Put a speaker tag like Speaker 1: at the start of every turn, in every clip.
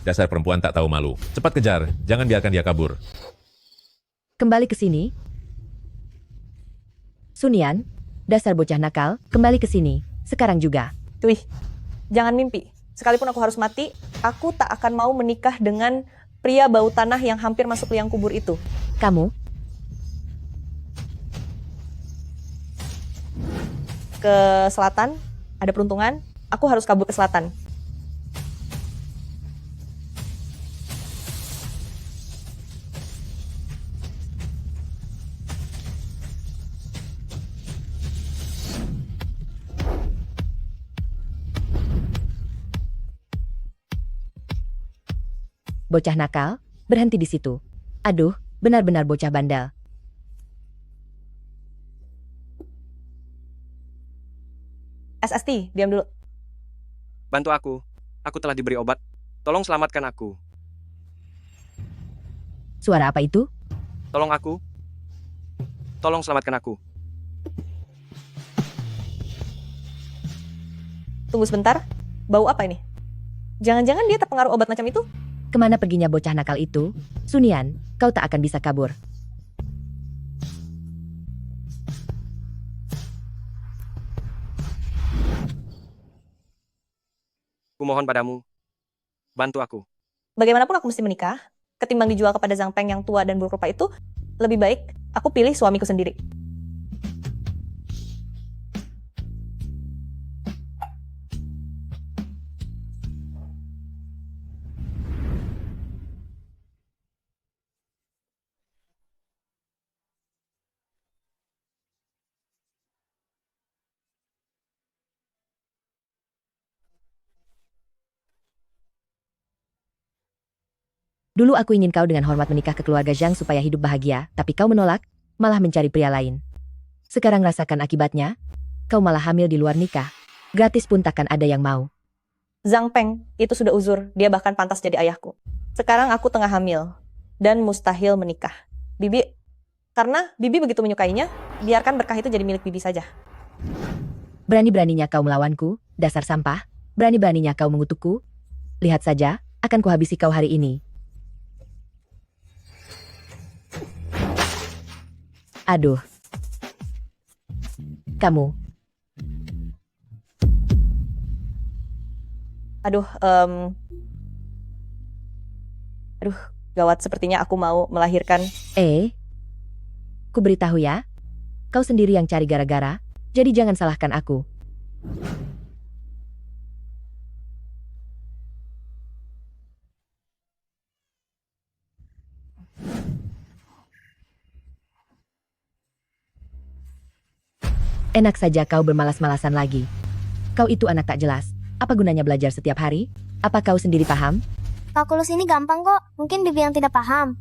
Speaker 1: Dasar perempuan tak tahu malu. Cepat kejar, jangan biarkan dia kabur.
Speaker 2: Kembali ke sini. Sunian, dasar bocah nakal, kembali ke sini. Sekarang juga.
Speaker 3: Wih, jangan mimpi. Sekalipun aku harus mati, aku tak akan mau menikah dengan pria bau tanah yang hampir masuk liang kubur itu.
Speaker 2: Kamu,
Speaker 3: Ke selatan, ada peruntungan, aku harus kabur ke selatan.
Speaker 2: bocah nakal, berhenti di situ. Aduh, benar-benar bocah bandel.
Speaker 3: SST, diam dulu.
Speaker 4: Bantu aku. Aku telah diberi obat. Tolong selamatkan aku.
Speaker 2: Suara apa itu?
Speaker 4: Tolong aku. Tolong selamatkan aku.
Speaker 3: Tunggu sebentar, bau apa ini? Jangan-jangan dia terpengaruh obat macam itu?
Speaker 2: Kemana perginya bocah nakal itu? Sunian, kau tak akan bisa kabur.
Speaker 4: Kumohon padamu. Bantu aku.
Speaker 3: Bagaimanapun aku mesti menikah, ketimbang dijual kepada Zhang Peng yang tua dan buruk rupa itu, lebih baik aku pilih suamiku sendiri.
Speaker 2: Dulu aku ingin kau dengan hormat menikah ke keluarga Zhang supaya hidup bahagia, tapi kau menolak, malah mencari pria lain. Sekarang rasakan akibatnya, kau malah hamil di luar nikah. Gratis pun takkan ada yang mau.
Speaker 3: Zhang Peng itu sudah uzur, dia bahkan pantas jadi ayahku. Sekarang aku tengah hamil, dan mustahil menikah. Karena Bibi begitu menyukainya, biarkan berkah itu jadi milik Bibi saja.
Speaker 2: Berani-beraninya kau melawanku, dasar sampah. Berani-beraninya kau mengutukku. Lihat saja, akan kuhabisi kau hari ini. Aduh. Kamu.
Speaker 3: Aduh, gawat, sepertinya aku mau melahirkan.
Speaker 2: Ku beritahu ya. Kau sendiri yang cari gara-gara, jadi jangan salahkan aku. Enak saja kau bermalas-malasan lagi. Kau itu anak tak jelas. Apa gunanya belajar setiap hari? Apa kau sendiri paham?
Speaker 5: Kalkulus ini gampang kok, mungkin Bibi yang tidak paham.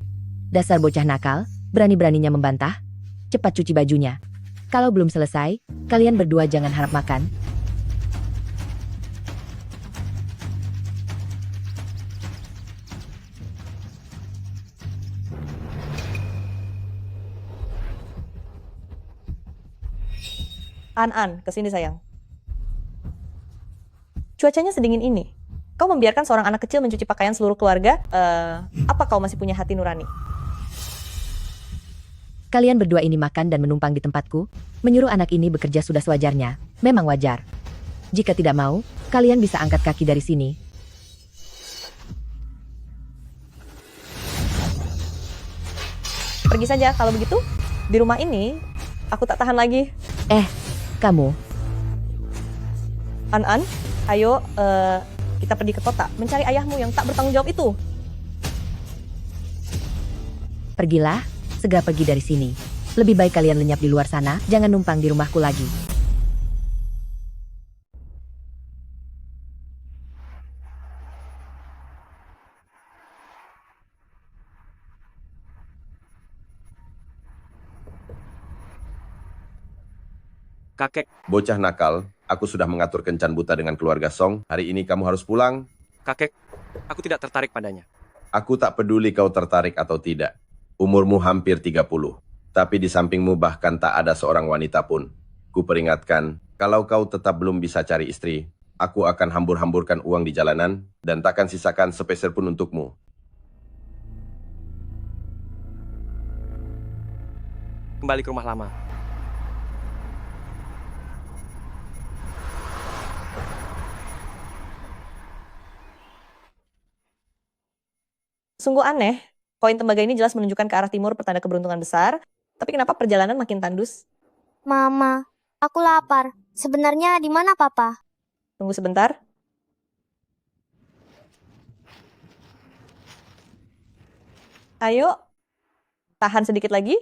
Speaker 2: Dasar bocah nakal, berani-beraninya membantah. Cepat cuci bajunya. Kalau belum selesai, kalian berdua jangan harap makan.
Speaker 3: An, kesini sayang. Cuacanya sedingin ini. Kau membiarkan seorang anak kecil mencuci pakaian seluruh keluarga? Apa kau masih punya hati nurani?
Speaker 2: Kalian berdua ini makan dan menumpang di tempatku. Menyuruh anak ini bekerja sudah sewajarnya. Memang wajar. Jika tidak mau, kalian bisa angkat kaki dari sini.
Speaker 3: Pergi saja kalau begitu. Di rumah ini, aku tak tahan lagi.
Speaker 2: Kamu.
Speaker 3: An, ayo kita pergi ke kota mencari ayahmu yang tak bertanggung jawab itu.
Speaker 2: Pergilah, segera pergi dari sini. Lebih baik kalian lenyap di luar sana, jangan numpang di rumahku lagi.
Speaker 4: Kakek,
Speaker 6: Bocah nakal, aku sudah mengatur kencan buta dengan keluarga Song. Hari ini kamu harus pulang.
Speaker 4: kakek, aku tidak tertarik padanya.
Speaker 6: Aku tak peduli kau tertarik atau tidak. Umurmu hampir 30. Tapi di sampingmu bahkan tak ada seorang wanita pun. Ku peringatkan, kalau kau tetap belum bisa cari istri, aku akan hambur-hamburkan uang di jalanan dan takkan sisakan sepeser pun untukmu.
Speaker 4: Kembali ke rumah lama.
Speaker 3: Sungguh aneh, koin tembaga ini jelas menunjukkan ke arah timur pertanda keberuntungan besar, tapi kenapa perjalanan makin tandus?
Speaker 5: Mama, aku lapar. Sebenarnya di mana Papa?
Speaker 3: Tunggu sebentar. Ayo, tahan sedikit lagi.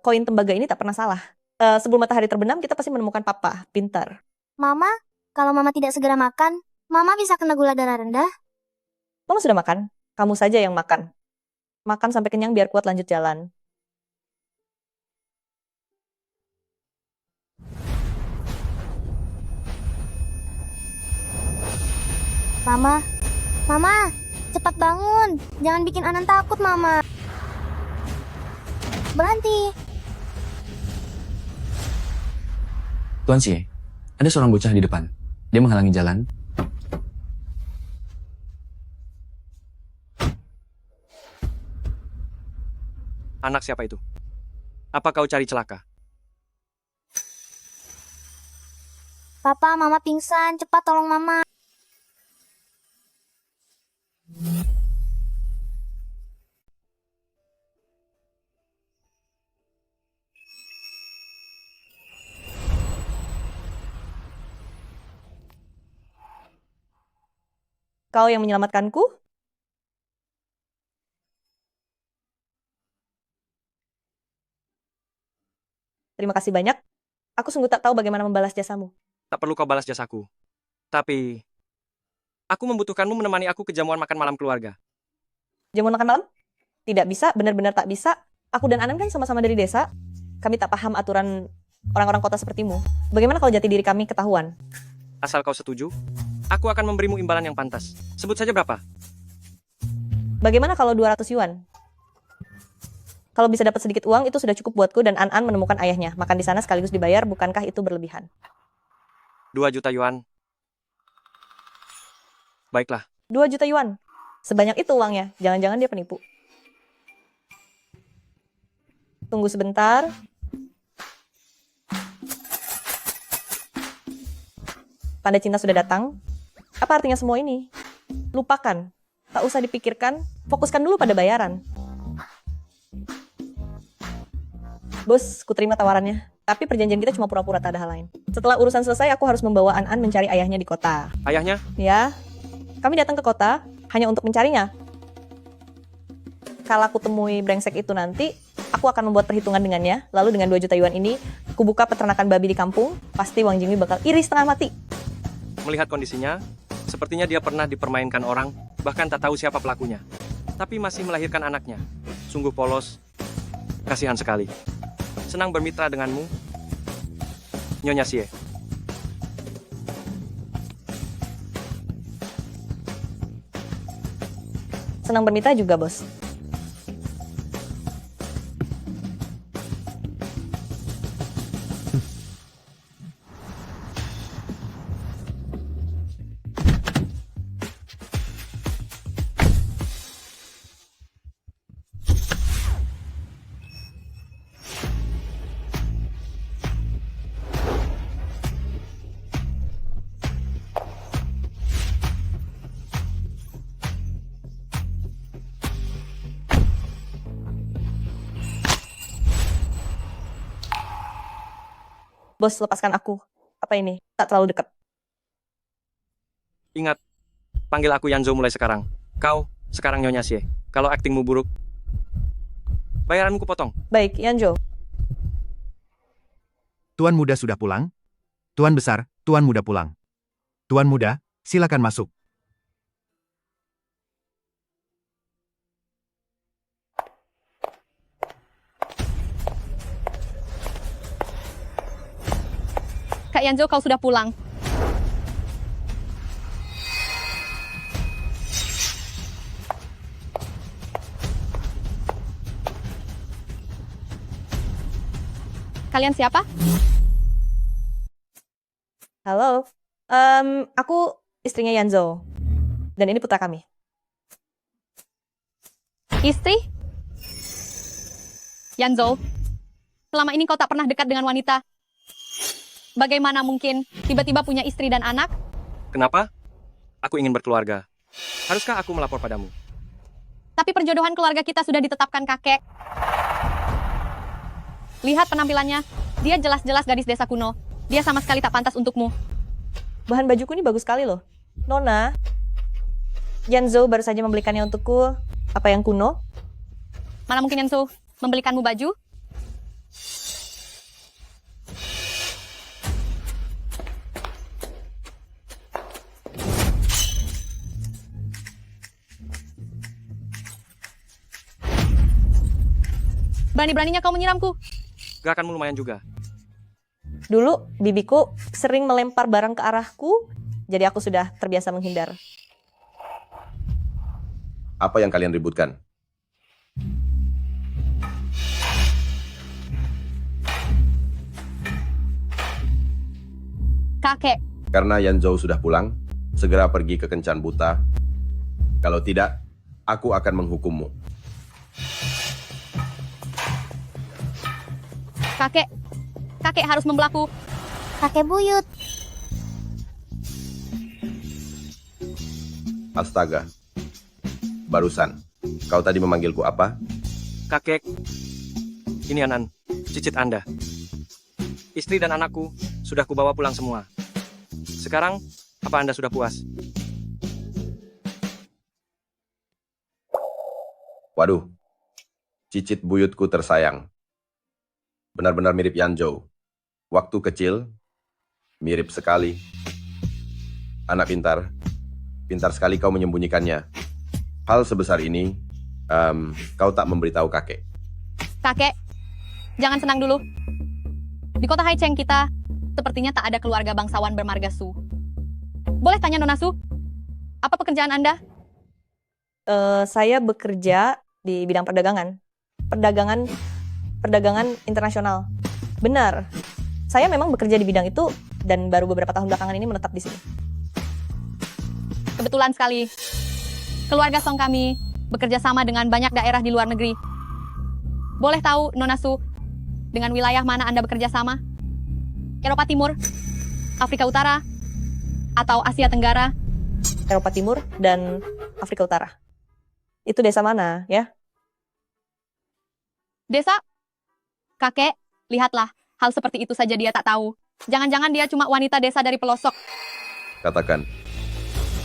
Speaker 3: Koin tembaga ini tak pernah salah. Sebelum matahari terbenam, kita pasti menemukan papa. Pintar.
Speaker 5: Mama, kalau Mama tidak segera makan, Mama bisa kena gula darah rendah.
Speaker 3: Mama sudah makan. Kamu saja yang makan. Makan sampai kenyang biar kuat lanjut jalan.
Speaker 5: Mama, Mama, cepat bangun. Jangan bikin Anan takut, Mama. Berhenti.
Speaker 7: Tuan Xie, ada seorang bocah di depan. Dia menghalangi jalan.
Speaker 4: Anak siapa itu? Apa kau cari celaka?
Speaker 5: Papa, Mama pingsan. Cepat tolong Mama.
Speaker 3: Kau yang menyelamatkanku? Terima kasih banyak. Aku sungguh tak tahu bagaimana membalas jasamu.
Speaker 4: Tak perlu kau balas jasaku. Tapi, aku membutuhkanmu menemani aku ke jamuan makan malam keluarga.
Speaker 3: Jamuan makan malam? Tidak bisa, benar-benar tak bisa. Aku dan Anan kan sama-sama dari desa. Kami tak paham aturan orang-orang kota sepertimu. Bagaimana kalau jati diri kami ketahuan?
Speaker 4: Asal kau setuju, aku akan memberimu imbalan yang pantas. Sebut saja berapa?
Speaker 3: Bagaimana kalau 200 yuan? Kalau bisa dapat sedikit uang, itu sudah cukup buatku dan An-An menemukan ayahnya. Makan di sana sekaligus dibayar, bukankah itu berlebihan?
Speaker 4: 2 juta yuan. Baiklah,
Speaker 3: 2 juta yuan. Sebanyak itu uangnya. Jangan-jangan dia penipu. Tunggu sebentar. Pandai Cinta sudah datang. Apa artinya semua ini? Lupakan. Tak usah dipikirkan. Fokuskan dulu pada bayaran. Bos, kuterima tawarannya. Tapi perjanjian kita cuma pura-pura tak ada hal lain. Setelah urusan selesai, aku harus membawa An-An mencari ayahnya di kota.
Speaker 4: ayahnya?
Speaker 3: Ya, kami datang ke kota hanya untuk mencarinya. Kalau aku temui brengsek itu nanti, aku akan membuat perhitungan dengannya. Lalu dengan 2 juta yuan ini, aku buka peternakan babi di kampung. Pasti Wang Jingwi bakal iri setengah mati.
Speaker 4: Melihat kondisinya, sepertinya dia pernah dipermainkan orang, bahkan tak tahu siapa pelakunya. Tapi masih melahirkan anaknya. Sungguh polos. Kasihan sekali. Senang bermitra denganmu, Nyonya Xie.
Speaker 3: Senang bermitra juga, bos. Bos, lepaskan aku. Apa ini? Tak terlalu dekat.
Speaker 4: Ingat, panggil aku Yanzo mulai sekarang. Kau, sekarang Nyonya Xie. Kalau aktingmu buruk, bayaranmu kupotong.
Speaker 3: Baik, Yanjo.
Speaker 8: Tuan muda sudah pulang? Tuan besar, tuan muda pulang. Tuan muda, silakan masuk.
Speaker 9: Kak Yanzo, kau sudah pulang. Kalian siapa?
Speaker 3: Halo. Aku istrinya Yanzo. Dan ini putra kami.
Speaker 9: Istri? Yanzo, selama ini kau tak pernah dekat dengan wanita. Bagaimana mungkin tiba-tiba punya istri dan anak?
Speaker 4: Kenapa? Aku ingin berkeluarga. Haruskah aku melapor padamu?
Speaker 9: Tapi perjodohan keluarga kita sudah ditetapkan kakek. Lihat penampilannya, dia jelas-jelas gadis desa kuno. Dia sama sekali tak pantas untukmu.
Speaker 3: Bahan bajuku ini bagus sekali loh. Nona, Yanzo baru saja membelikannya untukku. Apa yang kuno?
Speaker 9: Mana mungkin Yanzo membelikanmu baju? Berani-beraninya kau menyiramku.
Speaker 4: Gerakanmu lumayan juga.
Speaker 3: Dulu, bibiku sering melempar barang ke arahku, jadi aku sudah terbiasa menghindar.
Speaker 6: Apa yang kalian ributkan?
Speaker 9: Kakek,
Speaker 6: Karena Yanzhou sudah pulang, segera pergi ke Kencan Buta. Kalau tidak, aku akan menghukummu.
Speaker 9: kakek harus membelaku.
Speaker 5: Kakek buyut.
Speaker 6: Astaga. Barusan, kau tadi memanggilku apa?
Speaker 4: Kakek, ini Anan, cicit Anda. Istri dan anakku sudah kubawa pulang semua. Sekarang, apa Anda sudah puas?
Speaker 6: Waduh, cicit buyutku tersayang. Benar-benar mirip Yanzhou. Waktu kecil, mirip sekali. Anak pintar, pintar sekali kau menyembunyikannya. Hal sebesar ini, kau tak memberitahu kakek.
Speaker 9: Kakek, jangan senang dulu. Di kota Haicheng kita, sepertinya tak ada keluarga bangsawan bermarga Su. Boleh tanya Nona Su, apa pekerjaan Anda?
Speaker 3: Saya bekerja di bidang perdagangan. Perdagangan internasional. Benar. Saya memang bekerja di bidang itu dan baru beberapa tahun belakangan ini menetap di sini.
Speaker 9: Kebetulan sekali. Keluarga Song kami bekerja sama dengan banyak daerah di luar negeri. Boleh tahu, Nona Su, dengan wilayah mana Anda bekerja sama? Eropa Timur, Afrika Utara, atau Asia Tenggara?
Speaker 3: Eropa Timur dan Afrika Utara. Itu desa mana, ya?
Speaker 9: Desa? Kakek, lihatlah, hal seperti itu saja dia tak tahu. Jangan-jangan dia cuma wanita desa dari pelosok.
Speaker 6: Katakan,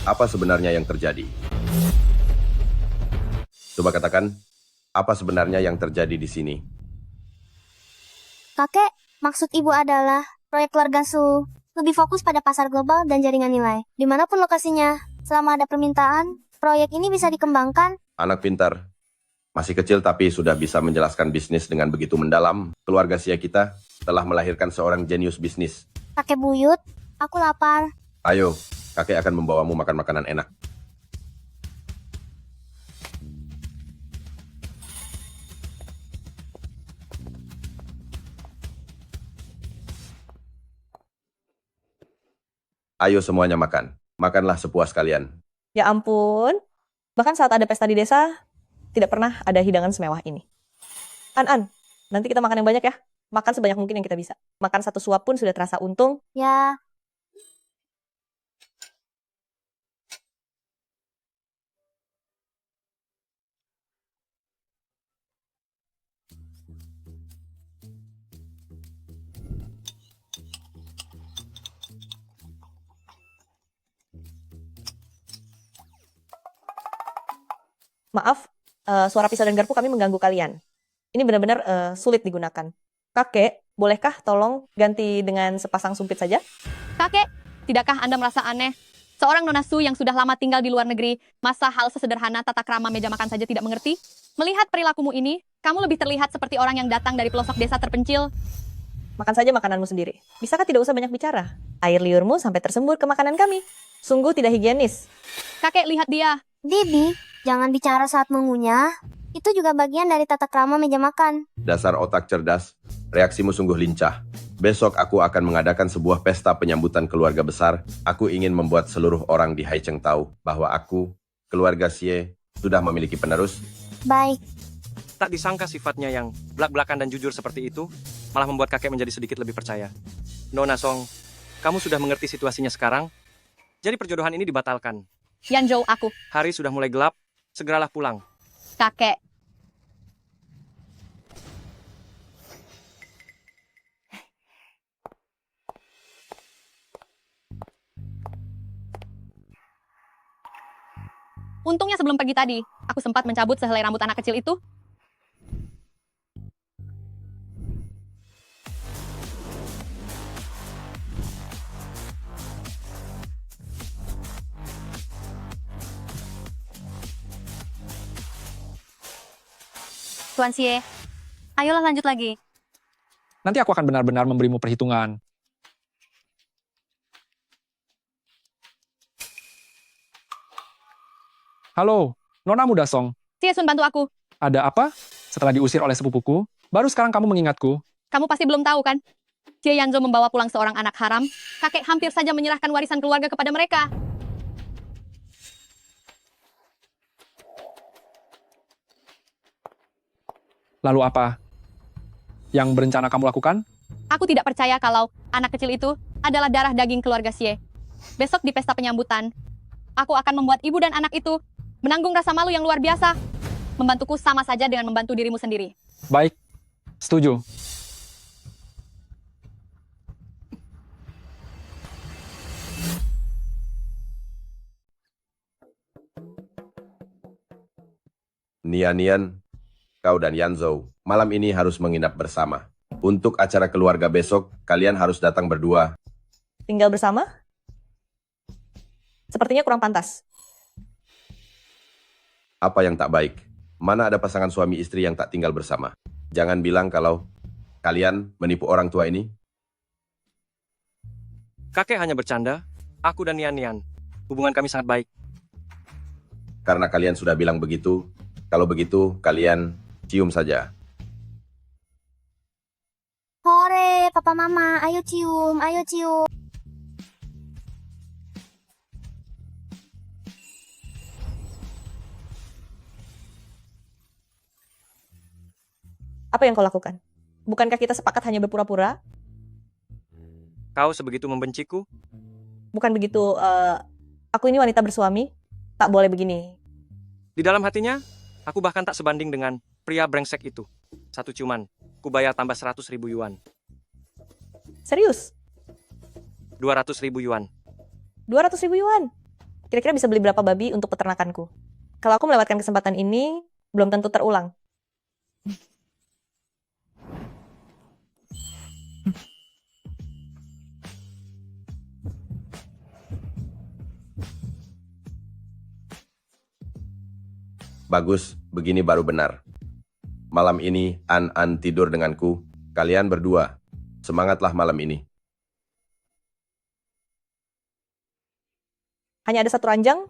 Speaker 6: apa sebenarnya yang terjadi? Coba katakan, apa sebenarnya yang terjadi di sini?
Speaker 5: Kakek, maksud ibu adalah proyek keluarga Su lebih fokus pada pasar global dan jaringan nilai. Dimanapun lokasinya, selama ada permintaan, proyek ini bisa dikembangkan.
Speaker 6: Anak pintar. Masih kecil tapi sudah bisa menjelaskan bisnis dengan begitu mendalam. Keluarga Sia kita telah melahirkan seorang jenius bisnis.
Speaker 5: Kakek buyut, aku lapar.
Speaker 6: Ayo, kakek akan membawamu makan makanan enak. Ayo semuanya makan. Makanlah sepuas kalian.
Speaker 3: Ya ampun. Bahkan saat ada pesta di desa, tidak pernah ada hidangan semewah ini. An, nanti kita makan yang banyak ya. Makan sebanyak mungkin yang kita bisa. Makan satu suap pun sudah terasa untung.
Speaker 5: Ya,
Speaker 3: Maaf, suara pisau dan garpu kami mengganggu kalian. Ini benar-benar sulit digunakan. Kakek, bolehkah tolong ganti dengan sepasang sumpit saja?
Speaker 9: Kakek, tidakkah Anda merasa aneh? Seorang Nona Su yang sudah lama tinggal di luar negeri, masa hal sesederhana tata krama meja makan saja tidak mengerti? Melihat perilakumu ini, kamu lebih terlihat seperti orang yang datang dari pelosok desa terpencil.
Speaker 3: Makan saja makananmu sendiri. Bisakah tidak usah banyak bicara? Air liurmu sampai tersembur ke makanan kami. Sungguh tidak higienis.
Speaker 9: Kakek, lihat dia.
Speaker 5: Bibi, jangan bicara saat mengunyah. Itu juga bagian dari tata krama meja makan.
Speaker 6: Dasar otak cerdas, reaksimu sungguh lincah. Besok aku akan mengadakan sebuah pesta penyambutan keluarga besar. Aku ingin membuat seluruh orang di Haicheng tahu bahwa aku, keluarga Xie, sudah memiliki penerus.
Speaker 5: Baik,
Speaker 4: Tak disangka sifatnya yang belak-belakan dan jujur seperti itu, malah membuat kakek menjadi sedikit lebih percaya. Nona Song, kamu sudah mengerti situasinya sekarang? Jadi perjodohan ini dibatalkan.
Speaker 9: Yanzhou, aku.
Speaker 4: Hari sudah mulai gelap, segeralah pulang.
Speaker 9: Kakek. Untungnya sebelum pergi tadi, aku sempat mencabut sehelai rambut anak kecil itu. Tuan Xie, ayolah lanjut lagi.
Speaker 10: Nanti aku akan benar-benar memberimu perhitungan. Halo, Nona Muda Song.
Speaker 9: Xie Sun, bantu aku.
Speaker 10: Ada apa? Setelah diusir oleh sepupuku, baru sekarang kamu mengingatku.
Speaker 9: Kamu pasti belum tahu kan? Xie Yanzhou membawa pulang seorang anak haram. Kakek hampir saja menyerahkan warisan keluarga kepada mereka.
Speaker 10: Lalu apa yang berencana kamu lakukan?
Speaker 9: Aku tidak percaya kalau anak kecil itu adalah darah daging keluarga Xie. Besok di pesta penyambutan, aku akan membuat ibu dan anak itu menanggung rasa malu yang luar biasa. Membantuku sama saja dengan membantu dirimu sendiri.
Speaker 10: Baik, setuju.
Speaker 6: Nian, kau dan Yanzhou, malam ini harus menginap bersama. Untuk acara keluarga besok, kalian harus datang berdua.
Speaker 3: Tinggal bersama? Sepertinya kurang pantas.
Speaker 6: Apa yang tak baik? Mana ada pasangan suami istri yang tak tinggal bersama? Jangan bilang kalau kalian menipu orang tua ini.
Speaker 4: Kakek hanya bercanda, aku dan Nian. Hubungan kami sangat baik.
Speaker 6: Karena kalian sudah bilang begitu, kalau begitu kalian cium saja.
Speaker 5: hore, papa mama, ayo cium, ayo cium.
Speaker 3: Apa yang kau lakukan? Bukankah kita sepakat hanya berpura-pura?
Speaker 4: Kau sebegitu membenciku?
Speaker 3: Bukan begitu, aku ini wanita bersuami, tak boleh begini.
Speaker 4: Di dalam hatinya, aku bahkan tak sebanding dengan pria brengsek itu. Satu ciuman, ku bayar tambah 100.000 yuan.
Speaker 3: Serius?
Speaker 4: 200.000 yuan.
Speaker 3: 200.000 yuan? Kira-kira bisa beli berapa babi untuk peternakanku? Kalau aku melewatkan kesempatan ini, belum tentu terulang.
Speaker 6: Bagus, begini baru benar. Malam ini, An tidur denganku. Kalian berdua, semangatlah malam ini.
Speaker 3: Hanya ada satu ranjang,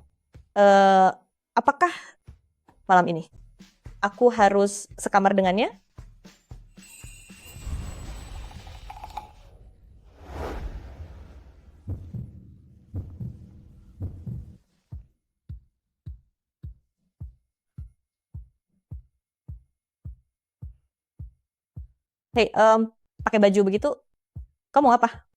Speaker 3: apakah malam ini aku harus sekamar dengannya? Hei, pakai baju begitu, kamu mau apa?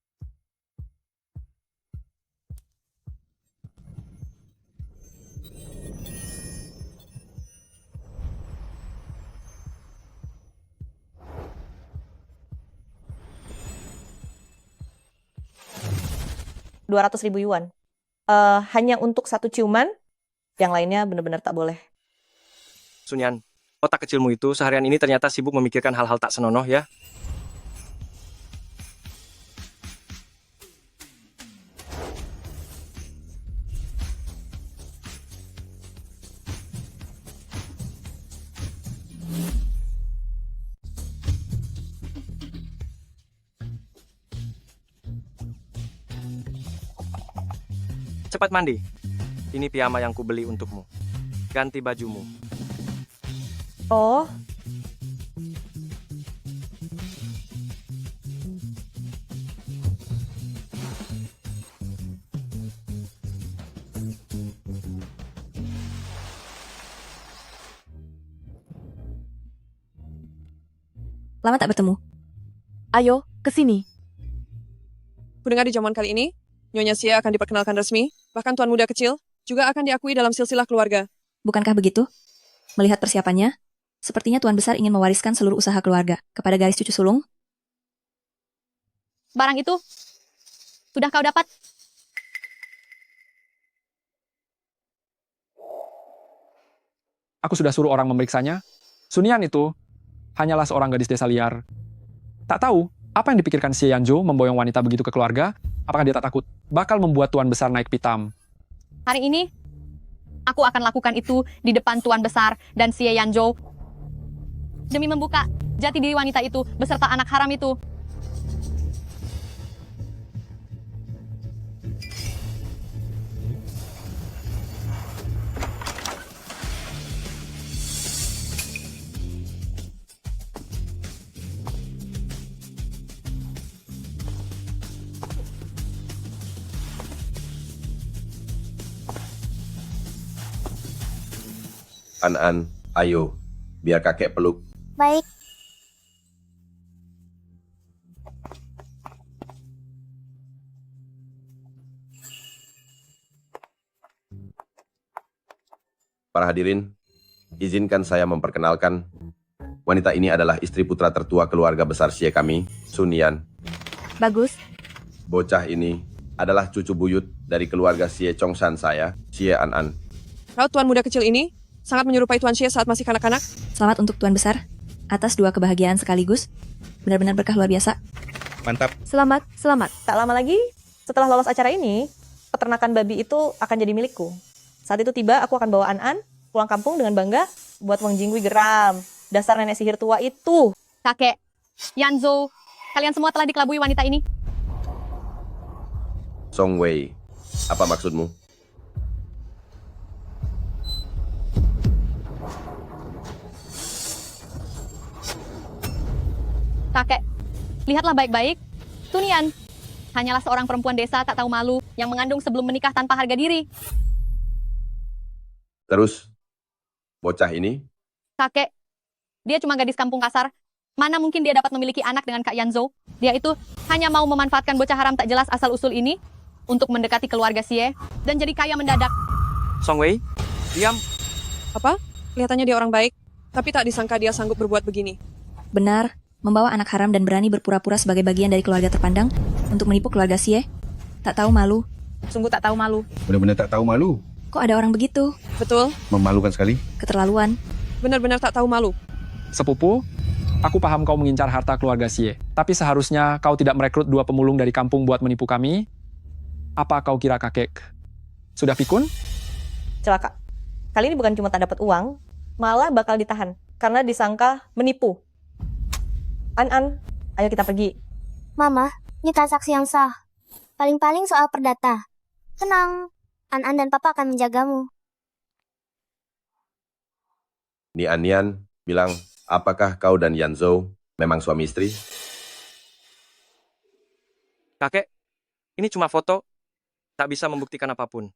Speaker 3: $200.000. Hanya untuk satu ciuman, yang lainnya benar-benar tak boleh.
Speaker 4: Sunyan, otak kecilmu itu seharian ini ternyata sibuk memikirkan hal-hal tak senonoh ya. Cepat mandi. Ini piyama yang kubeli untukmu. Ganti bajumu.
Speaker 3: Oh.
Speaker 11: Lama tak bertemu.
Speaker 2: Ayo, kesini.
Speaker 12: Kudengar di jamuan kali ini, Nyonya Xie akan diperkenalkan resmi, bahkan Tuan Muda kecil juga akan diakui dalam silsilah keluarga.
Speaker 11: Bukankah begitu? Melihat persiapannya, sepertinya Tuan Besar ingin mewariskan seluruh usaha keluarga kepada garis cucu sulung.
Speaker 9: Barang itu sudah kau dapat.
Speaker 10: Aku sudah suruh orang memeriksanya. Sunian itu hanyalah seorang gadis desa liar. Tak tahu apa yang dipikirkan Xie Yanzhou memboyong wanita begitu ke keluarga. Apakah dia tak takut bakal membuat Tuan Besar naik pitam?
Speaker 9: Hari ini, aku akan lakukan itu di depan Tuan Besar dan Xie Yanzhou demi membuka jati diri wanita itu beserta anak haram itu.
Speaker 6: An, ayo, biar kakek peluk.
Speaker 5: Baik.
Speaker 6: Para hadirin, izinkan saya memperkenalkan. Wanita ini adalah istri putra tertua keluarga besar Xie kami, Sun Yan.
Speaker 2: Bagus.
Speaker 6: Bocah ini adalah cucu buyut dari keluarga Xie Chongshan saya, Xie An.
Speaker 12: Raut Tuan Muda kecil ini sangat menyerupai Tuan Xie saat masih kanak-kanak.
Speaker 11: Selamat untuk Tuan Besar, atas 2 kebahagiaan sekaligus. Benar-benar berkah luar biasa.
Speaker 1: Mantap.
Speaker 2: Selamat, selamat.
Speaker 3: Tak lama lagi, setelah lolos acara ini, peternakan babi itu akan jadi milikku. Saat itu tiba, aku akan bawa An pulang kampung dengan bangga buat Wang Jingui geram. Dasar nenek sihir tua itu.
Speaker 9: Kakek, Yanzhou, kalian semua telah dikelabui wanita ini.
Speaker 6: Song Wei, apa maksudmu?
Speaker 9: Kakek, lihatlah baik-baik. Tunian hanyalah seorang perempuan desa tak tahu malu yang mengandung sebelum menikah tanpa harga diri.
Speaker 6: Terus, bocah ini?
Speaker 9: Kakek, dia cuma gadis kampung kasar. Mana mungkin dia dapat memiliki anak dengan Kak Yanzhou? Dia itu hanya mau memanfaatkan bocah haram tak jelas asal-usul ini untuk mendekati keluarga Xie dan jadi kaya mendadak.
Speaker 4: Song Wei, diam.
Speaker 12: Apa? Kelihatannya dia orang baik, tapi tak disangka dia sanggup berbuat begini.
Speaker 11: Benar, membawa anak haram dan berani berpura-pura sebagai bagian dari keluarga terpandang untuk menipu keluarga Xie. Tak tahu malu.
Speaker 3: Sungguh tak tahu malu.
Speaker 13: Benar-benar tak tahu malu.
Speaker 11: Kok ada orang begitu?
Speaker 12: Betul,
Speaker 13: Memalukan sekali.
Speaker 11: Keterlaluan.
Speaker 12: benar-benar tak tahu malu.
Speaker 10: Sepupu, aku paham kau mengincar harta keluarga Xie. Tapi seharusnya kau tidak merekrut 2 pemulung dari kampung buat menipu kami. Apa kau kira kakek sudah pikun?
Speaker 3: Celaka. Kali ini bukan cuma tak dapat uang, malah bakal ditahan karena disangka menipu. An, ayo kita pergi.
Speaker 5: Mama, ini transaksi yang sah. Paling-paling soal perdata. Tenang, An dan Papa akan menjagamu.
Speaker 6: Ni Anian bilang, apakah kau dan Yanzhou memang suami istri?
Speaker 4: Kakek, ini cuma foto, tak bisa membuktikan apapun.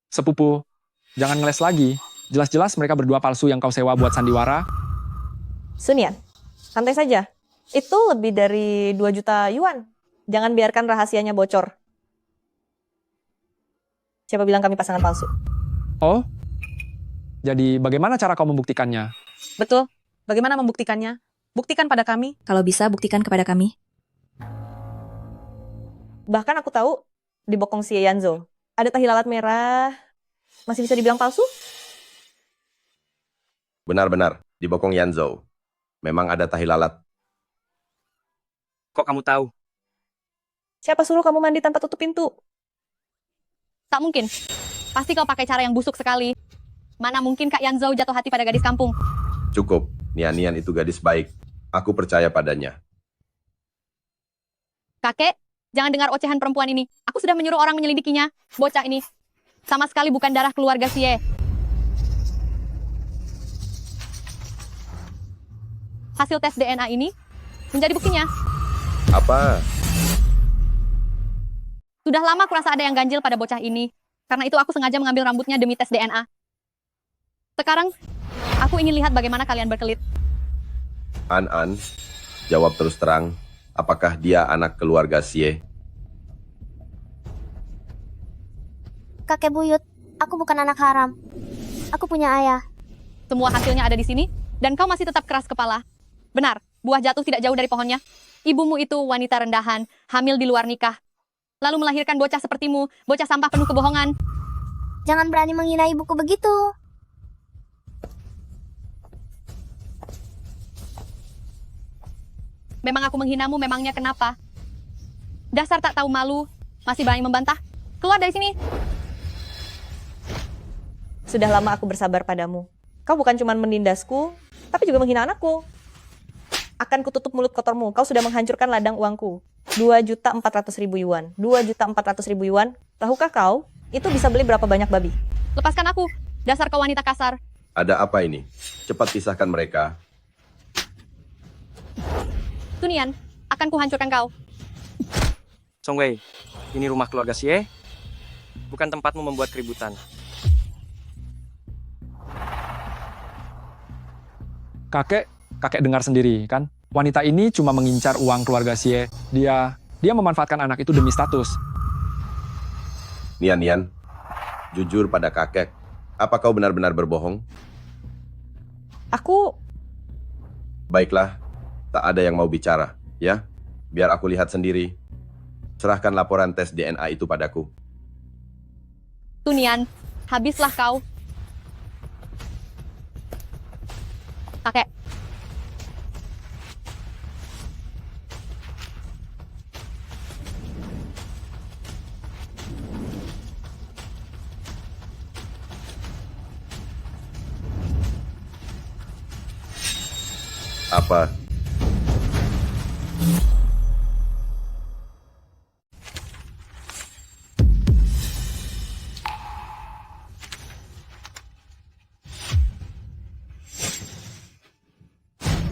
Speaker 10: Sepupu, jangan ngeles lagi. Jelas-jelas mereka berdua palsu yang kau sewa buat sandiwara.
Speaker 3: Sun Yan, santai saja. Itu lebih dari 2 juta yuan. Jangan biarkan rahasianya bocor. Siapa bilang kami pasangan palsu?
Speaker 10: Oh, jadi bagaimana cara kau membuktikannya?
Speaker 14: Betul. Bagaimana membuktikannya? Buktikan pada kami.
Speaker 11: Kalau bisa, buktikan kepada kami.
Speaker 3: Bahkan aku tahu di bokong Xie Yanzhou ada tahi lalat merah. Masih bisa dibilang palsu?
Speaker 6: Benar-benar, di bokong Yanzhou. Memang ada tahi lalat.
Speaker 4: Kok kamu tahu?
Speaker 3: Siapa suruh kamu mandi tanpa tutup pintu?
Speaker 9: Tak mungkin. Pasti kau pakai cara yang busuk sekali. Mana mungkin Kak Yanzhou jatuh hati pada gadis kampung?
Speaker 6: Cukup, Nian itu gadis baik. Aku percaya padanya.
Speaker 9: Kakek, jangan dengar ocehan perempuan ini. Aku sudah menyuruh orang menyelidikinya. Bocah ini sama sekali bukan darah keluarga Xie. Hasil tes DNA ini menjadi buktinya.
Speaker 6: Apa?
Speaker 9: Sudah lama kurasa ada yang ganjil pada bocah ini. Karena itu aku sengaja mengambil rambutnya demi tes DNA. Sekarang, aku ingin lihat bagaimana kalian berkelit.
Speaker 6: An, Jawab terus terang, apakah dia anak keluarga Xie?
Speaker 5: Kakek buyut, aku bukan anak haram. Aku punya ayah.
Speaker 9: Semua hasilnya ada di sini, dan kau masih tetap keras kepala. Benar, buah jatuh tidak jauh dari pohonnya. Ibumu itu wanita rendahan, hamil di luar nikah. Lalu melahirkan bocah sepertimu, bocah sampah penuh kebohongan.
Speaker 5: Jangan berani menghina ibuku begitu.
Speaker 9: Memang aku menghinamu, memangnya kenapa? Dasar tak tahu malu, masih berani membantah. Keluar dari sini.
Speaker 3: Sudah lama aku bersabar padamu. Kau bukan cuma menindasku, tapi juga menghina anakku. Akan kututup mulut kotormu. Kau sudah menghancurkan ladang uangku. 2.400.000 yuan. 2.400.000 yuan. Tahukah kau, itu bisa beli berapa banyak babi?
Speaker 9: Lepaskan aku, dasar kau wanita kasar.
Speaker 6: Ada apa ini? Cepat pisahkan mereka.
Speaker 9: Tunian, akan kuhancurkan kau.
Speaker 4: Song Wei, ini rumah keluarga Xie. Bukan tempatmu membuat keributan.
Speaker 10: Kakek dengar sendiri, kan? Wanita ini cuma mengincar uang keluarga Xie. Dia memanfaatkan anak itu demi status.
Speaker 6: Nian, jujur pada kakek. Apa kau benar-benar berbohong?
Speaker 3: Aku...
Speaker 6: Baiklah, tak ada yang mau bicara, ya? Biar aku lihat sendiri. Serahkan laporan tes DNA itu padaku.
Speaker 9: Tunian, habislah kau. Kakek.
Speaker 6: Apa?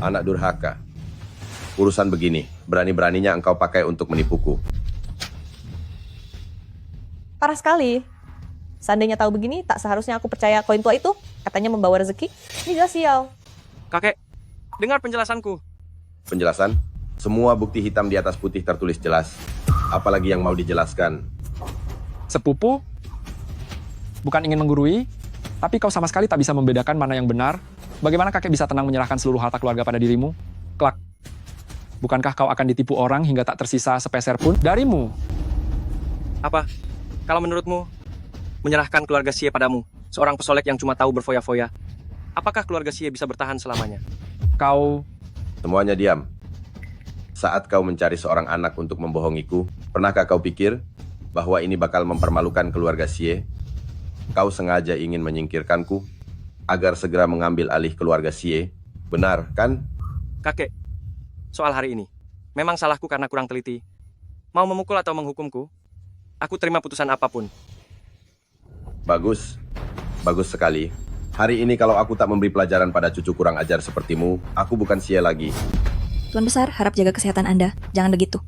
Speaker 6: Anak durhaka. Urusan begini, berani-beraninya engkau pakai untuk menipuku.
Speaker 3: Parah sekali. Seandainya tahu begini, tak seharusnya aku percaya koin tua itu. Katanya membawa rezeki. Ini jelas sial.
Speaker 4: Kakek, dengar penjelasanku.
Speaker 6: Penjelasan? Semua bukti hitam di atas putih tertulis jelas. Apalagi yang mau dijelaskan?
Speaker 10: Sepupu, bukan ingin menggurui, tapi kau sama sekali tak bisa membedakan mana yang benar. Bagaimana kakek bisa tenang menyerahkan seluruh harta keluarga pada dirimu? Kelak, bukankah kau akan ditipu orang hingga tak tersisa sepeser pun darimu?
Speaker 4: Apa? Kalau menurutmu, menyerahkan keluarga Xie padamu, seorang pesolek yang cuma tahu berfoya-foya, apakah keluarga Xie bisa bertahan selamanya?
Speaker 10: Kau...
Speaker 6: Semuanya diam. Saat kau mencari seorang anak untuk membohongiku, pernahkah kau pikir bahwa ini bakal mempermalukan keluarga Xie? Kau sengaja ingin menyingkirkanku agar segera mengambil alih keluarga Xie. Benar, kan?
Speaker 4: Kakek, soal hari ini, memang salahku karena kurang teliti. Mau memukul atau menghukumku, aku terima putusan apapun.
Speaker 6: Bagus. Bagus sekali. Hari ini kalau aku tak memberi pelajaran pada cucu kurang ajar sepertimu, aku bukan Xie lagi.
Speaker 11: Tuan Besar, harap jaga kesehatan Anda. Jangan begitu.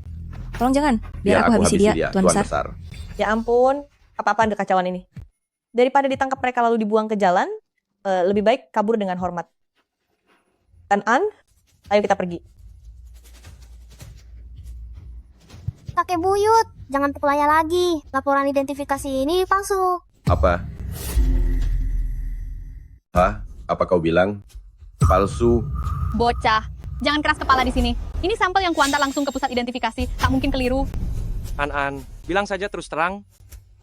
Speaker 11: Tolong jangan, biar aku habisi dia, Tuan Besar.
Speaker 3: Ya ampun, apa-apaan kekacauan ini. Daripada ditangkap mereka lalu dibuang ke jalan, lebih baik kabur dengan hormat. An, ayo kita pergi.
Speaker 5: Kakek buyut, jangan pukul ayah lagi. Laporan identifikasi ini palsu.
Speaker 6: Apa? Hah? Apa kau bilang? Palsu?
Speaker 9: Bocah, jangan keras kepala di sini. Ini sampel yang kuantar langsung ke pusat identifikasi, tak mungkin keliru.
Speaker 4: An, bilang saja terus terang,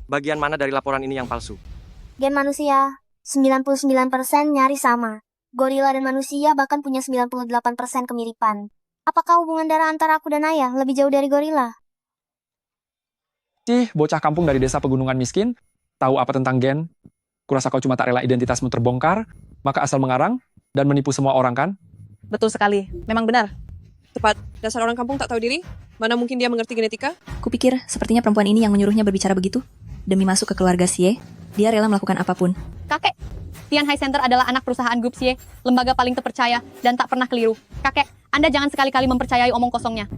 Speaker 4: bagian mana dari laporan ini yang palsu?
Speaker 5: Gen manusia, 99% nyaris sama. Gorila dan manusia bahkan punya 98% kemiripan. Apakah hubungan darah antara aku dan ayah lebih jauh dari gorila?
Speaker 10: Bocah kampung dari desa pegunungan miskin, tahu apa tentang gen? Kurasa kau cuma tak rela identitasmu terbongkar, maka asal mengarang dan menipu semua orang, kan?
Speaker 14: Betul sekali, memang benar.
Speaker 12: Tepat, dasar orang kampung tak tahu diri. Mana mungkin dia mengerti genetika?
Speaker 11: Kupikir sepertinya perempuan ini yang menyuruhnya berbicara begitu. Demi masuk ke keluarga Xie, dia rela melakukan apapun.
Speaker 9: Kakek, Tian Hai Center adalah anak perusahaan grup Xie, lembaga paling terpercaya dan tak pernah keliru. Kakek, Anda jangan sekali-kali mempercayai omong kosongnya.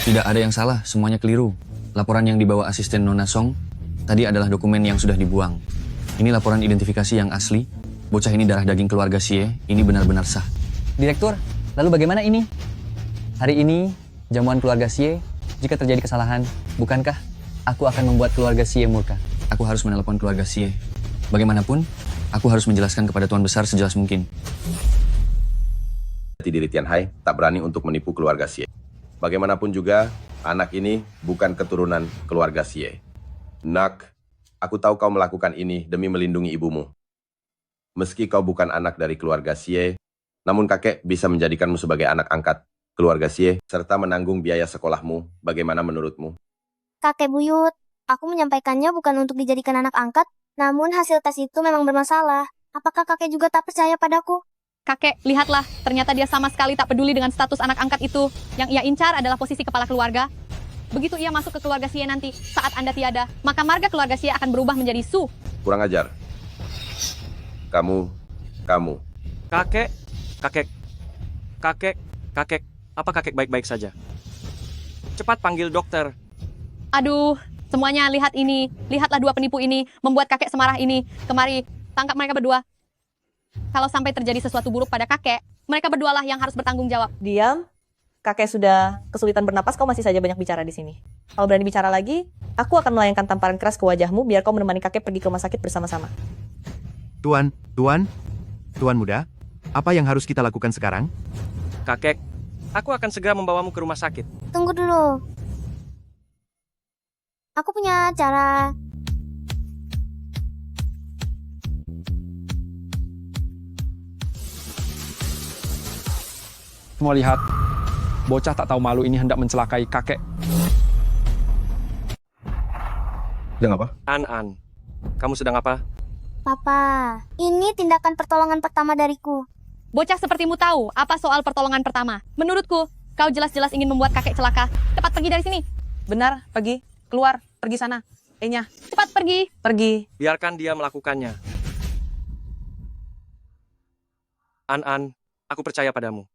Speaker 7: Tidak ada yang salah, semuanya keliru. Laporan yang dibawa asisten Nona Song tadi adalah dokumen yang sudah dibuang. Ini laporan identifikasi yang asli. Bocah ini darah daging keluarga Xie. Ini benar-benar sah.
Speaker 15: Direktur, lalu bagaimana ini? Hari ini, jamuan keluarga Xie, jika terjadi kesalahan, bukankah aku akan membuat keluarga Xie murka?
Speaker 7: Aku harus menelepon keluarga Xie. Bagaimanapun, aku harus menjelaskan kepada Tuan Besar sejelas mungkin.
Speaker 6: Diri Tianhai tak berani untuk menipu keluarga Xie. Bagaimanapun juga, anak ini bukan keturunan keluarga Xie. Nak, aku tahu kau melakukan ini demi melindungi ibumu. Meski kau bukan anak dari keluarga Xie, namun kakek bisa menjadikanmu sebagai anak angkat keluarga Xie, serta menanggung biaya sekolahmu. Bagaimana menurutmu?
Speaker 5: Kakek buyut, aku menyampaikannya bukan untuk dijadikan anak angkat, namun hasil tes itu memang bermasalah. Apakah kakek juga tak percaya padaku?
Speaker 9: Kakek, lihatlah, ternyata dia sama sekali tak peduli dengan status anak angkat itu. Yang ia incar adalah posisi kepala keluarga. Begitu ia masuk ke keluarga Xie nanti, saat Anda tiada, maka marga keluarga Xie akan berubah menjadi Su.
Speaker 6: Kurang ajar. Kamu.
Speaker 4: Kakek, apa kakek baik-baik saja? Cepat panggil dokter.
Speaker 9: Aduh, semuanya lihat ini. Lihatlah dua penipu ini, membuat kakek semarah ini. Kemari, tangkap mereka berdua. Kalau sampai terjadi sesuatu buruk pada kakek, mereka berdualah yang harus bertanggung jawab.
Speaker 3: Diam. Kakek sudah kesulitan bernapas, kau masih saja banyak bicara di sini. Kalau berani bicara lagi, aku akan melayangkan tamparan keras ke wajahmu biar kau menemani kakek pergi ke rumah sakit bersama-sama.
Speaker 8: Tuan muda, apa yang harus kita lakukan sekarang?
Speaker 4: Kakek, aku akan segera membawamu ke rumah sakit.
Speaker 5: Tunggu dulu. Aku punya cara.
Speaker 10: Semua lihat, bocah tak tahu malu ini hendak mencelakai kakek.
Speaker 13: Sedang apa?
Speaker 4: An, kamu sedang apa?
Speaker 5: Papa, ini tindakan pertolongan pertama dariku.
Speaker 9: Bocah sepertimu tahu apa soal pertolongan pertama. Menurutku, kau jelas-jelas ingin membuat kakek celaka. Cepat pergi dari sini.
Speaker 14: Benar, pergi. Keluar, pergi sana. Enya,
Speaker 9: Cepat pergi.
Speaker 14: pergi.
Speaker 4: Biarkan dia melakukannya. An, aku percaya padamu.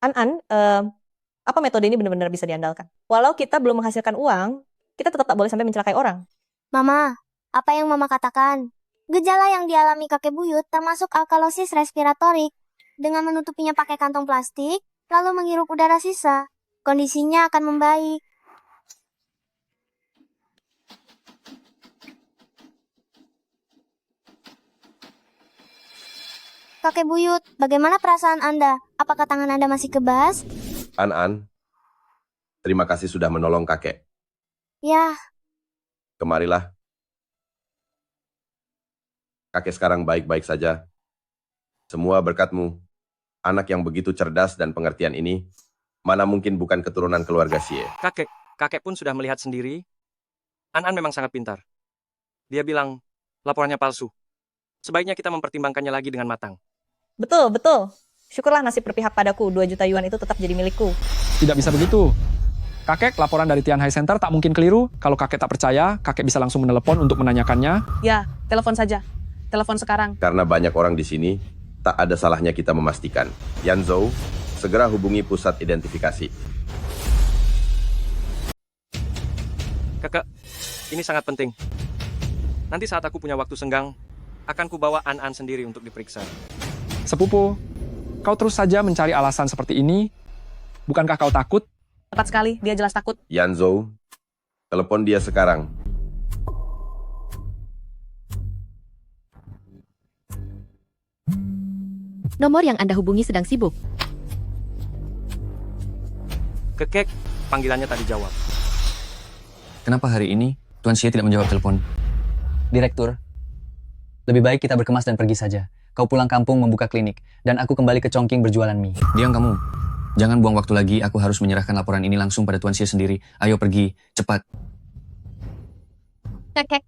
Speaker 3: Apa metode ini benar-benar bisa diandalkan? Walau kita belum menghasilkan uang, kita tetap tak boleh sampai mencelakai orang.
Speaker 5: Mama, apa yang Mama katakan? Gejala yang dialami kakek buyut termasuk alkalosis respiratorik. Dengan menutupinya pakai kantong plastik, lalu menghirup udara sisa, kondisinya akan membaik. Kakek buyut, bagaimana perasaan Anda? Apakah tangan Anda masih kebas?
Speaker 6: An, terima kasih sudah menolong kakek.
Speaker 5: Ya,
Speaker 6: Kemarilah. Kakek sekarang baik-baik saja. Semua berkatmu. Anak yang begitu cerdas dan pengertian ini, mana mungkin bukan keturunan keluarga Xie.
Speaker 4: Kakek pun sudah melihat sendiri. An memang sangat pintar. Dia bilang, laporannya palsu. Sebaiknya kita mempertimbangkannya lagi dengan matang.
Speaker 3: Betul. Syukurlah nasib berpihak padaku, 2 juta yuan itu tetap jadi milikku.
Speaker 10: Tidak bisa begitu. Kakek, laporan dari Tianhai Center tak mungkin keliru. Kalau kakek tak percaya, kakek bisa langsung menelepon untuk menanyakannya.
Speaker 14: Ya, telepon saja. Telepon sekarang.
Speaker 6: Karena banyak orang di sini, tak ada salahnya kita memastikan. Yan Zhou, segera hubungi pusat identifikasi.
Speaker 4: Kakak, ini sangat penting. Nanti saat aku punya waktu senggang, akan kubawa An sendiri untuk diperiksa.
Speaker 10: Sepupu, kau terus saja mencari alasan seperti ini. Bukankah kau takut?
Speaker 14: Tepat sekali, dia jelas takut.
Speaker 6: Yan Zhou, telepon dia sekarang.
Speaker 2: Nomor yang Anda hubungi sedang sibuk.
Speaker 4: Kekek, panggilannya tak dijawab.
Speaker 7: Kenapa hari ini Tuan Xie tidak menjawab telepon?
Speaker 15: Direktur, lebih baik kita berkemas dan pergi saja. Kau pulang kampung membuka klinik, dan aku kembali ke Chongqing berjualan mie.
Speaker 7: Diam kamu. Jangan buang waktu lagi, aku harus menyerahkan laporan ini langsung pada Tuan Xie sendiri. Ayo pergi, cepat.
Speaker 9: Kekek,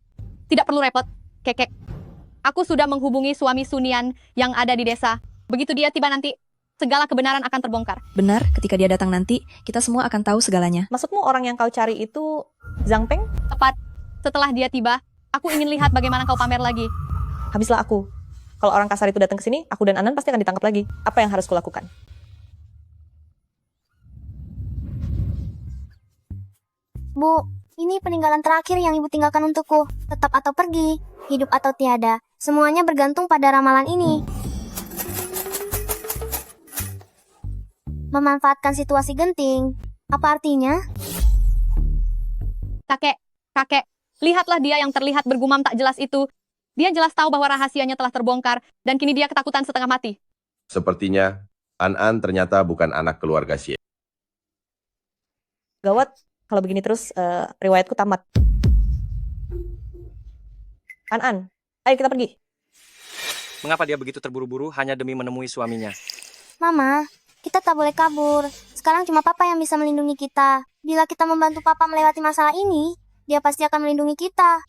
Speaker 9: tidak perlu repot. Kekek, aku sudah menghubungi suami Sunian yang ada di desa. Begitu dia tiba nanti, segala kebenaran akan terbongkar.
Speaker 11: Benar, ketika dia datang nanti, kita semua akan tahu segalanya.
Speaker 3: Maksudmu orang yang kau cari itu Zhang Peng?
Speaker 9: Tepat, setelah dia tiba, aku ingin lihat bagaimana kau pamer lagi.
Speaker 3: Habislah aku. Kalau orang kasar itu datang ke sini, aku dan Anan pasti akan ditangkap lagi. Apa yang harus kulakukan?
Speaker 5: Bu, ini peninggalan terakhir yang ibu tinggalkan untukku. Tetap atau pergi, hidup atau tiada, semuanya bergantung pada ramalan ini. Memanfaatkan situasi genting. Apa artinya?
Speaker 9: Kakek, lihatlah dia yang terlihat bergumam tak jelas itu. Dia jelas tahu bahwa rahasianya telah terbongkar, dan kini dia ketakutan setengah mati.
Speaker 6: Sepertinya An ternyata bukan anak keluarga Xie.
Speaker 3: Gawat, kalau begini terus riwayatku tamat. An, ayo kita pergi.
Speaker 4: Mengapa dia begitu terburu-buru hanya demi menemui suaminya?
Speaker 5: Mama, kita tak boleh kabur. Sekarang cuma papa yang bisa melindungi kita. Bila kita membantu papa melewati masalah ini, dia pasti akan melindungi kita.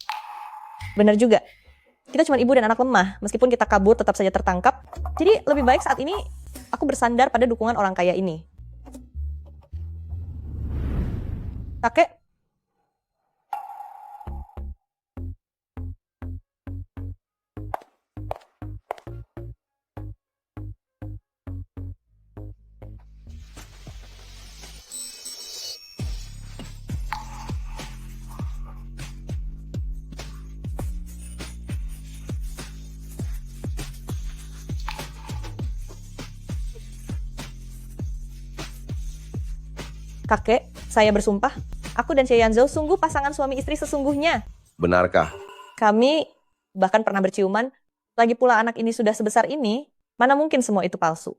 Speaker 3: Benar juga. Kita cuma ibu dan anak lemah. Meskipun kita kabur, tetap saja tertangkap. Jadi lebih baik saat ini aku bersandar pada dukungan orang kaya ini. Kakek. Kakek, saya bersumpah, aku dan Xie Yanzhou sungguh pasangan suami istri sesungguhnya.
Speaker 6: Benarkah?
Speaker 3: Kami bahkan pernah berciuman, lagi pula anak ini sudah sebesar ini, mana mungkin semua itu palsu.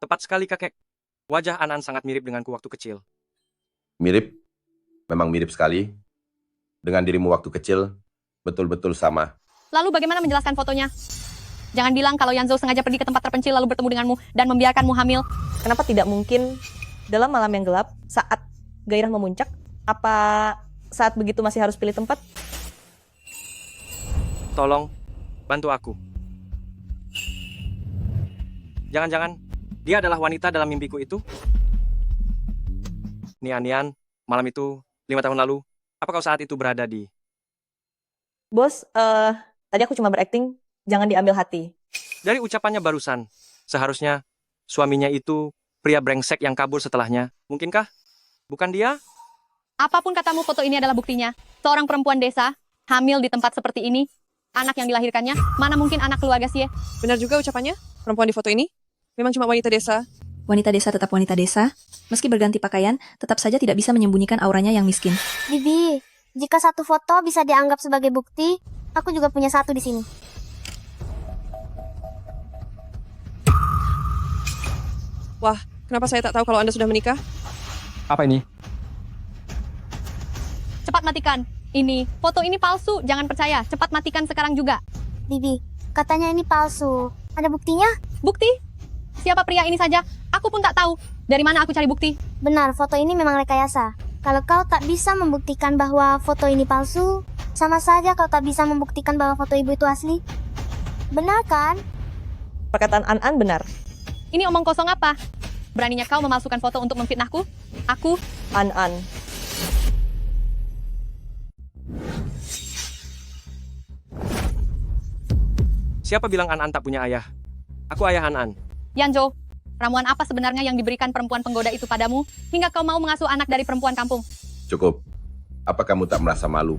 Speaker 4: Tepat sekali kakek. Wajah An sangat mirip denganku waktu kecil.
Speaker 6: Mirip? Memang mirip sekali. Dengan dirimu waktu kecil, betul-betul sama.
Speaker 9: Lalu bagaimana menjelaskan fotonya? Jangan bilang kalau Yanzhou sengaja pergi ke tempat terpencil lalu bertemu denganmu dan membiarkanmu hamil.
Speaker 3: Kenapa tidak mungkin dalam malam yang gelap saat gairah memuncak? Apa saat begitu masih harus pilih tempat?
Speaker 4: Tolong, bantu aku. Jangan-jangan dia adalah wanita dalam mimpiku itu? Nian, malam itu 5 tahun lalu, apa kau saat itu berada di...
Speaker 3: Bos, tadi aku cuma berakting. Jangan diambil hati.
Speaker 4: Dari ucapannya barusan, seharusnya suaminya itu pria brengsek yang kabur setelahnya. Mungkinkah? Bukan dia?
Speaker 9: Apapun katamu, foto ini adalah buktinya. Seorang perempuan desa, hamil di tempat seperti ini. Anak yang dilahirkannya, mana mungkin anak keluarga Xie?
Speaker 12: Benar juga ucapannya. Perempuan di foto ini memang cuma wanita desa.
Speaker 11: Wanita desa tetap wanita desa. Meski berganti pakaian, tetap saja tidak bisa menyembunyikan auranya yang miskin.
Speaker 5: Bibi, jika satu foto bisa dianggap sebagai bukti, aku juga punya satu di sini.
Speaker 12: Wah, kenapa saya tak tahu kalau Anda sudah menikah?
Speaker 10: Apa ini?
Speaker 9: Cepat matikan. Ini, foto ini palsu. Jangan percaya. Cepat matikan sekarang juga.
Speaker 5: Bibi, katanya ini palsu. Ada buktinya?
Speaker 9: Bukti? Siapa pria ini saja? Aku pun tak tahu. Dari mana aku cari bukti?
Speaker 5: Benar, foto ini memang rekayasa. Kalau kau tak bisa membuktikan bahwa foto ini palsu, sama saja kau tak bisa membuktikan bahwa foto ibu itu asli. Benar kan?
Speaker 3: Perkataan An benar.
Speaker 9: Ini omong kosong apa? Beraninya kau memalsukan foto untuk memfitnahku? Aku?
Speaker 3: An.
Speaker 4: Siapa bilang An tak punya ayah? Aku ayah An.
Speaker 9: Yanzhou, ramuan apa sebenarnya yang diberikan perempuan penggoda itu padamu, hingga kau mau mengasuh anak dari perempuan kampung?
Speaker 6: Cukup. Apa kamu tak merasa malu?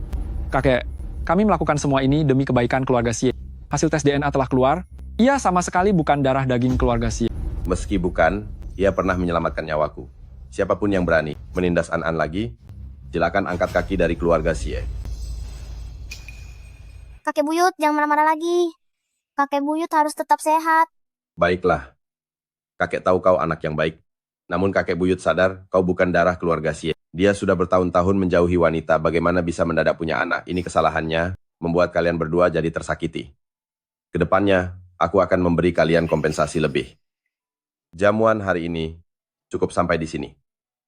Speaker 10: Kakek, kami melakukan semua ini demi kebaikan keluarga Xie. Hasil tes DNA telah keluar. Ia sama sekali bukan darah daging keluarga Xie.
Speaker 6: Meski bukan, ia pernah menyelamatkan nyawaku. Siapapun yang berani menindas An lagi, silakan angkat kaki dari keluarga Xie.
Speaker 5: Kakek buyut, jangan marah-marah lagi. Kakek buyut harus tetap sehat.
Speaker 6: Baiklah. Kakek tahu kau anak yang baik. Namun kakek buyut sadar kau bukan darah keluarga Xie. Dia sudah bertahun-tahun menjauhi wanita, bagaimana bisa mendadak punya anak? Ini kesalahannya, membuat kalian berdua jadi tersakiti. Kedepannya, aku akan memberi kalian kompensasi lebih. Jamuan hari ini cukup sampai di sini.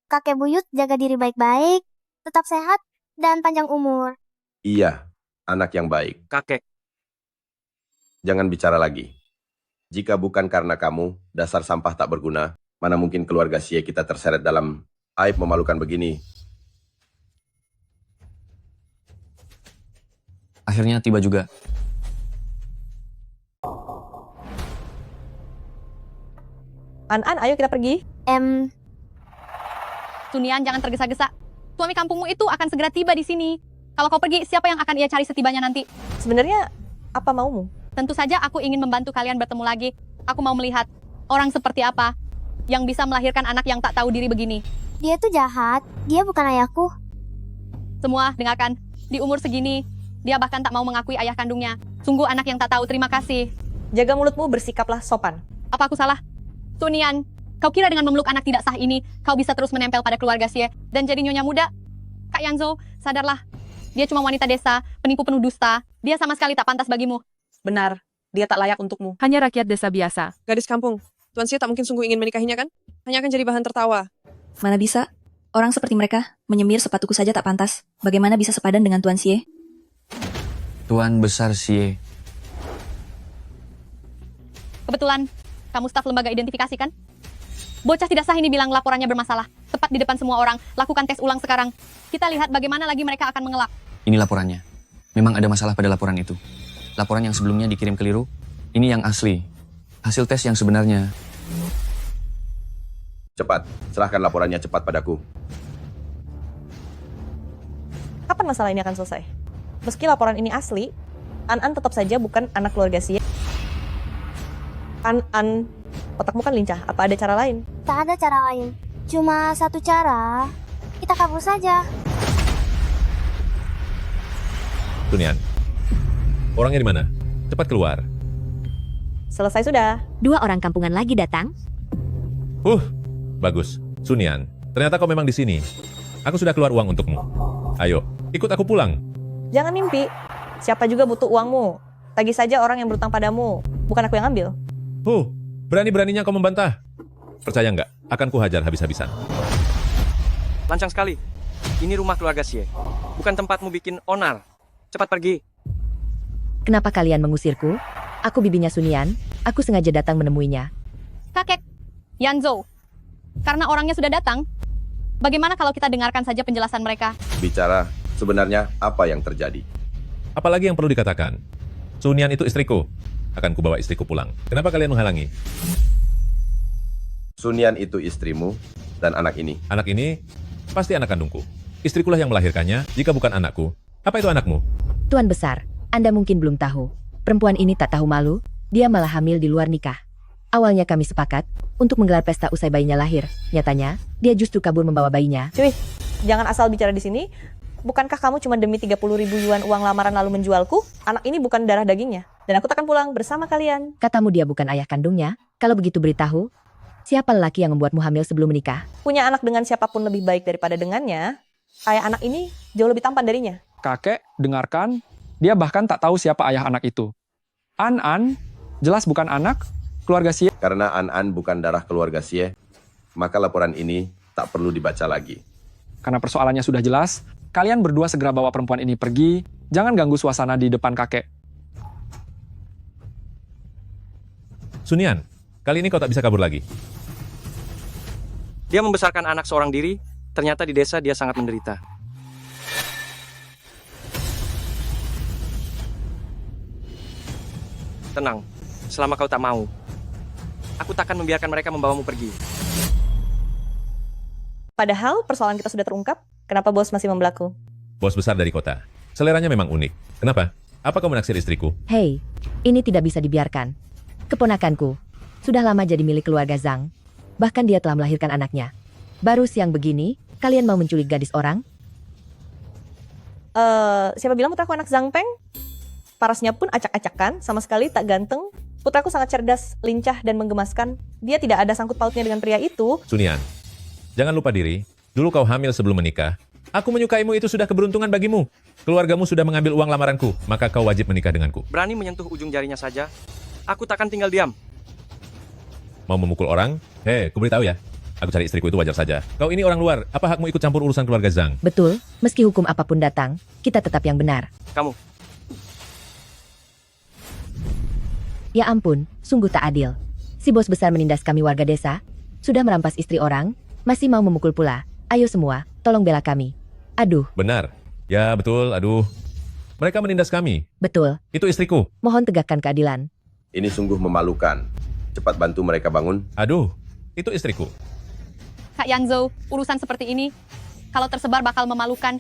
Speaker 5: Kakek buyut jaga diri baik-baik, tetap sehat, dan panjang umur.
Speaker 6: Iya, anak yang baik.
Speaker 4: Kakek.
Speaker 6: Jangan bicara lagi. Jika bukan karena kamu, dasar sampah tak berguna, mana mungkin keluarga Xie kita terseret dalam aib memalukan begini.
Speaker 7: Akhirnya tiba juga.
Speaker 3: An, ayo kita pergi.
Speaker 9: Sunian, jangan tergesa-gesa. Suami kampungmu itu akan segera tiba di sini. Kalau kau pergi, siapa yang akan ia cari setibanya nanti?
Speaker 3: Sebenarnya apa maumu?
Speaker 9: Tentu saja aku ingin membantu kalian bertemu lagi. Aku mau melihat orang seperti apa yang bisa melahirkan anak yang tak tahu diri begini.
Speaker 5: Dia tuh jahat. Dia bukan ayahku.
Speaker 9: Semua, dengarkan. Di umur segini, dia bahkan tak mau mengakui ayah kandungnya. Sungguh anak yang tak tahu terima kasih.
Speaker 3: Jaga mulutmu, bersikaplah sopan.
Speaker 9: Apa aku salah? Sunian, kau kira dengan memeluk anak tidak sah ini, kau bisa terus menempel pada keluarga Xie dan jadi nyonya muda? Kak Yanzhou, sadarlah. Dia cuma wanita desa, penipu penuh dusta. Dia sama sekali tak pantas bagimu.
Speaker 14: Benar, dia tak layak untukmu.
Speaker 12: Hanya rakyat desa biasa. Gadis kampung. Tuan Xie tak mungkin sungguh ingin menikahinya kan? Hanya akan jadi bahan tertawa.
Speaker 11: Mana bisa? Orang seperti mereka, menyemir sepatuku saja tak pantas. Bagaimana bisa sepadan dengan Tuan Xie?
Speaker 7: Tuan Besar Xie.
Speaker 9: Kebetulan, kamu staf lembaga identifikasi kan? Bocah tidak sah ini bilang laporannya bermasalah. Tepat di depan semua orang, lakukan tes ulang sekarang. Kita lihat bagaimana lagi mereka akan mengelak.
Speaker 7: Ini laporannya. Memang ada masalah pada laporan itu. Laporan yang sebelumnya dikirim keliru. Ini yang asli. Hasil tes yang sebenarnya.
Speaker 6: Cepat, serahkan laporannya cepat padaku.
Speaker 3: Kapan masalah ini akan selesai? Meski laporan ini asli, An tetap saja bukan anak keluarga Xie. An, otakmu kan lincah. Apa ada cara lain?
Speaker 5: Tak ada cara lain. Cuma satu cara. Kita kabur saja.
Speaker 1: Sunian, orangnya di mana? Cepat keluar.
Speaker 3: Selesai sudah.
Speaker 2: 2 orang kampungan lagi datang.
Speaker 1: Bagus. Sunian, ternyata kau memang di sini. Aku sudah keluar uang untukmu. Ayo, ikut aku pulang.
Speaker 3: Jangan mimpi. Siapa juga butuh uangmu. Tagih saja orang yang berutang padamu. Bukan aku yang ambil.
Speaker 1: Berani-beraninya kau membantah. Percaya nggak? Akan kuhajar habis-habisan.
Speaker 4: Lancang sekali. Ini rumah keluarga Xie. Bukan tempatmu bikin onar. Cepat pergi.
Speaker 2: Kenapa kalian mengusirku? Aku bibinya Sunian. Aku sengaja datang menemuinya.
Speaker 9: Kakek, Yanzhou, karena orangnya sudah datang, bagaimana kalau kita dengarkan saja penjelasan mereka?
Speaker 6: Bicara, sebenarnya apa yang terjadi?
Speaker 1: Apalagi yang perlu dikatakan? Sunian itu istriku. Akan kubawa istriku pulang. Kenapa kalian menghalangi?
Speaker 6: Sunian itu istrimu dan anak ini.
Speaker 1: Anak ini pasti anak kandungku. Istrikulah yang melahirkannya, jika bukan anakku. Apa itu anakmu?
Speaker 2: Tuan Besar, Anda mungkin belum tahu. Perempuan ini tak tahu malu, dia malah hamil di luar nikah. Awalnya kami sepakat untuk menggelar pesta usai bayinya lahir. Nyatanya, dia justru kabur membawa bayinya.
Speaker 3: Cuy, jangan asal bicara di sini. Bukankah kamu cuma demi 30.000 yuan uang lamaran lalu menjualku? Anak ini bukan darah dagingnya. Dan aku takkan pulang bersama kalian.
Speaker 2: Katamu dia bukan ayah kandungnya. Kalau begitu beritahu, siapa lelaki yang membuatmu hamil sebelum menikah?
Speaker 3: Punya anak dengan siapapun lebih baik daripada dengannya. Ayah anak ini jauh lebih tampan darinya.
Speaker 10: Kakek, dengarkan. Dia bahkan tak tahu siapa ayah anak itu. An, jelas bukan anak keluarga Xie.
Speaker 6: Karena An bukan darah keluarga Xie, maka laporan ini tak perlu dibaca lagi.
Speaker 10: Karena persoalannya sudah jelas, kalian berdua segera bawa perempuan ini pergi. Jangan ganggu suasana di depan kakek.
Speaker 1: Sunian, kali ini kau tak bisa kabur lagi.
Speaker 4: Dia membesarkan anak seorang diri, ternyata di desa dia sangat menderita. Tenang, selama kau tak mau, aku takkan membiarkan mereka membawamu pergi.
Speaker 3: Padahal persoalan kita sudah terungkap, kenapa bos masih membelaku?
Speaker 1: Bos besar dari kota. Seleranya memang unik. Kenapa? Apa kau menaksir istriku?
Speaker 2: Hei, ini tidak bisa dibiarkan. Keponakanku, sudah lama jadi milik keluarga Zhang. Bahkan dia telah melahirkan anaknya. Baru siang begini, kalian mau menculik gadis orang?
Speaker 3: Siapa bilang putraku anak Zhang Peng? Parasnya pun acak-acakan, sama sekali tak ganteng. Putraku sangat cerdas, lincah, dan menggemaskan. Dia tidak ada sangkut pautnya dengan pria itu.
Speaker 1: Sunian, jangan lupa diri. Dulu kau hamil sebelum menikah. Aku menyukaimu, itu sudah keberuntungan bagimu. Keluargamu sudah mengambil uang lamaranku, maka kau wajib menikah denganku.
Speaker 4: Berani menyentuh ujung jarinya saja, aku takkan tinggal diam.
Speaker 1: Mau memukul orang? Hei, ku beritahu ya. Aku cari istriku itu wajar saja. Kau ini orang luar, apa hakmu ikut campur urusan keluarga Zhang?
Speaker 2: Betul, meski hukum apapun datang, kita tetap yang benar.
Speaker 4: Kamu.
Speaker 2: Ya ampun, sungguh tak adil. Si bos besar menindas kami warga desa, sudah merampas istri orang, masih mau memukul pula. Ayo semua, tolong bela kami. Aduh.
Speaker 1: Benar. Ya betul, aduh. Mereka menindas kami.
Speaker 2: Betul.
Speaker 1: Itu istriku.
Speaker 2: Mohon tegakkan keadilan.
Speaker 6: Ini sungguh memalukan. Cepat bantu mereka bangun.
Speaker 1: Aduh, itu istriku.
Speaker 9: Kak Yanzo, urusan seperti ini, kalau tersebar bakal memalukan.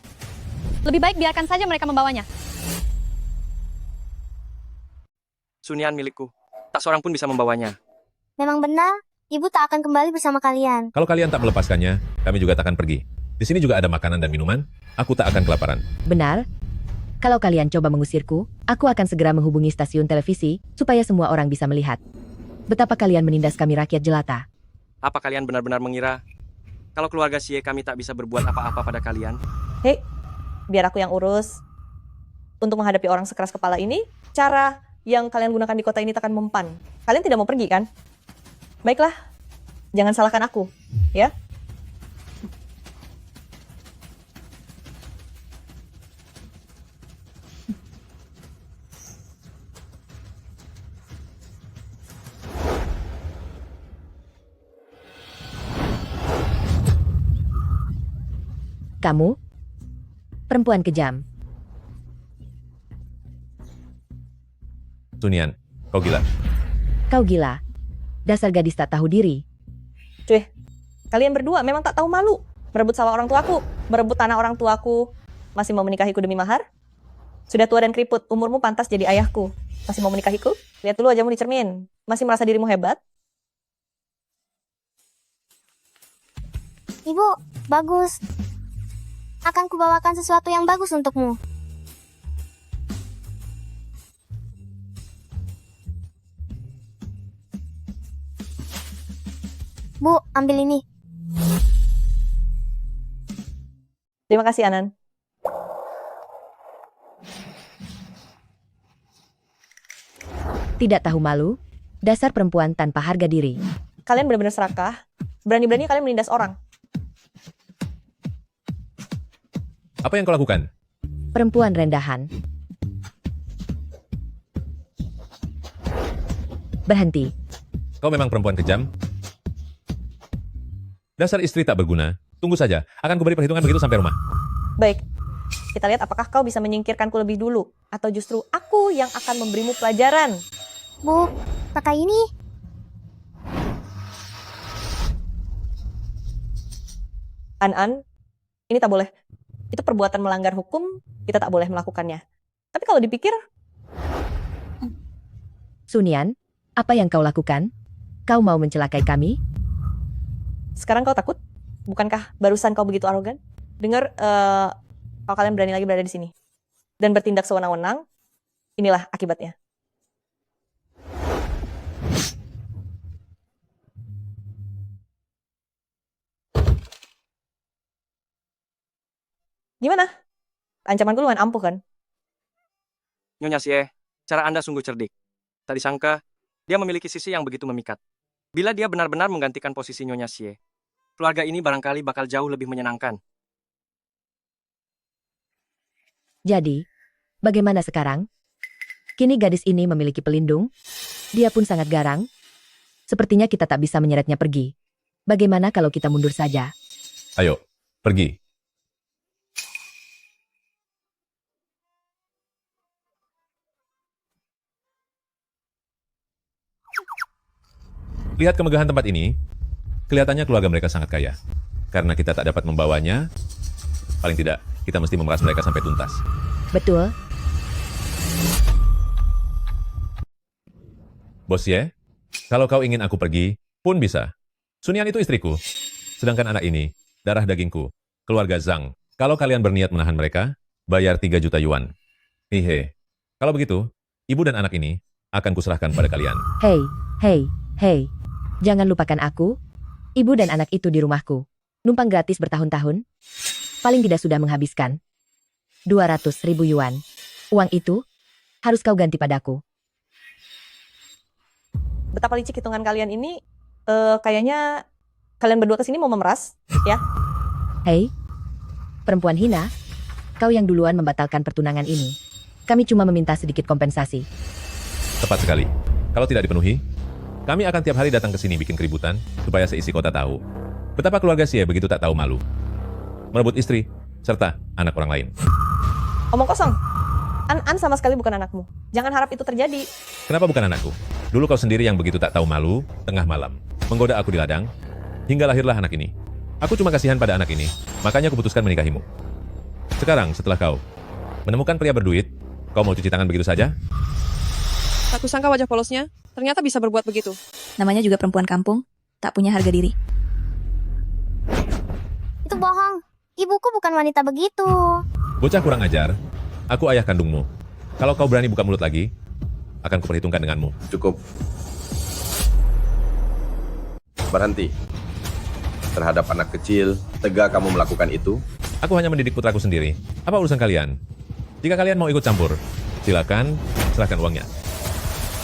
Speaker 9: Lebih baik biarkan saja mereka membawanya.
Speaker 4: Sunian milikku. Tak seorang pun bisa membawanya.
Speaker 5: Memang benar, ibu tak akan kembali bersama kalian.
Speaker 1: Kalau kalian tak melepaskannya, kami juga tak akan pergi. Di sini juga ada makanan dan minuman. Aku tak akan kelaparan.
Speaker 2: Benar? Kalau kalian coba mengusirku, aku akan segera menghubungi stasiun televisi supaya semua orang bisa melihat betapa kalian menindas kami rakyat jelata.
Speaker 4: Apa kalian benar-benar mengira kalau keluarga Xie kami tak bisa berbuat apa-apa pada kalian?
Speaker 3: Hei, biar aku yang urus. Untuk menghadapi orang sekeras kepala ini, cara yang kalian gunakan di kota ini takkan mempan. Kalian tidak mau pergi kan? Baiklah, jangan salahkan aku, ya.
Speaker 2: Kamu, perempuan kejam.
Speaker 1: Sunian, kau gila.
Speaker 2: Kau gila. Dasar gadis tak tahu diri.
Speaker 3: Cuy, kalian berdua memang tak tahu malu. Merebut sawah orang tuaku, merebut tanah orang tuaku. Masih mau menikahiku demi mahar? Sudah tua dan keriput, umurmu pantas jadi ayahku. Masih mau menikahiku? Lihat dulu wajahmu di cermin. Masih merasa dirimu hebat?
Speaker 5: Ibu, bagus. Akan kubawakan sesuatu yang bagus untukmu. Bu, ambil ini.
Speaker 3: Terima kasih, Anan.
Speaker 2: Tidak tahu malu, dasar perempuan tanpa harga diri.
Speaker 3: Kalian benar-benar serakah. Berani-berani kalian menindas orang.
Speaker 1: Apa yang kau lakukan?
Speaker 2: Perempuan rendahan. Berhenti.
Speaker 1: Kau memang perempuan kejam? Dasar istri tak berguna. Tunggu saja, akan kuberi perhitungan begitu sampai rumah.
Speaker 3: Baik, kita lihat apakah kau bisa menyingkirkanku lebih dulu. Atau justru aku yang akan memberimu pelajaran.
Speaker 5: Bu, pakai ini.
Speaker 3: An, ini tak boleh. Itu perbuatan melanggar hukum, kita tak boleh melakukannya. Tapi kalau dipikir,
Speaker 2: Sunian, apa yang kau lakukan? Kau mau mencelakai kami?
Speaker 3: sekarang kau takut? Bukankah barusan kau begitu arogan? Dengar, kalau kalian berani lagi berada di sini dan bertindak sewenang-wenang, inilah akibatnya. Gimana? Ancamanku lumayan ampuh kan?
Speaker 4: Nyonya Xie, cara Anda sungguh cerdik. Tak disangka, dia memiliki sisi yang begitu memikat. Bila dia benar-benar menggantikan posisi Nyonya Xie, keluarga ini barangkali bakal jauh lebih menyenangkan.
Speaker 2: Jadi, bagaimana sekarang? Kini gadis ini memiliki pelindung. Dia pun sangat garang. Sepertinya kita tak bisa menyeretnya pergi. Bagaimana kalau kita mundur saja?
Speaker 1: Ayo, pergi. Lihat kemegahan tempat ini. Kelihatannya keluarga mereka sangat kaya. Karena kita tak dapat membawanya, paling tidak, kita mesti memeras mereka sampai tuntas.
Speaker 2: Betul.
Speaker 1: Bos Ye, kalau kau ingin aku pergi, pun bisa. Sunian itu istriku. Sedangkan anak ini, darah dagingku, keluarga Zhang. Kalau kalian berniat menahan mereka, bayar 3 juta yuan. Hihe. Kalau begitu, ibu dan anak ini akan kuserahkan pada kalian.
Speaker 2: Hei, hei, hei. Jangan lupakan aku. Ibu dan anak itu di rumahku. Numpang gratis bertahun-tahun. Paling tidak sudah menghabiskan 200.000 yuan. Uang itu harus kau ganti padaku.
Speaker 3: Betapa licik hitungan kalian ini, kayaknya kalian berdua kesini mau memeras, ya?
Speaker 2: Hei, perempuan hina. Kau yang duluan membatalkan pertunangan ini. Kami cuma meminta sedikit kompensasi.
Speaker 1: Tepat sekali. Kalau tidak dipenuhi, kami akan tiap hari datang ke sini bikin keributan, supaya seisi kota tahu betapa keluarga Xie begitu tak tahu malu. Merebut istri, serta anak orang lain.
Speaker 3: Omong kosong. An sama sekali bukan anakmu. Jangan harap itu terjadi.
Speaker 1: Kenapa bukan anakku? Dulu kau sendiri yang begitu tak tahu malu, tengah malam, menggoda aku di ladang, hingga lahirlah anak ini. Aku cuma kasihan pada anak ini, makanya aku putuskan menikahimu. Sekarang, setelah kau menemukan pria berduit, kau mau cuci tangan begitu saja?
Speaker 12: Tak kusangka wajah polosnya, ternyata bisa berbuat begitu.
Speaker 11: Namanya juga perempuan kampung, tak punya harga diri.
Speaker 5: Itu bohong. Ibuku bukan wanita begitu.
Speaker 1: Bocah kurang ajar, aku ayah kandungmu. Kalau kau berani buka mulut lagi, akan kuperhitungkan denganmu.
Speaker 6: Cukup. Berhenti. Terhadap anak kecil, tega kamu melakukan itu?
Speaker 1: Aku hanya mendidik putraku sendiri. Apa urusan kalian? Jika kalian mau ikut campur, silakan serahkan uangnya.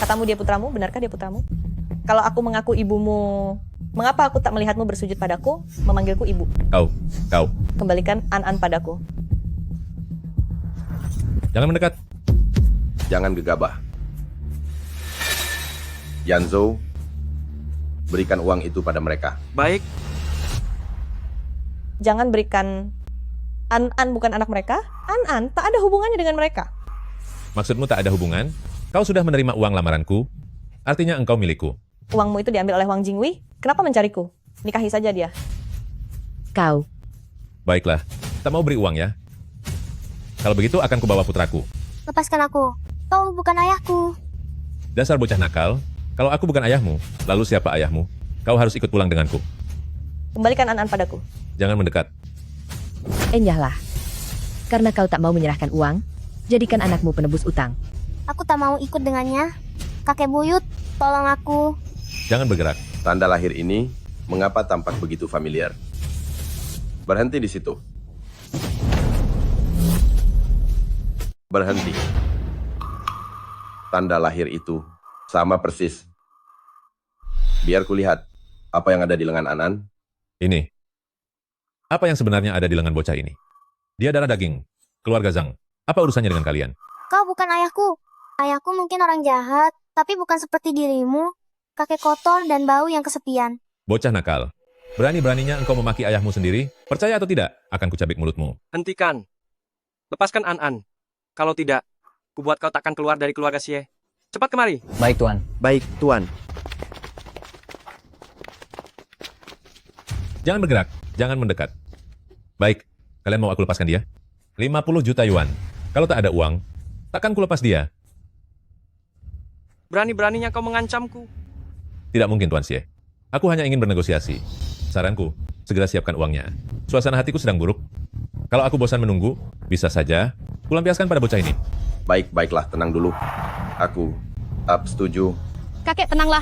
Speaker 3: Katamu dia putramu, benarkah dia putramu? Kalau aku mengaku ibumu, mengapa aku tak melihatmu bersujud padaku, memanggilku ibu?
Speaker 1: Kau.
Speaker 3: Kembalikan An-An padaku.
Speaker 1: Jangan mendekat.
Speaker 6: Jangan gegabah. Yanzhou, berikan uang itu pada mereka.
Speaker 4: Baik.
Speaker 3: Jangan berikan An-An bukan anak mereka. An-An tak ada hubungannya dengan mereka.
Speaker 1: Maksudmu tak ada hubungan? Kau sudah menerima uang lamaranku, artinya engkau milikku.
Speaker 3: Uangmu itu diambil oleh Wang Jingwei. Kenapa mencariku? Nikahi saja dia.
Speaker 2: Kau.
Speaker 1: Baiklah, tak mau beri uang ya? Kalau begitu akan kubawa putraku.
Speaker 5: Lepaskan aku. Kau bukan ayahku.
Speaker 1: Dasar bocah nakal, kalau aku bukan ayahmu, lalu siapa ayahmu? Kau harus ikut pulang denganku.
Speaker 3: Kembalikan An-An padaku.
Speaker 1: Jangan mendekat.
Speaker 2: Enyahlah. Karena kau tak mau menyerahkan uang, jadikan anakmu penebus utang.
Speaker 5: Aku tak mau ikut dengannya. Kakek buyut, tolong aku.
Speaker 1: Jangan bergerak.
Speaker 6: Tanda lahir ini, mengapa tampak begitu familiar? Berhenti di situ. Berhenti. Tanda lahir itu sama persis. Biar kulihat apa yang ada di lengan An-An.
Speaker 1: Ini. Apa yang sebenarnya ada di lengan bocah ini? Dia darah daging. Keluarga Zhang. Apa urusannya dengan kalian?
Speaker 5: Kau bukan ayahku. Ayahku mungkin orang jahat, tapi bukan seperti dirimu. Kakek kotor dan bau yang kesepian.
Speaker 1: Bocah nakal. Berani-beraninya engkau memaki ayahmu sendiri? Percaya atau tidak, akan kucabik mulutmu.
Speaker 4: Hentikan. Lepaskan An-An. Kalau tidak, kubuat kau takkan keluar dari keluarga Xie. Cepat kemari.
Speaker 15: Baik, Tuan.
Speaker 8: Baik, Tuan.
Speaker 1: Jangan bergerak, jangan mendekat. Baik, kalian mau aku lepaskan dia? 50 juta yuan. Kalau tak ada uang, takkan kulepas dia.
Speaker 4: Berani-beraninya kau mengancamku.
Speaker 1: Tidak mungkin, Tuan Xie. Aku hanya ingin bernegosiasi. Saranku, segera siapkan uangnya. Suasana hatiku sedang buruk. Kalau aku bosan menunggu, bisa saja kulampiaskan pada bocah ini.
Speaker 6: Baiklah, tenang dulu. Aku setuju.
Speaker 9: Kakek, tenanglah.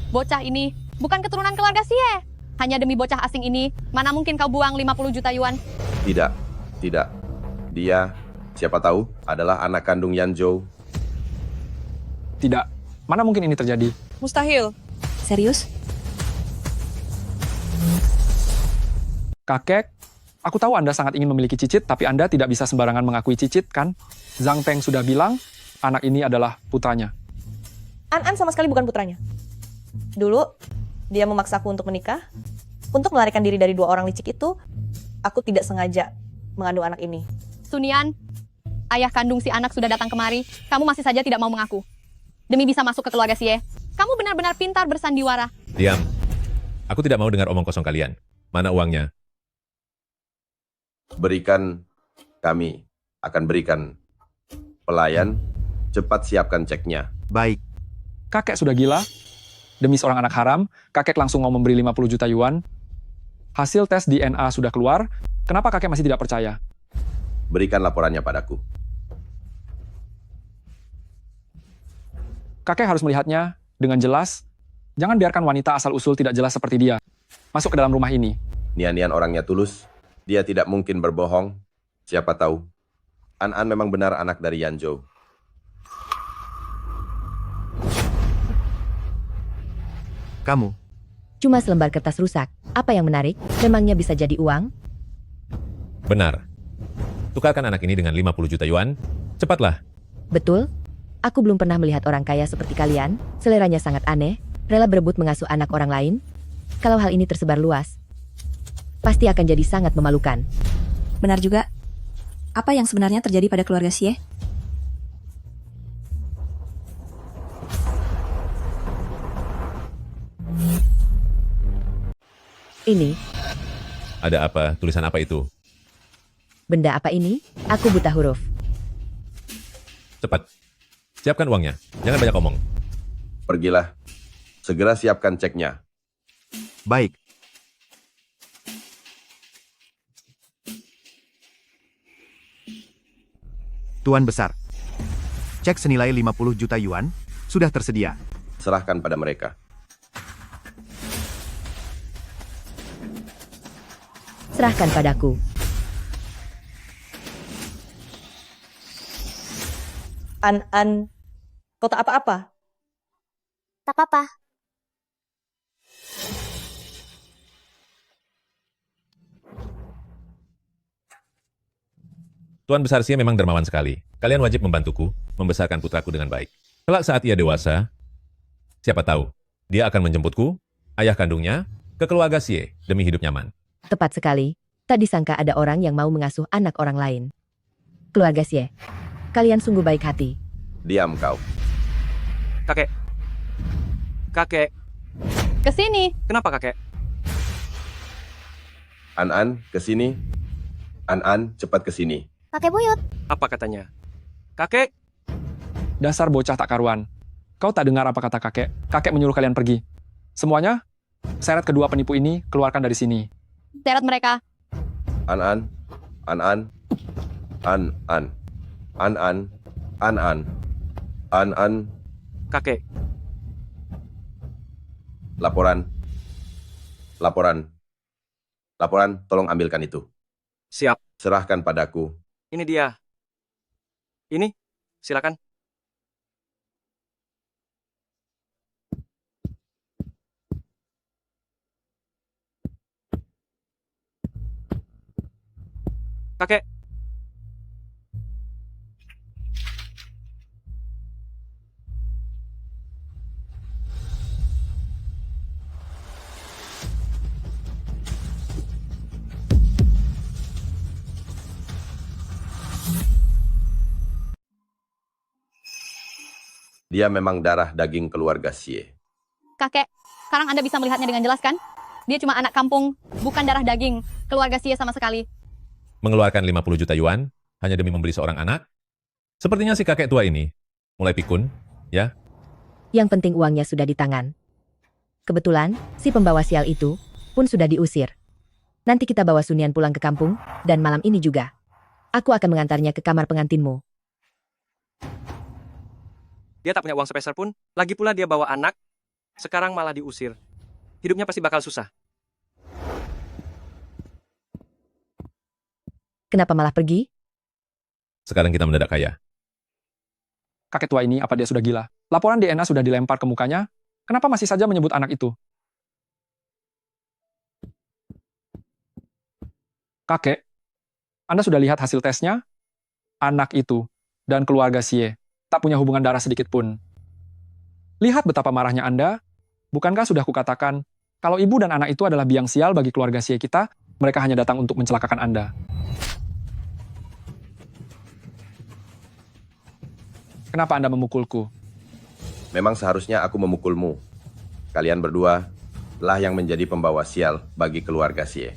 Speaker 9: Bocah ini bukan keturunan keluarga Xie. Hanya demi bocah asing ini, mana mungkin kau buang 50 juta yuan?
Speaker 6: Tidak. Dia, siapa tahu, adalah anak kandung Yanzhou.
Speaker 10: Tidak. Mana mungkin ini terjadi?
Speaker 12: Mustahil.
Speaker 11: Serius?
Speaker 10: Kakek, aku tahu Anda sangat ingin memiliki cicit, tapi Anda tidak bisa sembarangan mengakui cicit, kan? Zhang Peng sudah bilang, anak ini adalah putranya.
Speaker 3: An-An sama sekali bukan putranya. Dulu, dia memaksaku untuk menikah. Untuk melarikan diri dari 2 orang licik itu, aku tidak sengaja mengandung anak ini.
Speaker 9: Sunian, ayah kandung si anak sudah datang kemari. Kamu masih saja tidak mau mengaku. Demi bisa masuk ke keluarga Xie. Kamu benar-benar pintar bersandiwara.
Speaker 1: Diam. Aku tidak mau dengar omong kosong kalian. Mana uangnya?
Speaker 6: Berikan, kami akan berikan. Pelayan, cepat siapkan ceknya.
Speaker 8: Baik.
Speaker 10: Kakek sudah gila. Demi seorang anak haram, kakek langsung mau memberi 50 juta yuan. Hasil tes DNA sudah keluar. Kenapa kakek masih tidak percaya?
Speaker 6: Berikan laporannya padaku.
Speaker 10: Kakek harus melihatnya dengan jelas. Jangan biarkan wanita asal-usul tidak jelas seperti dia masuk ke dalam rumah ini.
Speaker 6: Nian-Nian orangnya tulus. Dia tidak mungkin berbohong. Siapa tahu. An-An memang benar anak dari Yanzhou.
Speaker 8: Kamu.
Speaker 2: Cuma selembar kertas rusak. Apa yang menarik? Memangnya bisa jadi uang?
Speaker 1: Benar. Tukarkan anak ini dengan 50 juta yuan. Cepatlah.
Speaker 2: Betul? Aku belum pernah melihat orang kaya seperti kalian. Seleranya sangat aneh. Rela berebut mengasuh anak orang lain. Kalau hal ini tersebar luas, pasti akan jadi sangat memalukan.
Speaker 11: Benar juga. Apa yang sebenarnya terjadi pada keluarga Xie?
Speaker 2: Ini
Speaker 1: Ada apa? Tulisan apa itu?
Speaker 2: Benda apa ini? Aku buta huruf.
Speaker 1: Cepat. Siapkan uangnya. Jangan banyak omong.
Speaker 6: Pergilah. Segera siapkan ceknya.
Speaker 8: Baik. Tuan Besar, cek senilai 50 juta yuan sudah tersedia.
Speaker 6: Serahkan pada mereka.
Speaker 2: Serahkan padaku.
Speaker 3: An, kau tak apa-apa.
Speaker 5: Tak apa.
Speaker 1: Tuan Besar Xie memang dermawan sekali. Kalian wajib membantuku membesarkan putraku dengan baik. Kelak saat ia dewasa, siapa tahu, dia akan menjemputku, ayah kandungnya, ke keluarga Xie demi hidup nyaman.
Speaker 2: Tepat sekali. Tak disangka ada orang yang mau mengasuh anak orang lain. Keluarga Xie, kalian sungguh baik hati.
Speaker 6: Diam kau.
Speaker 4: Kakek. Kakek.
Speaker 9: Kesini.
Speaker 4: Kenapa kakek?
Speaker 6: An, ke sini. An, cepat ke sini.
Speaker 5: Kakek buyut.
Speaker 4: Apa katanya? Kakek.
Speaker 10: Dasar bocah tak karuan. Kau tak dengar apa kata kakek? Kakek menyuruh kalian pergi. Semuanya, seret kedua penipu ini keluarkan dari sini.
Speaker 9: Seret mereka.
Speaker 6: An.
Speaker 4: Kakek.
Speaker 6: Laporan, tolong ambilkan itu.
Speaker 4: Siap.
Speaker 6: Serahkan padaku.
Speaker 4: Ini dia. Ini, silakan. Kakek.
Speaker 6: Dia memang darah daging keluarga Xie.
Speaker 9: Kakek, sekarang Anda bisa melihatnya dengan jelas kan? Dia cuma anak kampung, bukan darah daging. Keluarga Xie sama sekali.
Speaker 1: Mengeluarkan 50 juta yuan hanya demi membeli seorang anak? Sepertinya si kakek tua ini mulai pikun, ya?
Speaker 2: Yang penting uangnya sudah di tangan. Kebetulan, si pembawa sial itu pun sudah diusir. Nanti kita bawa Sunian pulang ke kampung, dan malam ini juga. Aku akan mengantarnya ke kamar pengantinmu.
Speaker 4: Dia tak punya uang sepeser pun. Lagi pula dia bawa anak. Sekarang malah diusir. Hidupnya pasti bakal susah.
Speaker 2: Kenapa malah pergi?
Speaker 1: Sekarang kita mendadak kaya.
Speaker 10: Kakek tua ini, apa dia sudah gila? Laporan DNA sudah dilempar ke mukanya. Kenapa masih saja menyebut anak itu? Kakek, Anda sudah lihat hasil tesnya? Anak itu dan keluarga Xie tak punya hubungan darah sedikit pun. Lihat betapa marahnya Anda. Bukankah sudah kukatakan, kalau ibu dan anak itu adalah biang sial bagi keluarga Xie kita, mereka hanya datang untuk mencelakakan Anda. Kenapa Anda memukulku?
Speaker 6: Memang seharusnya aku memukulmu. Kalian berdua lah yang menjadi pembawa sial bagi keluarga Xie.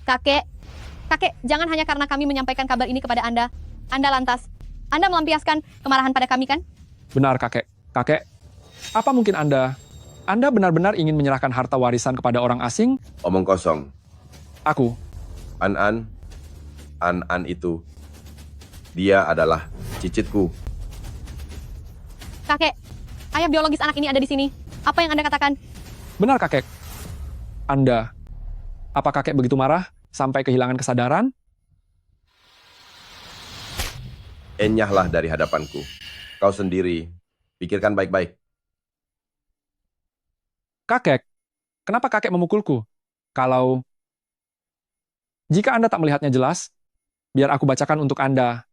Speaker 9: Kakek, jangan hanya karena kami menyampaikan kabar ini kepada Anda. Anda lantas. Anda melampiaskan kemarahan pada kami, kan?
Speaker 10: Benar, kakek. Kakek, apa mungkin Anda benar-benar ingin menyerahkan harta warisan kepada orang asing?
Speaker 6: Omong kosong.
Speaker 10: Aku.
Speaker 6: An itu. Dia adalah cicitku.
Speaker 9: Kakek, ayah biologis anak ini ada di sini. Apa yang Anda katakan?
Speaker 10: Benar, kakek. Apa kakek begitu marah sampai kehilangan kesadaran?
Speaker 6: Enyahlah dari hadapanku. Kau sendiri, pikirkan baik-baik.
Speaker 10: Kakek, kenapa kakek memukulku? Jika Anda tak melihatnya jelas, biar aku bacakan untuk Anda.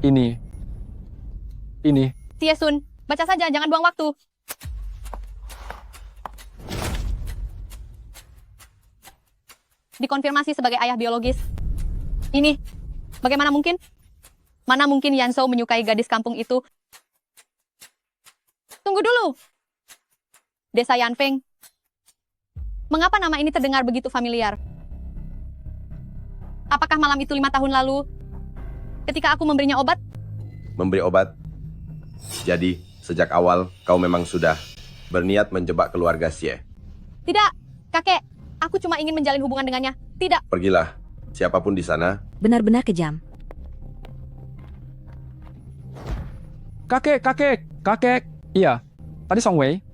Speaker 10: Ini.
Speaker 9: Xie Sun, baca saja, jangan buang waktu. Dikonfirmasi sebagai ayah biologis. Ini, bagaimana mungkin? Mana mungkin Yan Shou menyukai gadis kampung itu? Tunggu dulu. Desa Yanfeng. Mengapa nama ini terdengar begitu familiar? Apakah malam itu 5 tahun lalu, ketika aku memberinya obat?
Speaker 6: Memberi obat? Jadi, sejak awal kau memang sudah berniat menjebak keluarga Xie.
Speaker 9: Tidak, kakek. Aku cuma ingin menjalin hubungan dengannya. Tidak.
Speaker 6: Pergilah, siapapun di sana.
Speaker 2: Benar-benar kejam.
Speaker 10: Kakek. Iya, tadi Song Wei.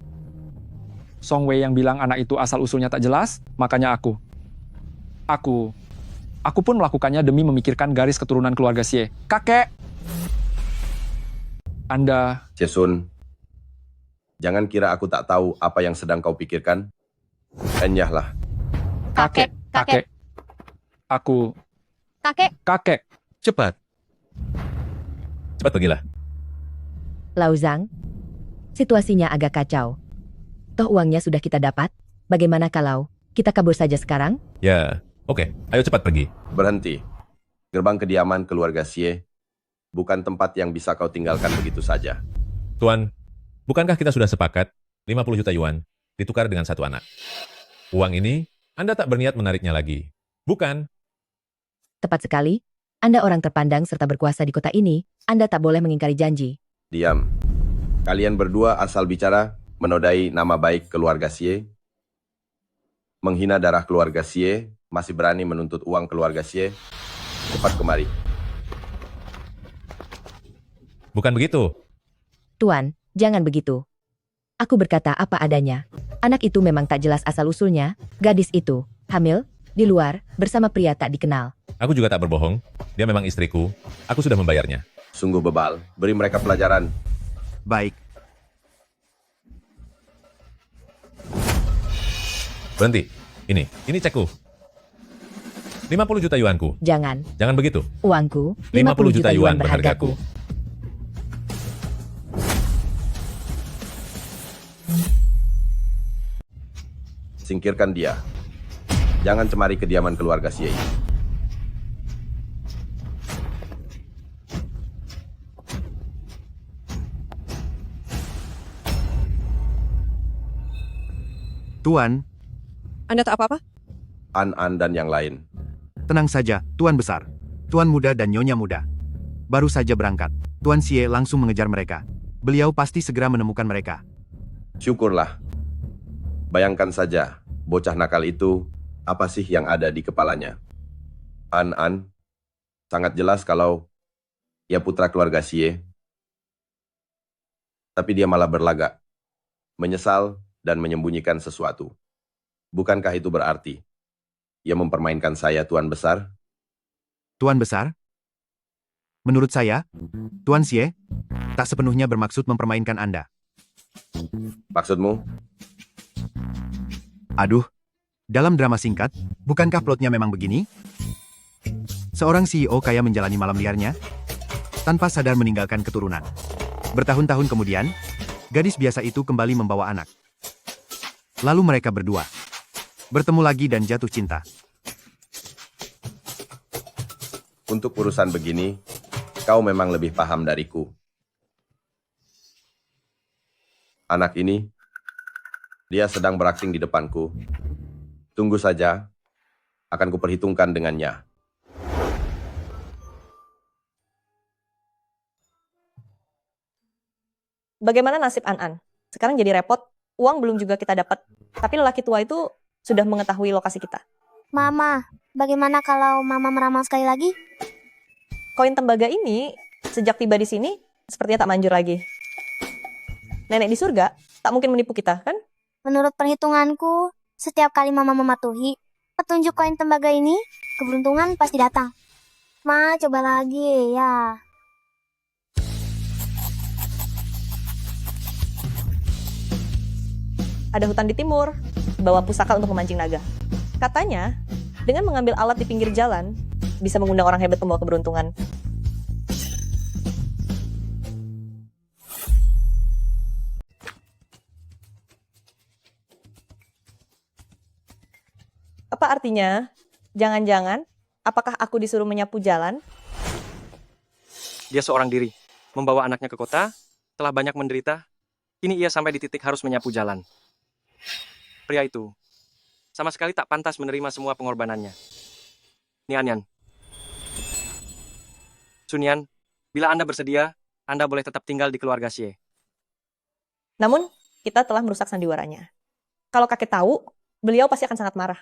Speaker 10: Song Wei yang bilang anak itu asal-usulnya tak jelas, makanya aku pun melakukannya demi memikirkan garis keturunan keluarga Xie. Kakek! Anda...
Speaker 6: Cesun, jangan kira aku tak tahu apa yang sedang kau pikirkan. Enyahlah.
Speaker 10: Kakek. Kakek.
Speaker 13: Cepat.
Speaker 1: Cepat pergilah.
Speaker 2: Lao Zhang, situasinya agak kacau. Toh uangnya sudah kita dapat, bagaimana kalau kita kabur saja sekarang?
Speaker 1: Ya, oke. Ayo cepat pergi.
Speaker 6: Berhenti. Gerbang kediaman keluarga Xie bukan tempat yang bisa kau tinggalkan begitu saja.
Speaker 1: Tuan, bukankah kita sudah sepakat 50 juta yuan ditukar dengan 1 anak? Uang ini Anda tak berniat menariknya lagi, bukan?
Speaker 2: Tepat sekali. Anda orang terpandang serta berkuasa di kota ini, Anda tak boleh mengingkari janji.
Speaker 6: Diam. Kalian berdua asal bicara, menodai nama baik keluarga Xie, menghina darah keluarga Xie, masih berani menuntut uang keluarga Xie. Cepat kemari.
Speaker 1: Bukan begitu.
Speaker 2: Tuan, jangan begitu. Aku berkata apa adanya. Anak itu memang tak jelas asal-usulnya, gadis itu, hamil, di luar, bersama pria tak dikenal.
Speaker 1: Aku juga tak berbohong. Dia memang istriku. Aku sudah membayarnya.
Speaker 6: Sungguh bebal. Beri mereka pelajaran.
Speaker 8: Baik.
Speaker 1: Berhenti. Ini cekku. 50 juta yuanku.
Speaker 2: Jangan.
Speaker 1: Jangan begitu.
Speaker 2: Uangku,
Speaker 1: 50 juta yuan berhargaku.
Speaker 6: Singkirkan dia. Jangan cemari kediaman keluarga Xie ini.
Speaker 8: Tuan,
Speaker 12: Anda tak apa-apa?
Speaker 6: An dan yang lain.
Speaker 8: tenang saja, Tuan Besar. Tuan Muda dan Nyonya Muda. Baru saja berangkat. Tuan Xie langsung mengejar mereka. Beliau pasti segera menemukan mereka.
Speaker 6: Syukurlah. Bayangkan saja, bocah nakal itu, apa sih yang ada di kepalanya? An, sangat jelas kalau ia putra keluarga Xie. Tapi dia malah berlagak, menyesal dan menyembunyikan sesuatu. Bukankah itu berarti ia mempermainkan saya, Tuan Besar?
Speaker 8: Tuan Besar? Menurut saya, Tuan Xie tak sepenuhnya bermaksud mempermainkan Anda.
Speaker 6: Maksudmu?
Speaker 8: Aduh, dalam drama singkat, bukankah plotnya memang begini? Seorang CEO kaya menjalani malam liarnya, tanpa sadar meninggalkan keturunan. Bertahun-tahun kemudian, gadis biasa itu kembali membawa anak. Lalu mereka berdua bertemu lagi dan jatuh cinta.
Speaker 6: Untuk urusan begini, kau memang lebih paham dariku. Anak ini, dia sedang berakting di depanku. Tunggu saja, akan kuperhitungkan dengannya.
Speaker 3: Bagaimana nasib An? Sekarang jadi repot, uang belum juga kita dapat. Tapi lelaki tua itu sudah mengetahui lokasi kita.
Speaker 5: Mama, bagaimana kalau Mama meramal sekali lagi?
Speaker 3: Koin tembaga ini, sejak tiba di sini, sepertinya tak manjur lagi. Nenek di surga tak mungkin menipu kita, kan?
Speaker 5: Menurut perhitunganku, setiap kali Mama mematuhi petunjuk koin tembaga ini, keberuntungan pasti datang. Ma, coba lagi ya.
Speaker 3: Ada hutan di timur, bawa pusaka untuk memancing naga. Katanya, dengan mengambil alat di pinggir jalan, bisa mengundang orang hebat membawa keberuntungan. Apa artinya? Jangan-jangan, apakah aku disuruh menyapu jalan?
Speaker 4: Dia seorang diri, membawa anaknya ke kota, telah banyak menderita, Kini ia sampai di titik harus menyapu jalan. Pria itu sama sekali tak pantas menerima semua pengorbanannya. Nian. Sunian, bila Anda bersedia, Anda boleh tetap tinggal di keluarga Xie.
Speaker 3: Namun, kita telah merusak sandiwaranya. Kalau kakek tahu, beliau pasti akan sangat marah.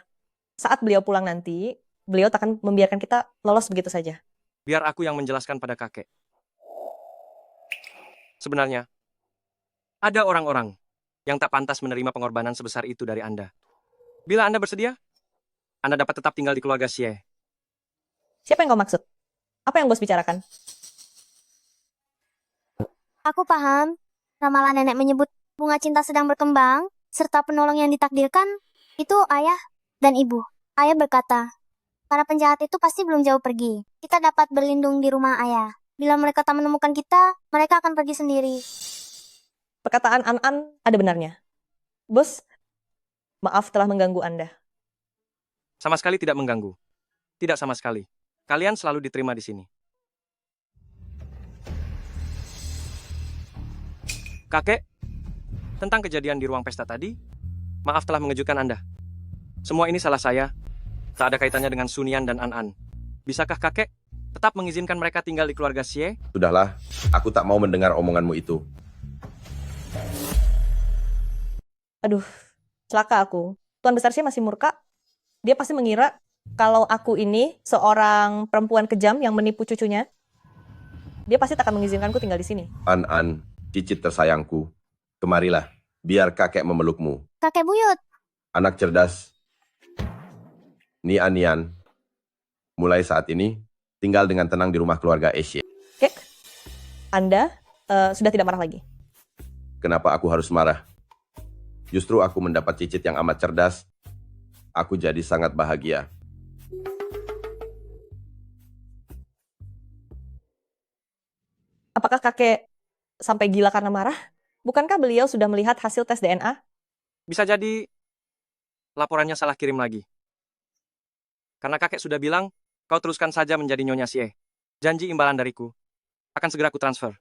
Speaker 3: Saat beliau pulang nanti, beliau tak akan membiarkan kita lolos begitu saja.
Speaker 4: Biar aku yang menjelaskan pada kakek. Sebenarnya, ada orang-orang yang tak pantas menerima pengorbanan sebesar itu dari Anda. Bila Anda bersedia, Anda dapat tetap tinggal di keluarga Xie.
Speaker 3: Siapa yang kau maksud? Apa yang bos bicarakan?
Speaker 5: Aku paham. Ramalan nenek menyebut bunga cinta sedang berkembang, serta penolong yang ditakdirkan, itu ayah dan ibu. Ayah berkata, para penjahat itu pasti belum jauh pergi. Kita dapat berlindung di rumah ayah. Bila mereka tak menemukan kita, mereka akan pergi sendiri.
Speaker 3: Perkataan An-An ada benarnya. Bos, maaf telah mengganggu Anda.
Speaker 4: Sama sekali tidak mengganggu. Tidak sama sekali. Kalian selalu diterima di sini. Kakek, tentang kejadian di ruang pesta tadi, maaf telah mengejutkan Anda. Semua ini salah saya. Tak ada kaitannya dengan Sunian dan An-An. Bisakah kakek tetap mengizinkan mereka tinggal di keluarga Xie?
Speaker 6: Sudahlah, aku tak mau mendengar omonganmu itu.
Speaker 3: Aduh, celaka aku. Tuan Besar Xie masih murka. Dia pasti mengira kalau aku ini seorang perempuan kejam yang menipu cucunya. Dia pasti tak akan mengizinkanku tinggal di sini.
Speaker 6: An-An, cicit tersayangku, kemarilah, biar kakek memelukmu.
Speaker 5: Kakek buyut.
Speaker 6: Anak cerdas. Nian, mulai saat ini, tinggal dengan tenang di rumah keluarga Xie.
Speaker 3: Kek, Anda sudah tidak marah lagi.
Speaker 6: Kenapa aku harus marah? Justru aku mendapat cicit yang amat cerdas. Aku jadi sangat bahagia.
Speaker 3: Apakah kakek sampai gila karena marah? Bukankah beliau sudah melihat hasil tes DNA?
Speaker 4: Bisa jadi laporannya salah kirim lagi. Karena kakek sudah bilang, kau teruskan saja menjadi Nyonya Xie. Janji imbalan dariku akan segera ku transfer.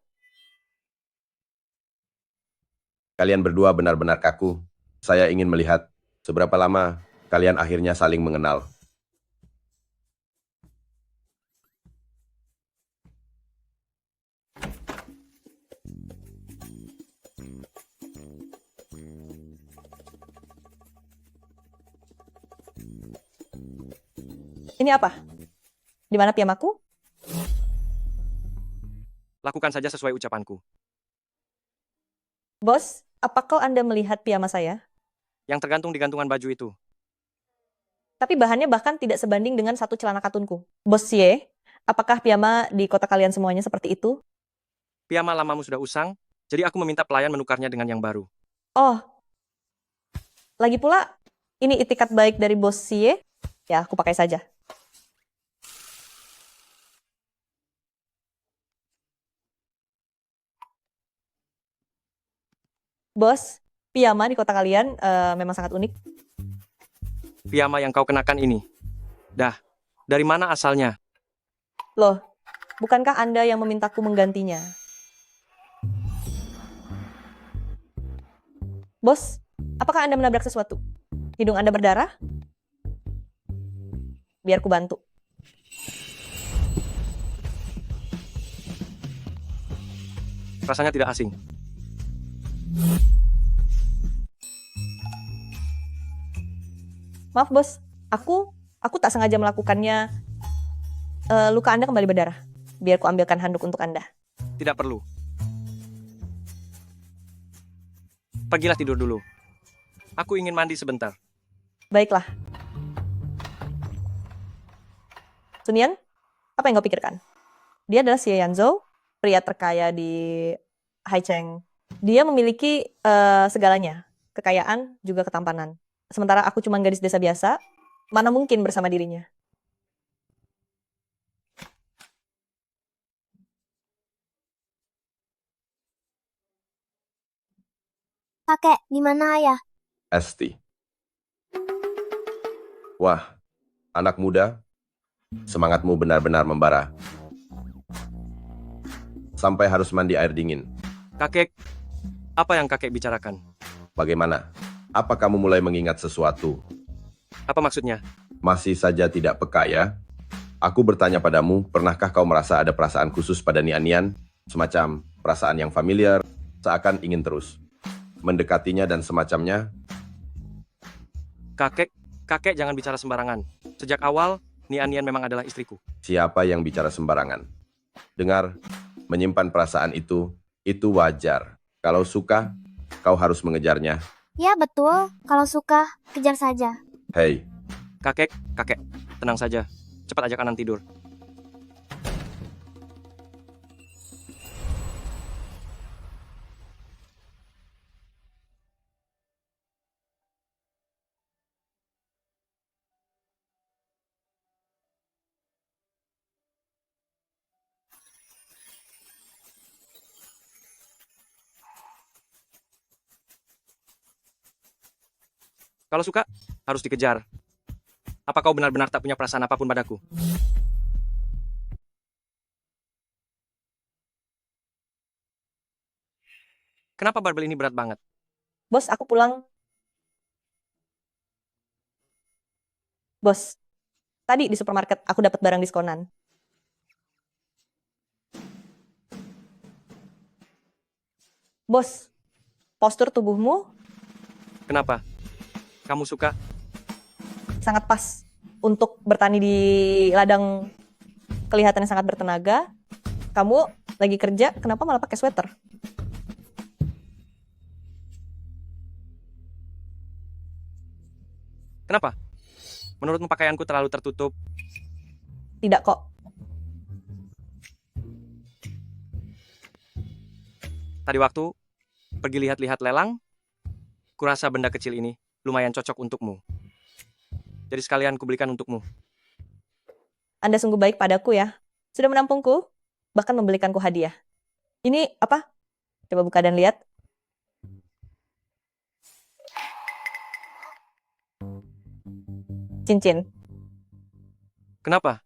Speaker 6: Kalian berdua benar-benar kaku. Saya ingin melihat seberapa lama kalian akhirnya saling mengenal.
Speaker 3: Ini apa? Di mana piyamaku?
Speaker 4: Lakukan saja sesuai ucapanku.
Speaker 3: Bos, apakah Anda melihat piyama saya?
Speaker 4: Yang tergantung di gantungan baju itu.
Speaker 3: Tapi bahannya bahkan tidak sebanding dengan satu celana katunku. Bos Xie, apakah piyama di kota kalian semuanya seperti itu?
Speaker 4: Piyama lamamu sudah usang, jadi aku meminta pelayan menukarnya dengan yang baru.
Speaker 3: Oh, lagi pula, ini itikat baik dari Bos Xie. Ya, aku pakai saja. Bos, piyama di kota kalian memang sangat unik.
Speaker 4: Piyama yang kau kenakan ini. Dah, dari mana asalnya?
Speaker 3: Loh, bukankah Anda yang memintaku menggantinya? Bos, apakah Anda menabrak sesuatu? Hidung Anda berdarah? Biar ku bantu.
Speaker 4: Rasanya tidak asing.
Speaker 3: Maaf bos, aku tak sengaja melakukannya. Luka Anda kembali berdarah. Biar ku ambilkan handuk untuk Anda.
Speaker 4: Tidak perlu. Pergilah tidur dulu. Aku ingin mandi sebentar.
Speaker 3: Baiklah. Sunian, apa yang kau pikirkan? Dia adalah Xie Yanzhou, pria terkaya di Haicheng. Dia memiliki segalanya, kekayaan juga ketampanan. Sementara aku cuma gadis desa biasa, mana mungkin bersama dirinya.
Speaker 5: Kakek, di mana ayah?
Speaker 6: Esti. Wah, anak muda, semangatmu benar-benar membara. Sampai harus mandi air dingin.
Speaker 4: Kakek, Apa yang kakek bicarakan?
Speaker 6: Bagaimana? Apa kamu mulai mengingat sesuatu?
Speaker 4: Apa maksudnya?
Speaker 6: Masih saja tidak peka ya? Aku bertanya padamu, pernahkah kau merasa ada perasaan khusus pada Nian-Nian? Semacam perasaan yang familiar, seakan ingin terus mendekatinya dan semacamnya?
Speaker 4: Kakek jangan bicara sembarangan. Sejak awal, Nian-Nian memang adalah istriku.
Speaker 6: Siapa yang bicara sembarangan? Dengar, menyimpan perasaan itu wajar. Kalau suka, kau harus mengejarnya.
Speaker 5: Ya betul, kalau suka, kejar saja.
Speaker 6: Hei,
Speaker 4: Kakek, tenang saja. Cepat ajak Anan tidur. Kalau suka, harus dikejar. Apa kau benar-benar tak punya perasaan apapun padaku? Kenapa barbel ini berat banget?
Speaker 3: Bos, aku pulang. Bos, tadi di supermarket aku dapat barang diskonan. Bos, postur tubuhmu
Speaker 4: Kenapa? Kamu suka?
Speaker 3: sangat pas untuk bertani di ladang kelihatannya sangat bertenaga. Kamu lagi kerja, kenapa malah pakai sweater?
Speaker 4: Kenapa? Menurutmu pakaianku terlalu tertutup?
Speaker 3: Tidak kok.
Speaker 4: Tadi waktu pergi lihat-lihat lelang, kurasa benda kecil ini lumayan cocok untukmu. Jadi sekalian kubelikan untukmu.
Speaker 3: Anda sungguh baik padaku ya. Sudah menampungku, bahkan membelikanku hadiah. Ini apa? Coba buka dan lihat. Cincin.
Speaker 4: Kenapa?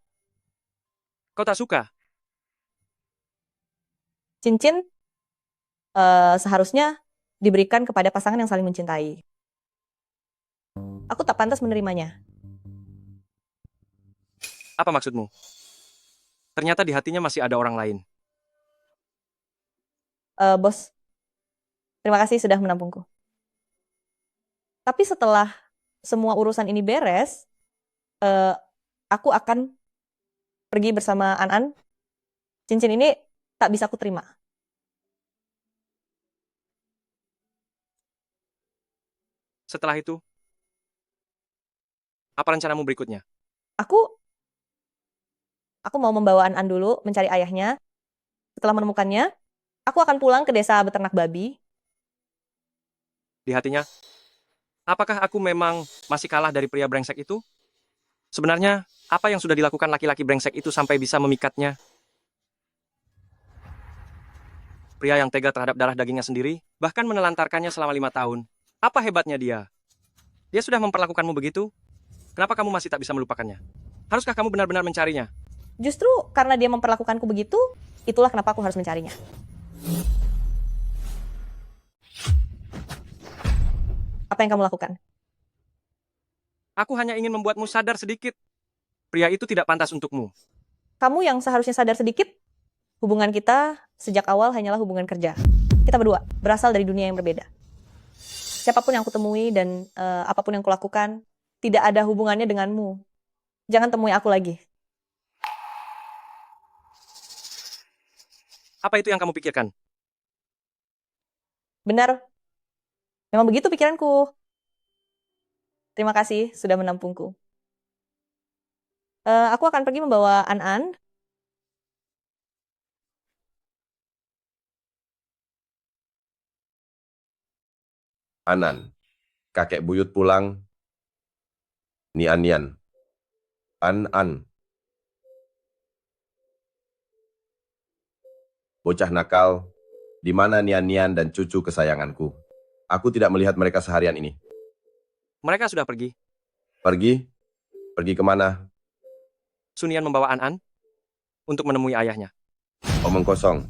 Speaker 4: Kau tak suka?
Speaker 3: Cincin seharusnya diberikan kepada pasangan yang saling mencintai. Aku tak pantas menerimanya.
Speaker 4: Apa maksudmu? Ternyata di hatinya masih ada orang lain.
Speaker 3: Bos, terima kasih sudah menampungku. Tapi setelah semua urusan ini beres, aku akan pergi bersama An-An. Cincin ini tak bisa aku terima.
Speaker 4: Setelah itu, apa rencanamu berikutnya?
Speaker 3: Aku mau membawa An-An dulu mencari ayahnya. Setelah menemukannya, aku akan pulang ke desa beternak babi.
Speaker 4: Di hatinya, apakah aku memang masih kalah dari pria brengsek itu? Sebenarnya, apa yang sudah dilakukan laki-laki brengsek itu sampai bisa memikatnya? Pria yang tega terhadap darah dagingnya sendiri, bahkan menelantarkannya selama 5 tahun. Apa hebatnya dia? Dia sudah memperlakukanmu begitu? Kenapa kamu masih tak bisa melupakannya? Haruskah kamu benar-benar mencarinya?
Speaker 3: Justru karena dia memperlakukanku begitu, itulah kenapa aku harus mencarinya. Apa yang kamu lakukan?
Speaker 4: Aku hanya ingin membuatmu sadar sedikit. Pria itu tidak pantas untukmu.
Speaker 3: Kamu yang seharusnya sadar sedikit, hubungan kita sejak awal hanyalah hubungan kerja. Kita berdua berasal dari dunia yang berbeda. Siapapun yang aku temui dan apapun yang kulakukan, tidak ada hubungannya denganmu. Jangan temui aku lagi.
Speaker 4: Apa itu yang kamu pikirkan?
Speaker 3: Benar. Memang begitu pikiranku. Terima kasih sudah menampungku. Aku akan pergi membawa An-An.
Speaker 6: Anan, kakek buyut pulang. Nian-Nian. An-An. Bocah nakal, di mana Nian-Nian dan cucu kesayanganku? Aku tidak melihat mereka seharian ini.
Speaker 4: Mereka sudah pergi.
Speaker 6: Pergi? Pergi kemana?
Speaker 4: Sunian membawa An-An untuk menemui ayahnya.
Speaker 6: Omong kosong.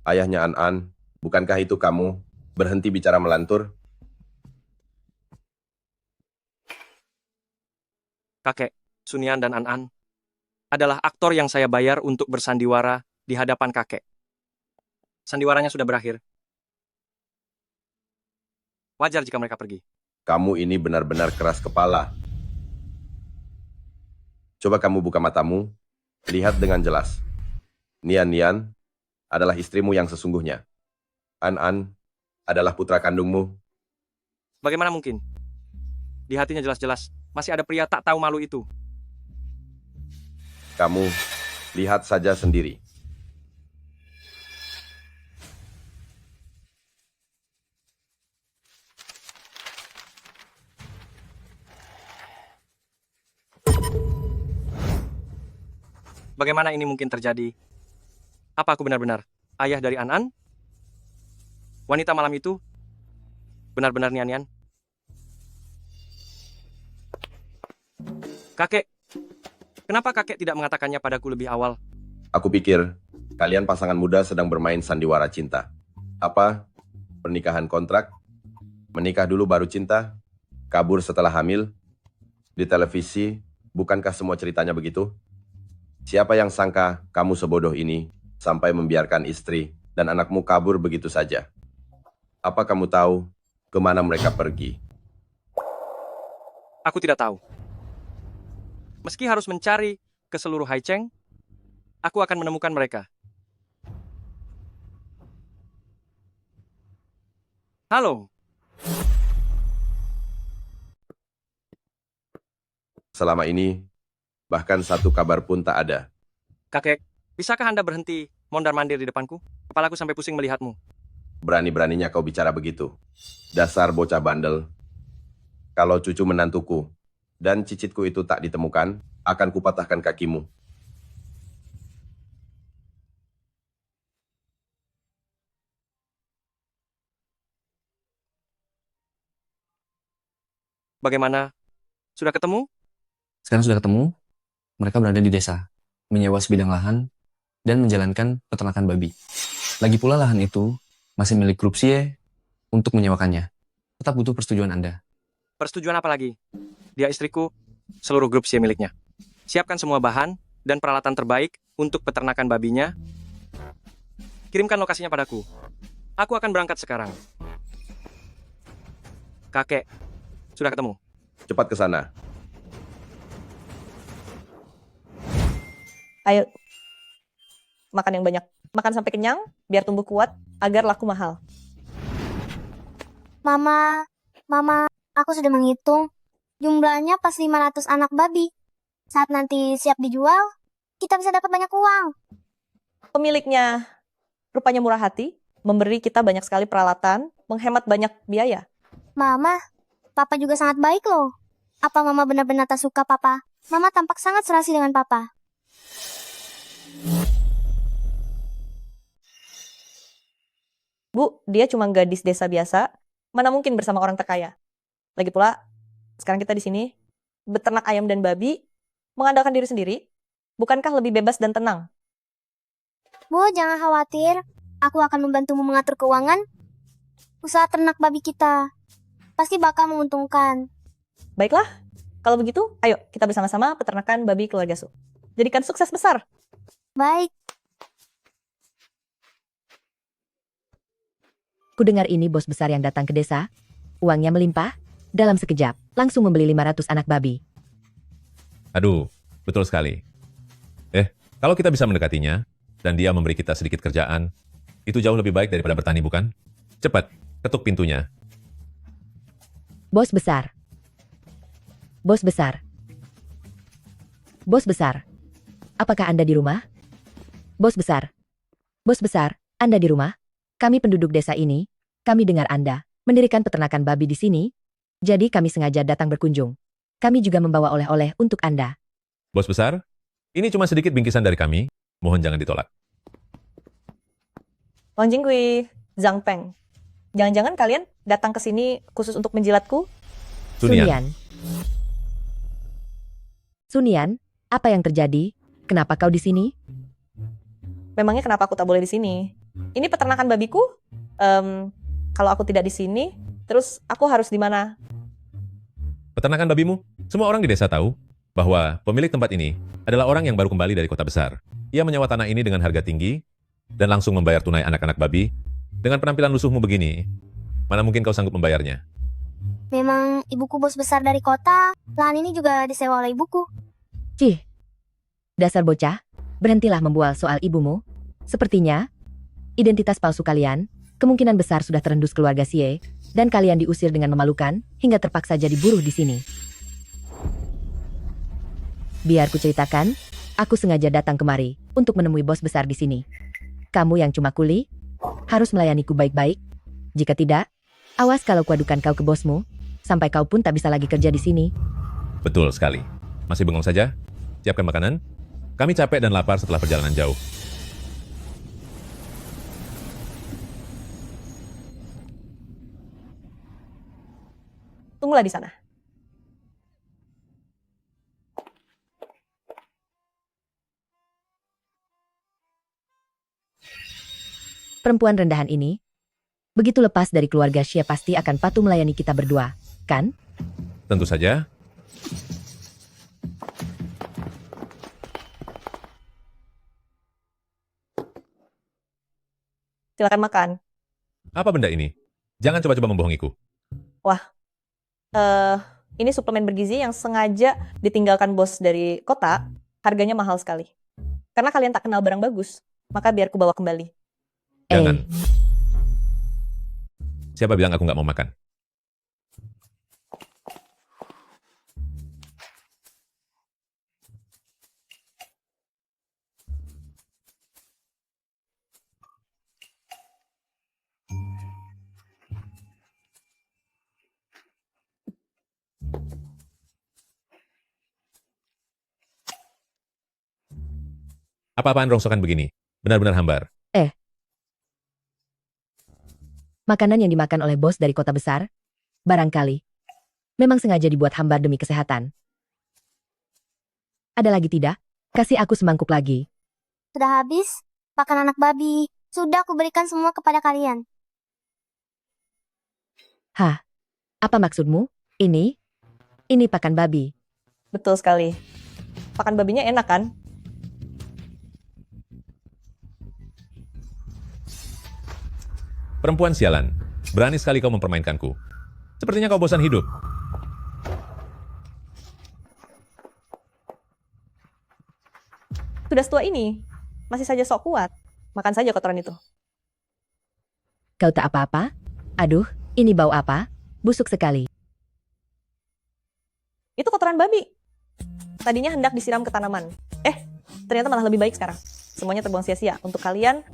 Speaker 6: Ayahnya An-An, bukankah itu kamu? Berhenti bicara melantur.
Speaker 4: Kakek, Sunian dan An-An adalah aktor yang saya bayar untuk bersandiwara di hadapan kakek. Sandiwaranya sudah berakhir. Wajar jika mereka pergi.
Speaker 6: Kamu ini benar-benar keras kepala. Coba kamu buka matamu, lihat dengan jelas. Nian adalah istrimu yang sesungguhnya. An adalah putra kandungmu.
Speaker 4: Bagaimana mungkin? Di hatinya jelas-jelas masih ada pria tak tahu malu itu.
Speaker 6: Kamu lihat saja sendiri.
Speaker 4: Bagaimana ini mungkin terjadi? Apa aku benar-benar ayah dari An-An? Wanita malam itu benar-benar Nian. Kakek, kenapa kakek tidak mengatakannya padaku lebih awal?
Speaker 6: Aku pikir kalian pasangan muda sedang bermain sandiwara cinta. Apa? Pernikahan kontrak? Menikah dulu baru cinta? Kabur setelah hamil? Di televisi, bukankah semua ceritanya begitu? Siapa yang sangka kamu sebodoh ini sampai membiarkan istri dan anakmu kabur begitu saja? Apa kamu tahu kemana mereka pergi?
Speaker 4: Aku tidak tahu. Meski harus mencari ke seluruh Haicheng, aku akan menemukan mereka. Halo.
Speaker 6: Selama ini, bahkan satu kabar pun tak ada.
Speaker 4: Kakek, bisakah Anda berhenti mondar-mandir di depanku? Kepalaku sampai pusing melihatmu.
Speaker 6: Berani-beraninya kau bicara begitu. Dasar bocah bandel. Kalau cucu menantuku dan cicitku itu tak ditemukan, akan kupatahkan kakimu.
Speaker 4: Bagaimana? Sudah ketemu?
Speaker 7: Sekarang sudah ketemu, mereka berada di desa, menyewa sebidang lahan, dan menjalankan peternakan babi. Lagi pula lahan itu masih milik grup Xie untuk menyewakannya. Tetap butuh persetujuan Anda.
Speaker 4: Persetujuan apa lagi? Dia istriku, seluruh grup Xie miliknya. Siapkan semua bahan dan peralatan terbaik untuk peternakan babinya. Kirimkan lokasinya padaku. Aku akan berangkat sekarang. Kakek, sudah ketemu.
Speaker 6: Cepat ke sana.
Speaker 3: Ayo, makan yang banyak. Makan sampai kenyang, biar tumbuh kuat, agar laku mahal.
Speaker 5: Mama, aku sudah menghitung. Jumlahnya pas 500 anak babi. Saat nanti siap dijual, kita bisa dapat banyak uang.
Speaker 3: Pemiliknya rupanya murah hati, memberi kita banyak sekali peralatan, menghemat banyak biaya.
Speaker 5: Mama, Papa juga sangat baik loh. Apa Mama benar-benar tak suka Papa? Mama tampak sangat serasi dengan Papa.
Speaker 3: Bu, dia cuma gadis desa biasa, mana mungkin bersama orang terkaya. Lagi pula, sekarang kita di sini, beternak ayam dan babi, mengandalkan diri sendiri, bukankah lebih bebas dan tenang?
Speaker 5: Bu, jangan khawatir. Aku akan membantumu mengatur keuangan. Usaha ternak babi kita pasti bakal menguntungkan.
Speaker 3: Baiklah, kalau begitu, ayo kita bersama-sama peternakan babi keluarga Su. Jadikan sukses besar.
Speaker 5: Baik.
Speaker 2: Kudengar ini bos besar yang datang ke desa. Uangnya melimpah. Dalam sekejap, langsung membeli 500 anak babi.
Speaker 1: Aduh, betul sekali. Kalau kita bisa mendekatinya, dan dia memberi kita sedikit kerjaan, itu jauh lebih baik daripada bertani, bukan? Cepat, ketuk pintunya.
Speaker 2: Bos besar. Bos besar. Bos besar. Apakah Anda di rumah? Bos besar. Bos besar, Anda di rumah? Kami penduduk desa ini, kami dengar Anda mendirikan peternakan babi di sini, jadi kami sengaja datang berkunjung. Kami juga membawa oleh-oleh untuk Anda.
Speaker 1: Bos besar, ini cuma sedikit bingkisan dari kami. Mohon jangan ditolak.
Speaker 3: Wang Jinghui, Zhang Peng. Jangan-jangan kalian datang ke sini khusus untuk menjilatku?
Speaker 1: Sunian.
Speaker 2: Sunian, apa yang terjadi? Kenapa kau di sini?
Speaker 3: Memangnya kenapa aku tak boleh di sini? Ini peternakan babiku. Kalau aku tidak di sini, terus aku harus di mana?
Speaker 1: Peternakan babimu? Semua orang di desa tahu bahwa pemilik tempat ini adalah orang yang baru kembali dari kota besar. Ia menyewa tanah ini dengan harga tinggi dan langsung membayar tunai anak-anak babi. Dengan penampilan lusuhmu begini, mana mungkin kau sanggup membayarnya?
Speaker 5: Memang ibuku bos besar dari kota, lahan ini juga disewa oleh ibuku.
Speaker 2: Cih, dasar bocah, berhentilah membual soal ibumu. Sepertinya, identitas palsu kalian kemungkinan besar sudah terendus keluarga Xie, dan kalian diusir dengan memalukan hingga terpaksa jadi buruh di sini. Biar ku ceritakan, aku sengaja datang kemari untuk menemui bos besar di sini. Kamu yang cuma kuli, harus melayaniku baik-baik. Jika tidak, awas kalau kuadukan kau ke bosmu, sampai kau pun tak bisa lagi kerja di sini.
Speaker 1: Betul sekali. Masih bengong saja? Siapkan makanan. Kami capek dan lapar setelah perjalanan jauh.
Speaker 3: Tunggulah di sana.
Speaker 2: Perempuan rendahan ini, begitu lepas dari keluarga Xie pasti akan patuh melayani kita berdua, kan?
Speaker 1: Tentu saja.
Speaker 3: Silakan makan.
Speaker 1: Apa benda ini? Jangan coba-coba membohongiku.
Speaker 3: Wah, ini suplemen bergizi yang sengaja ditinggalkan bos dari kota. Harganya mahal sekali. Karena kalian tak kenal barang bagus, maka biar ku bawa kembali.
Speaker 1: Jangan. Siapa bilang aku nggak mau makan? Apa-apaan rongsokan begini? Benar-benar hambar.
Speaker 2: Makanan yang dimakan oleh bos dari kota besar, barangkali, memang sengaja dibuat hambar demi kesehatan. Ada lagi tidak? Kasih aku semangkuk lagi.
Speaker 5: Sudah habis? Pakan anak babi. Sudah aku berikan semua kepada kalian.
Speaker 2: Hah? Apa maksudmu? Ini pakan babi.
Speaker 3: Betul sekali. Pakan babinya enak kan?
Speaker 1: Perempuan sialan, berani sekali kau mempermainkanku. Sepertinya kau bosan hidup.
Speaker 3: Sudah setua ini, masih saja sok kuat. Makan saja kotoran itu.
Speaker 2: Kau tak apa-apa? Aduh, ini bau apa? Busuk sekali.
Speaker 3: Itu kotoran babi. Tadinya hendak disiram ke tanaman. Ternyata malah lebih baik sekarang. Semuanya terbuang sia-sia. Untuk kalian,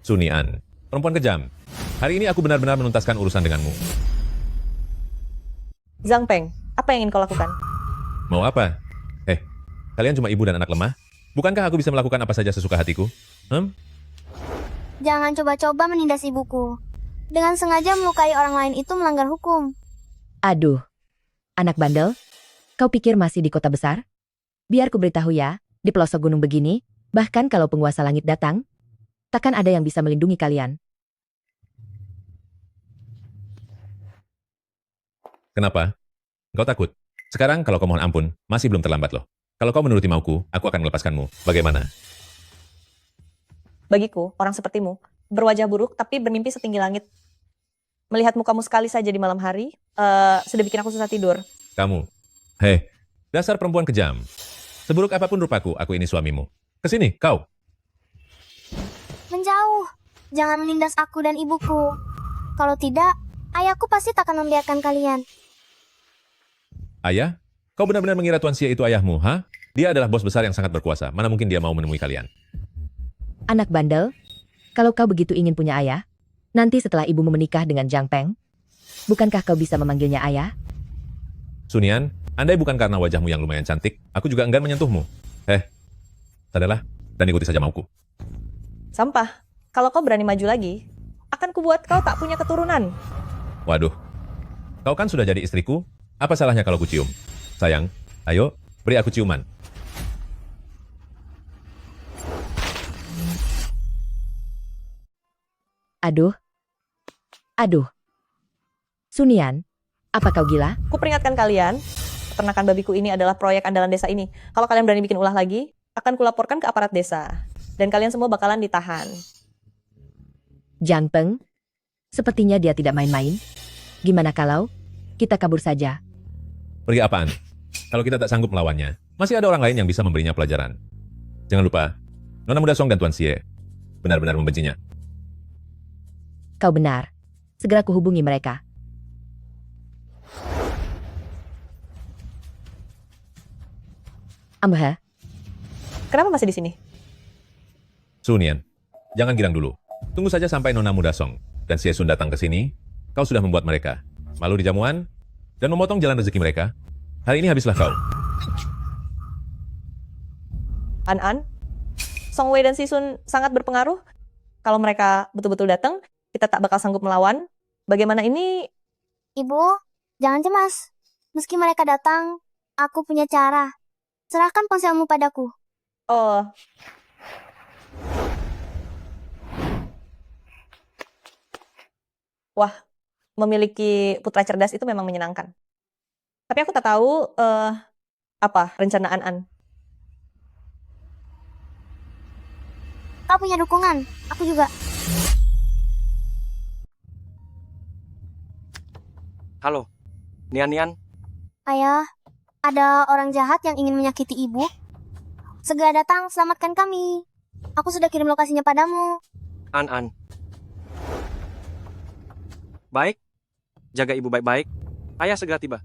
Speaker 1: Sunian, perempuan kejam. Hari ini aku benar-benar menuntaskan urusan denganmu.
Speaker 3: Zhang Peng, apa yang ingin kau lakukan?
Speaker 1: Mau apa? Kalian cuma ibu dan anak lemah? Bukankah aku bisa melakukan apa saja sesuka hatiku?
Speaker 5: Jangan coba-coba menindas ibuku. Dengan sengaja melukai orang lain itu melanggar hukum.
Speaker 2: Aduh, anak bandel, kau pikir masih di kota besar? Biar ku beritahu ya, di pelosok gunung begini, bahkan kalau penguasa langit datang, takkan ada yang bisa melindungi kalian.
Speaker 1: Kenapa? Kau takut? Sekarang kalau kau mohon ampun, masih belum terlambat loh. Kalau kau menuruti mauku, aku akan melepaskanmu. Bagaimana?
Speaker 3: Bagiku, orang sepertimu, berwajah buruk tapi bermimpi setinggi langit. Melihat mukamu sekali saja di malam hari, sudah bikin aku susah tidur.
Speaker 1: Kamu. Dasar perempuan kejam. Seburuk apapun rupaku, aku ini suamimu. Kesini, kau.
Speaker 5: Menjauh. Jangan menindas aku dan ibuku. Kalau tidak, ayahku pasti tak akan membiarkan kalian.
Speaker 1: Ayah? Kau benar-benar mengira Tuan Xie itu ayahmu, ha? Dia adalah bos besar yang sangat berkuasa. Mana mungkin dia mau menemui kalian?
Speaker 2: Anak bandel, kalau kau begitu ingin punya ayah, nanti setelah ibumu menikah dengan Zhang Peng, bukankah kau bisa memanggilnya ayah?
Speaker 1: Sunian, andai bukan karena wajahmu yang lumayan cantik, aku juga enggan menyentuhmu. Sadarlah, dan ikuti saja mauku.
Speaker 3: Sampah, kalau kau berani maju lagi, akan kubuat kau tak punya keturunan.
Speaker 1: Waduh, kau kan sudah jadi istriku, apa salahnya kalau ku cium? Sayang, ayo, beri aku ciuman.
Speaker 2: Aduh, Aduh. Sunian, apa kau gila?
Speaker 3: Aku peringatkan kalian, peternakan babiku ini adalah proyek andalan desa ini. Kalau kalian berani bikin ulah lagi, akan kulaporkan ke aparat desa. Dan kalian semua bakalan ditahan.
Speaker 2: Jiang Peng, sepertinya dia tidak main-main. Gimana kalau kita kabur saja?
Speaker 1: Pergi apaan? Kalau kita tak sanggup melawannya, masih ada orang lain yang bisa memberinya pelajaran. Jangan lupa, Nona Muda Song dan Tuan Xie benar-benar membencinya.
Speaker 2: Kau benar. Segera kuhubungi mereka. Amha,
Speaker 3: Kenapa masih di sini?
Speaker 1: Sunian, jangan girang dulu. Tunggu saja sampai Nona Muda Song dan Xie Sun datang ke sini. Kau sudah membuat mereka malu di jamuan dan memotong jalan rezeki mereka. Hari ini habislah kau.
Speaker 3: An, Song Wei dan Si Sun sangat berpengaruh. Kalau mereka betul-betul datang, kita tak bakal sanggup melawan. Bagaimana ini?
Speaker 5: Ibu, jangan cemas. Meski mereka datang, aku punya cara. Serahkan ponselmu padaku.
Speaker 3: Oh. Wah, memiliki putra cerdas itu memang menyenangkan. Tapi aku tak tahu apa rencana An.
Speaker 5: Kau punya dukungan, aku juga.
Speaker 4: Halo, Nian.
Speaker 5: Ayah, ada orang jahat yang ingin menyakiti ibu. Segera datang, selamatkan kami. Aku sudah kirim lokasinya padamu.
Speaker 4: An. Baik, jaga ibu baik-baik. Ayah segera tiba.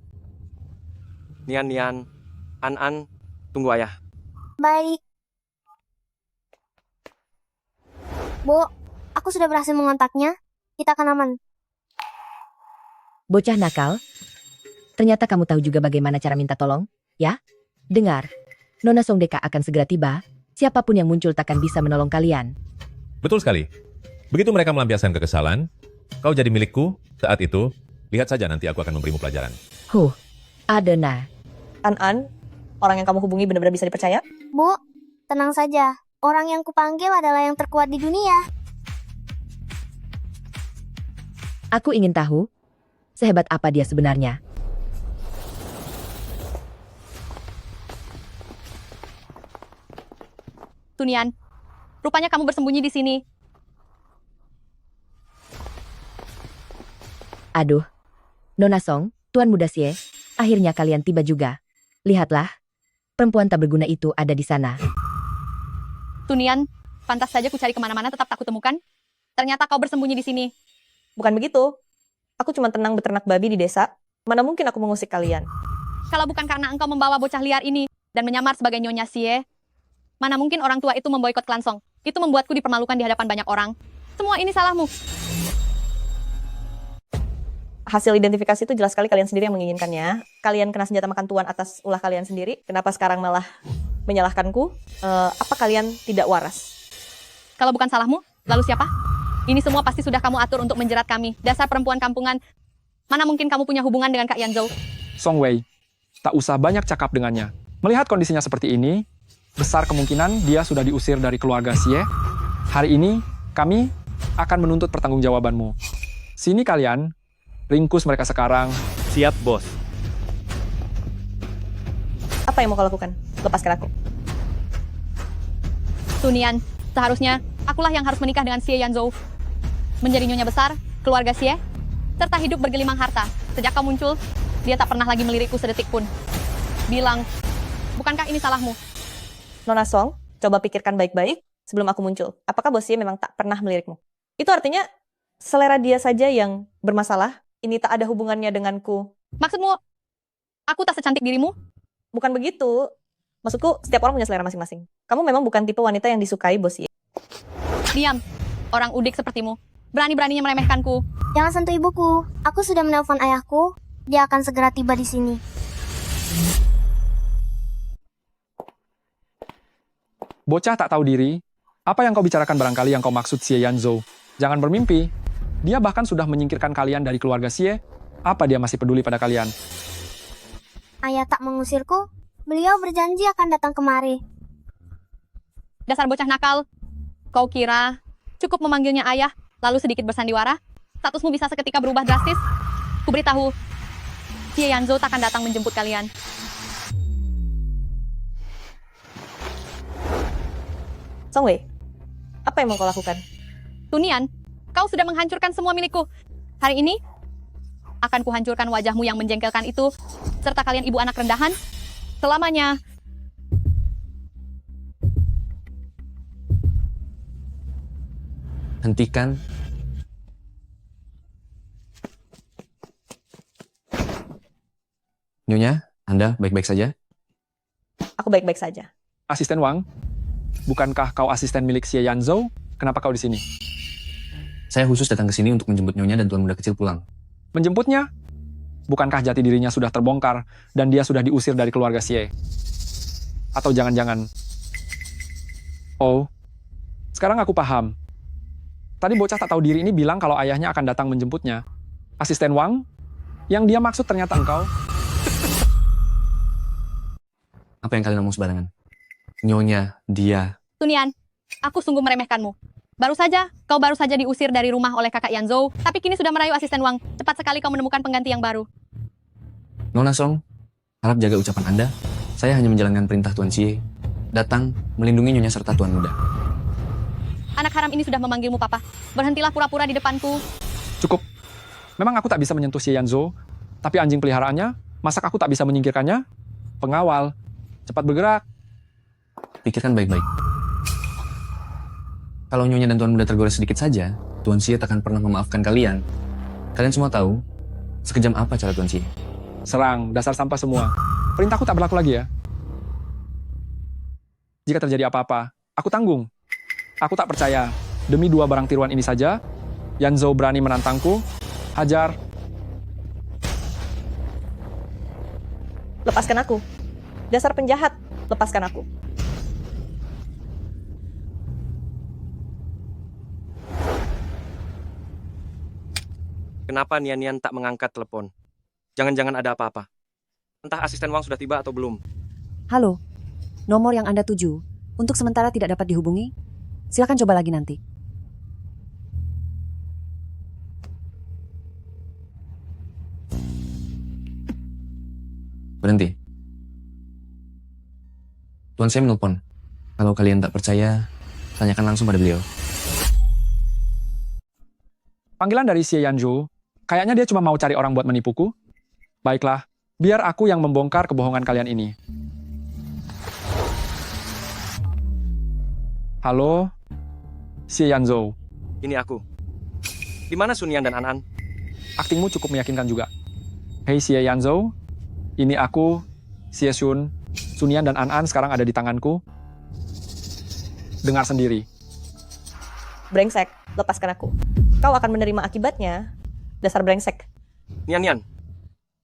Speaker 4: Nian, An, tunggu ayah.
Speaker 5: Baik. Bu, aku sudah berhasil mengontaknya. Kita akan aman.
Speaker 2: bocah nakal. Ternyata kamu tahu juga bagaimana cara minta tolong, ya? Dengar, Nona Song Deka akan segera tiba. Siapapun yang muncul takkan bisa menolong kalian.
Speaker 1: Betul sekali. Begitu mereka melampiaskan kekesalan, kau jadi milikku. Saat itu, lihat saja nanti aku akan memberimu pelajaran.
Speaker 2: Adena.
Speaker 3: An, orang yang kamu hubungi benar-benar bisa dipercaya?
Speaker 5: Bu, tenang saja. Orang yang kupanggil adalah yang terkuat di dunia.
Speaker 2: Aku ingin tahu, sehebat apa dia sebenarnya.
Speaker 9: Sunian, rupanya kamu bersembunyi di sini.
Speaker 2: Aduh, Nona Song, Tuan Muda Xie, akhirnya kalian tiba juga. Lihatlah, perempuan tak berguna itu ada di sana.
Speaker 9: Sunian, pantas saja ku cari kemana-mana tetap tak kutemukan. Ternyata kau bersembunyi di sini.
Speaker 3: Bukan begitu. Aku cuma tenang beternak babi di desa. Mana mungkin aku mengusik kalian?
Speaker 9: Kalau bukan karena engkau membawa bocah liar ini dan menyamar sebagai Nyonya Xie, mana mungkin orang tua itu memboikot klan Song. Itu membuatku dipermalukan di hadapan banyak orang. Semua ini salahmu.
Speaker 3: Hasil identifikasi itu jelas sekali kalian sendiri yang menginginkannya. Kalian kena senjata makan tuan atas ulah kalian sendiri. Kenapa sekarang malah menyalahkanku? Apa kalian tidak waras?
Speaker 9: Kalau bukan salahmu, lalu siapa? Ini semua pasti sudah kamu atur untuk menjerat kami. Dasar perempuan kampungan. Mana mungkin kamu punya hubungan dengan Kak Yanzhou?
Speaker 10: Song Wei, tak usah banyak cakap dengannya. Melihat kondisinya seperti ini, besar kemungkinan dia sudah diusir dari keluarga Xie. Hari ini, kami akan menuntut pertanggungjawabanmu. Sini kalian, ringkus mereka sekarang.
Speaker 16: Siap, bos.
Speaker 3: Apa yang mau kau lakukan? Lepaskan aku.
Speaker 9: Sunian, seharusnya akulah yang harus menikah dengan Xie Yanzhou. Menjadi nyonya besar, keluarga Xie, serta hidup bergelimang harta. Sejak kau muncul, dia tak pernah lagi melirikku sedetik pun. Bilang, bukankah ini salahmu?
Speaker 3: Nona Song, coba pikirkan baik-baik sebelum aku muncul. Apakah bos Xie memang tak pernah melirikmu? Itu artinya selera dia saja yang bermasalah. Ini tak ada hubungannya denganku.
Speaker 9: Maksudmu, aku tak secantik dirimu?
Speaker 3: Bukan begitu. Maksudku, setiap orang punya selera masing-masing. Kamu memang bukan tipe wanita yang disukai, bos Xie.
Speaker 9: Diam, orang udik sepertimu. Berani-beraninya meremehkanku.
Speaker 5: Jangan sentuh ibuku. Aku sudah menelpon ayahku. Dia akan segera tiba di sini.
Speaker 10: Bocah tak tahu diri, apa yang kau bicarakan barangkali yang kau maksud Xie Yanzhou. Jangan bermimpi. Dia bahkan sudah menyingkirkan kalian dari keluarga Xie. Apa dia masih peduli pada kalian?
Speaker 5: Ayah tak mengusirku. Beliau berjanji akan datang kemari.
Speaker 9: Dasar bocah nakal. Kau kira cukup memanggilnya ayah, lalu sedikit bersandiwara? statusmu bisa seketika berubah drastis. Kuberitahu, Xie Yanzhou takkan datang menjemput kalian.
Speaker 3: Song Wei, apa yang mau kau lakukan?
Speaker 9: Tunian, kau sudah menghancurkan semua milikku. Hari ini, akan kuhancurkan wajahmu yang menjengkelkan itu, serta kalian ibu anak rendahan, selamanya.
Speaker 7: Hentikan. Nyonya, Anda baik-baik saja?
Speaker 3: Aku baik-baik saja.
Speaker 10: Asisten Wang, bukankah kau asisten milik Xie Yanzhou? Kenapa kau di sini?
Speaker 7: Saya khusus datang ke sini untuk menjemput Nyonya dan tuan muda kecil pulang.
Speaker 10: Menjemputnya? Bukankah jati dirinya sudah terbongkar dan dia sudah diusir dari keluarga Xie? Atau jangan-jangan... Oh, sekarang aku paham. Tadi bocah tak tahu diri ini bilang kalau ayahnya akan datang menjemputnya. Asisten Wang? Yang dia maksud ternyata engkau?
Speaker 7: Apa yang kalian ngomong sembarangan? Nyonya, dia...
Speaker 9: Tunian, aku sungguh meremehkanmu. Kau baru saja diusir dari rumah oleh kakak Yanzhou, tapi kini sudah merayu asisten Wang. Cepat sekali kau menemukan pengganti yang baru.
Speaker 7: Nona Song, harap jaga ucapan Anda. Saya hanya menjalankan perintah Tuan Xie. Datang, melindungi Nyonya serta tuan muda.
Speaker 9: Anak haram ini sudah memanggilmu papa. Berhentilah pura-pura di depanku.
Speaker 10: Cukup. Memang aku tak bisa menyentuh Xie Yanzhou, tapi anjing peliharaannya, masak aku tak bisa menyingkirkannya? Pengawal, cepat bergerak.
Speaker 7: Pikirkan baik-baik. Kalau Nyonya dan tuan muda tergores sedikit saja, Tuan Xie takkan pernah memaafkan kalian. Kalian semua tahu, sekejam apa cara Tuan Xie.
Speaker 10: Serang, dasar sampah semua. Perintahku tak berlaku lagi ya. Jika terjadi apa-apa, aku tanggung. Aku tak percaya. Demi 2 barang tiruan ini saja, Yanzhou berani menantangku. Hajar.
Speaker 3: Lepaskan aku. Dasar penjahat, lepaskan aku.
Speaker 4: Kenapa Nian-Nian tak mengangkat telepon? Jangan-jangan ada apa-apa. Entah asisten Wang sudah tiba atau belum.
Speaker 16: Halo, nomor yang Anda tuju untuk sementara tidak dapat dihubungi. Silakan coba lagi nanti.
Speaker 7: Berhenti. Tuan saya menelpon. Kalau kalian tak percaya, tanyakan langsung pada beliau.
Speaker 10: Panggilan dari Xie Yanzhou, kayaknya dia cuma mau cari orang buat menipuku. Baiklah, biar aku yang membongkar kebohongan kalian ini. Halo, Xie Yanzhou.
Speaker 4: Ini aku. Di mana Sunian dan An-An?
Speaker 10: Aktingmu cukup meyakinkan juga. Hei Xie Yanzhou, ini aku, Xie Xun. Sunian dan An-An sekarang ada di tanganku. Dengar sendiri.
Speaker 3: Brengsek, lepaskan aku. Kau akan menerima akibatnya, dasar brengsek.
Speaker 4: Nian-Nian,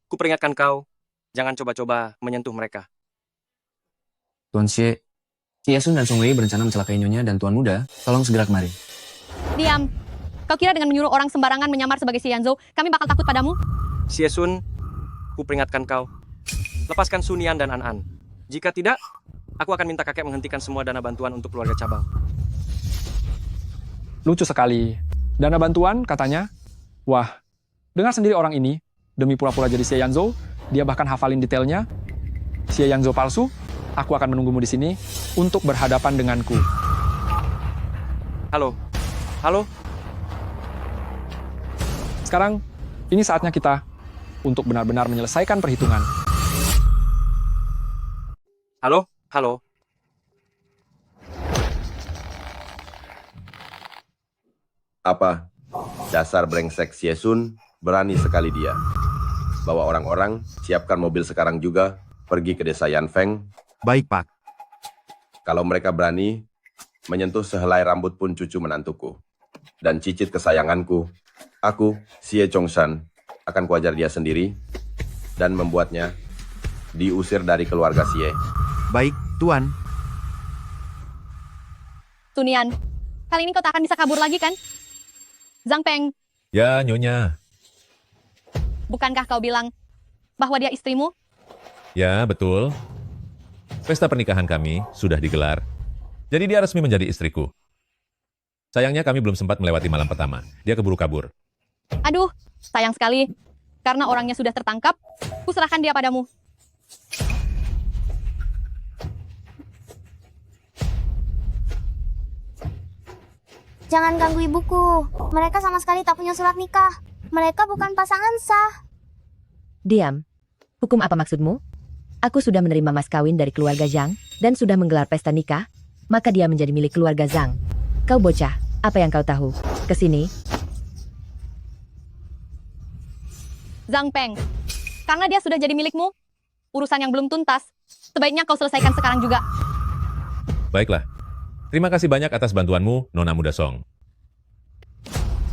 Speaker 4: ku peringatkan kau, jangan coba-coba menyentuh mereka.
Speaker 7: Tuan Xie, Xie Sun dan Song Wei berencana mencelakai Nyonya dan tuan muda. Tolong segera kemari.
Speaker 9: Diam. Kau kira dengan menyuruh orang sembarangan menyamar sebagai Xie Yanzhou, kami bakal takut padamu?
Speaker 4: Xie Sun, ku peringatkan kau. Lepaskan Sunian dan An-An. Jika tidak, aku akan minta kakek menghentikan semua dana bantuan untuk keluarga cabang.
Speaker 10: Lucu sekali. Dana bantuan, katanya. Wah, dengar sendiri orang ini. Demi pura-pura jadi Xie Yanzhou, dia bahkan hafalin detailnya. Xie Yanzhou palsu, aku akan menunggumu di sini untuk berhadapan denganku.
Speaker 4: Halo? Halo?
Speaker 10: Sekarang, ini saatnya kita untuk benar-benar menyelesaikan perhitungan.
Speaker 4: Halo? Halo?
Speaker 6: Apa? Dasar brengsek Xie Sun, berani sekali dia. Bawa orang-orang, siapkan mobil sekarang juga, pergi ke desa Yanfeng.
Speaker 8: Baik, Pak.
Speaker 6: Kalau mereka berani, menyentuh sehelai rambut pun cucu menantuku. Dan cicit kesayanganku, aku, Xie Chongshan, akan kuajar dia sendiri, dan membuatnya diusir dari keluarga Xie.
Speaker 8: Baik, Tuan.
Speaker 9: Tunian, kali ini kau tak akan bisa kabur lagi kan? Zhang Peng,
Speaker 1: Ya, Nyonya.
Speaker 9: bukankah kau bilang bahwa dia istrimu?
Speaker 1: Ya, betul. Pesta pernikahan kami sudah digelar. Jadi dia resmi menjadi istriku. Sayangnya kami belum sempat melewati malam pertama. Dia keburu kabur.
Speaker 9: Aduh, sayang sekali. Karena orangnya sudah tertangkap, kuserahkan dia padamu.
Speaker 5: Jangan ganggu ibuku. Mereka sama sekali tak punya surat nikah. Mereka bukan pasangan sah.
Speaker 2: Diam. Hukum apa maksudmu? Aku sudah menerima mas kawin dari keluarga Zhang dan sudah menggelar pesta nikah, maka dia menjadi milik keluarga Zhang. Kau bocah, apa yang kau tahu? Kesini.
Speaker 9: Zhang Peng, karena dia sudah jadi milikmu, urusan yang belum tuntas, sebaiknya kau selesaikan sekarang juga.
Speaker 1: Baiklah. Terima kasih banyak atas bantuanmu, Nona Muda Song.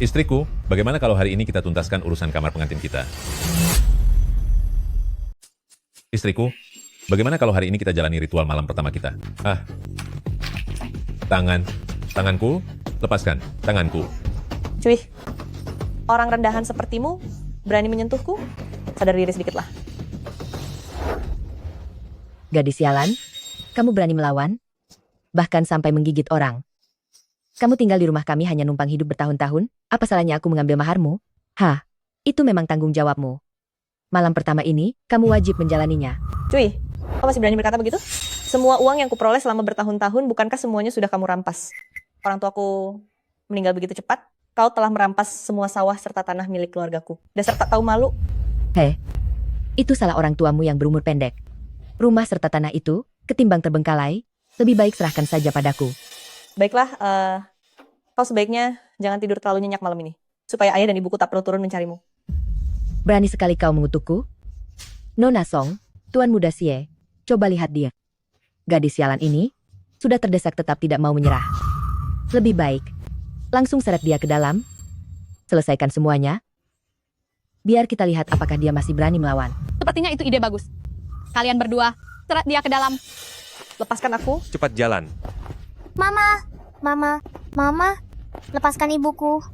Speaker 1: Istriku, bagaimana kalau hari ini kita tuntaskan urusan kamar pengantin kita? Istriku, bagaimana kalau hari ini kita jalani ritual malam pertama kita? Tanganku, lepaskan, tanganku.
Speaker 3: Cuy, orang rendahan sepertimu berani menyentuhku? Sadar diri sedikit lah.
Speaker 2: Gadis sialan, kamu berani melawan? Bahkan sampai menggigit orang. Kamu tinggal di rumah kami hanya numpang hidup bertahun-tahun, apa salahnya aku mengambil maharmu? Itu memang tanggung jawabmu. Malam pertama ini, kamu wajib menjalaninya.
Speaker 3: Cuy, kau masih berani berkata begitu? Semua uang yang kuperoleh selama bertahun-tahun, bukankah semuanya sudah kamu rampas? Orang tuaku meninggal begitu cepat, kau telah merampas semua sawah serta tanah milik keluargaku. Dasar tak tahu malu.
Speaker 2: Itu salah orang tuamu yang berumur pendek. Rumah serta tanah itu, ketimbang terbengkalai, lebih baik serahkan saja padaku.
Speaker 3: Baiklah, kau sebaiknya jangan tidur terlalu nyenyak malam ini, supaya ayah dan ibuku tak perlu turun mencarimu.
Speaker 2: Berani sekali kau mengutukku? Nona Song, Tuan Muda Xie, coba lihat dia. Gadis sialan ini, sudah terdesak tetap tidak mau menyerah. Lebih baik, langsung seret dia ke dalam, selesaikan semuanya. Biar kita lihat apakah dia masih berani melawan.
Speaker 9: Sepertinya itu ide bagus. Kalian berdua, seret dia ke dalam.
Speaker 3: Lepaskan aku.
Speaker 1: Cepat jalan.
Speaker 5: Mama, lepaskan ibuku.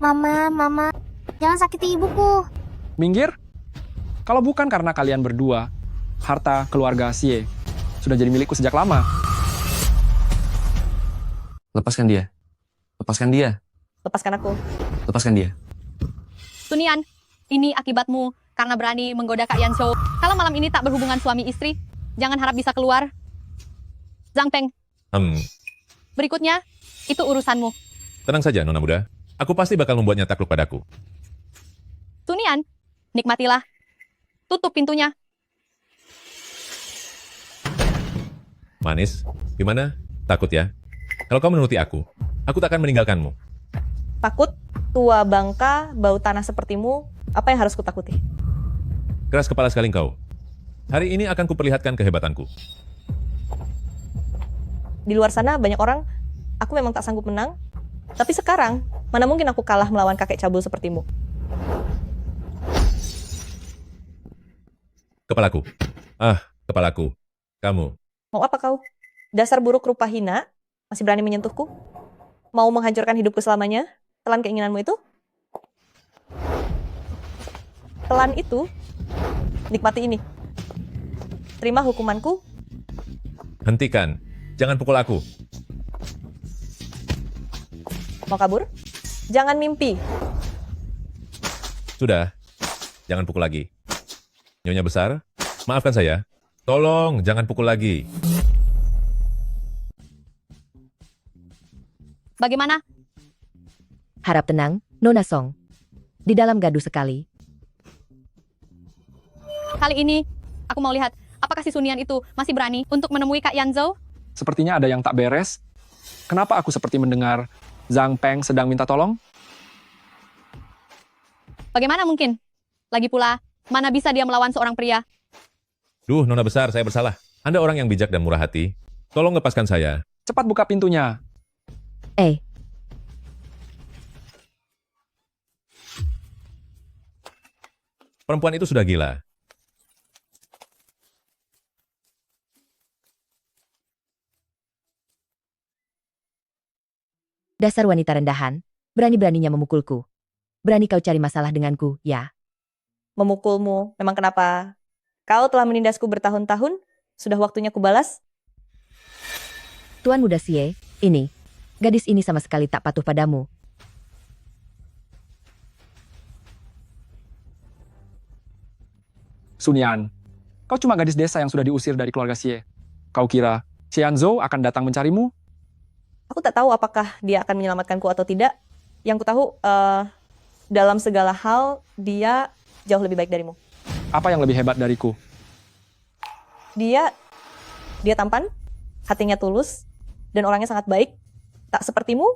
Speaker 5: Mama, jangan sakiti ibuku.
Speaker 10: Minggir? Kalau bukan karena kalian berdua, harta keluarga Xie sudah jadi milikku sejak lama.
Speaker 7: Lepaskan dia. Lepaskan dia.
Speaker 3: Lepaskan aku.
Speaker 7: Lepaskan dia.
Speaker 9: Sunian, ini akibatmu karena berani menggoda Kak Yanshou. Kalau malam ini tak berhubungan suami istri, jangan harap bisa keluar. Zhang Peng. Berikutnya, itu urusanmu.
Speaker 1: Tenang saja, Nona Muda. Aku pasti bakal membuatnya takluk padaku.
Speaker 9: Sunian, nikmatilah. Tutup pintunya.
Speaker 1: Manis, gimana? Takut ya? Kalau kau menuruti aku tak akan meninggalkanmu.
Speaker 3: Takut? Tua bangka, bau tanah sepertimu, apa yang harus kutakuti?
Speaker 1: Keras kepala sekali kau. Hari ini akan kuperlihatkan kehebatanku.
Speaker 3: Di luar sana banyak orang, aku memang tak sanggup menang. Tapi sekarang, mana mungkin aku kalah melawan kakek cabul sepertimu?
Speaker 1: Kepalaku. Kepalaku. Kamu.
Speaker 3: Mau apa kau? Dasar buruk rupa hina, masih berani menyentuhku? Mau menghancurkan hidupku selamanya? Telan keinginanmu itu? Telan itu? Nikmati ini. Terima hukumanku.
Speaker 1: Hentikan. Jangan pukul aku.
Speaker 3: Mau kabur? Jangan mimpi.
Speaker 1: Sudah. Jangan pukul lagi. Nyonya besar, maafkan saya. Tolong, jangan pukul lagi.
Speaker 9: Bagaimana?
Speaker 2: Harap tenang, Nona Song. Di dalam gaduh sekali.
Speaker 9: Kali ini, aku mau lihat apakah si Sunian itu masih berani untuk menemui Kak Yanzhou?
Speaker 10: Sepertinya ada yang tak beres. Kenapa aku seperti mendengar Zhang Peng sedang minta tolong?
Speaker 9: Bagaimana mungkin? Lagi pula, mana bisa dia melawan seorang pria?
Speaker 1: Duh, Nona besar, saya bersalah. Anda orang yang bijak dan murah hati. Tolong lepaskan saya.
Speaker 10: Cepat buka pintunya.
Speaker 1: Perempuan itu sudah gila.
Speaker 2: Dasar wanita rendahan, berani-beraninya memukulku. Berani kau cari masalah denganku, ya?
Speaker 3: Memukulmu, memang kenapa? Kau telah menindasku bertahun-tahun, sudah waktunya kubalas?
Speaker 2: Tuan Muda Xie, ini. Gadis ini sama sekali tak patuh padamu.
Speaker 10: Sunian, kau cuma gadis desa yang sudah diusir dari keluarga Xie. Kau kira Xie Yanzhou akan datang mencarimu?
Speaker 3: Aku tak tahu apakah dia akan menyelamatkanku atau tidak. Yang ku tahu, dalam segala hal, dia jauh lebih baik darimu.
Speaker 10: Apa yang lebih hebat dariku?
Speaker 3: Dia tampan, hatinya tulus, dan orangnya sangat baik. Tak sepertimu,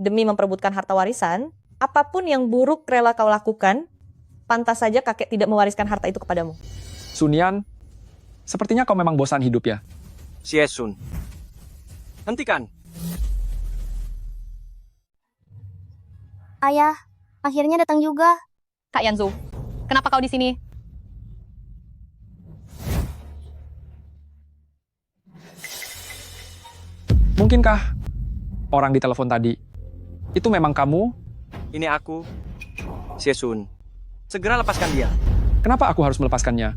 Speaker 3: demi memperebutkan harta warisan, apapun yang buruk rela kau lakukan, pantas saja kakek tidak mewariskan harta itu kepadamu.
Speaker 10: Sunian, sepertinya kau memang bosan hidup ya?
Speaker 4: Xie Sun, hentikan.
Speaker 5: Ayah, akhirnya datang juga.
Speaker 9: Kak Yanzhou, kenapa kau di sini?
Speaker 10: Mungkinkah orang di telepon tadi itu memang kamu?
Speaker 4: Ini aku, Xie Sun. Segera lepaskan dia.
Speaker 10: Kenapa aku harus melepaskannya?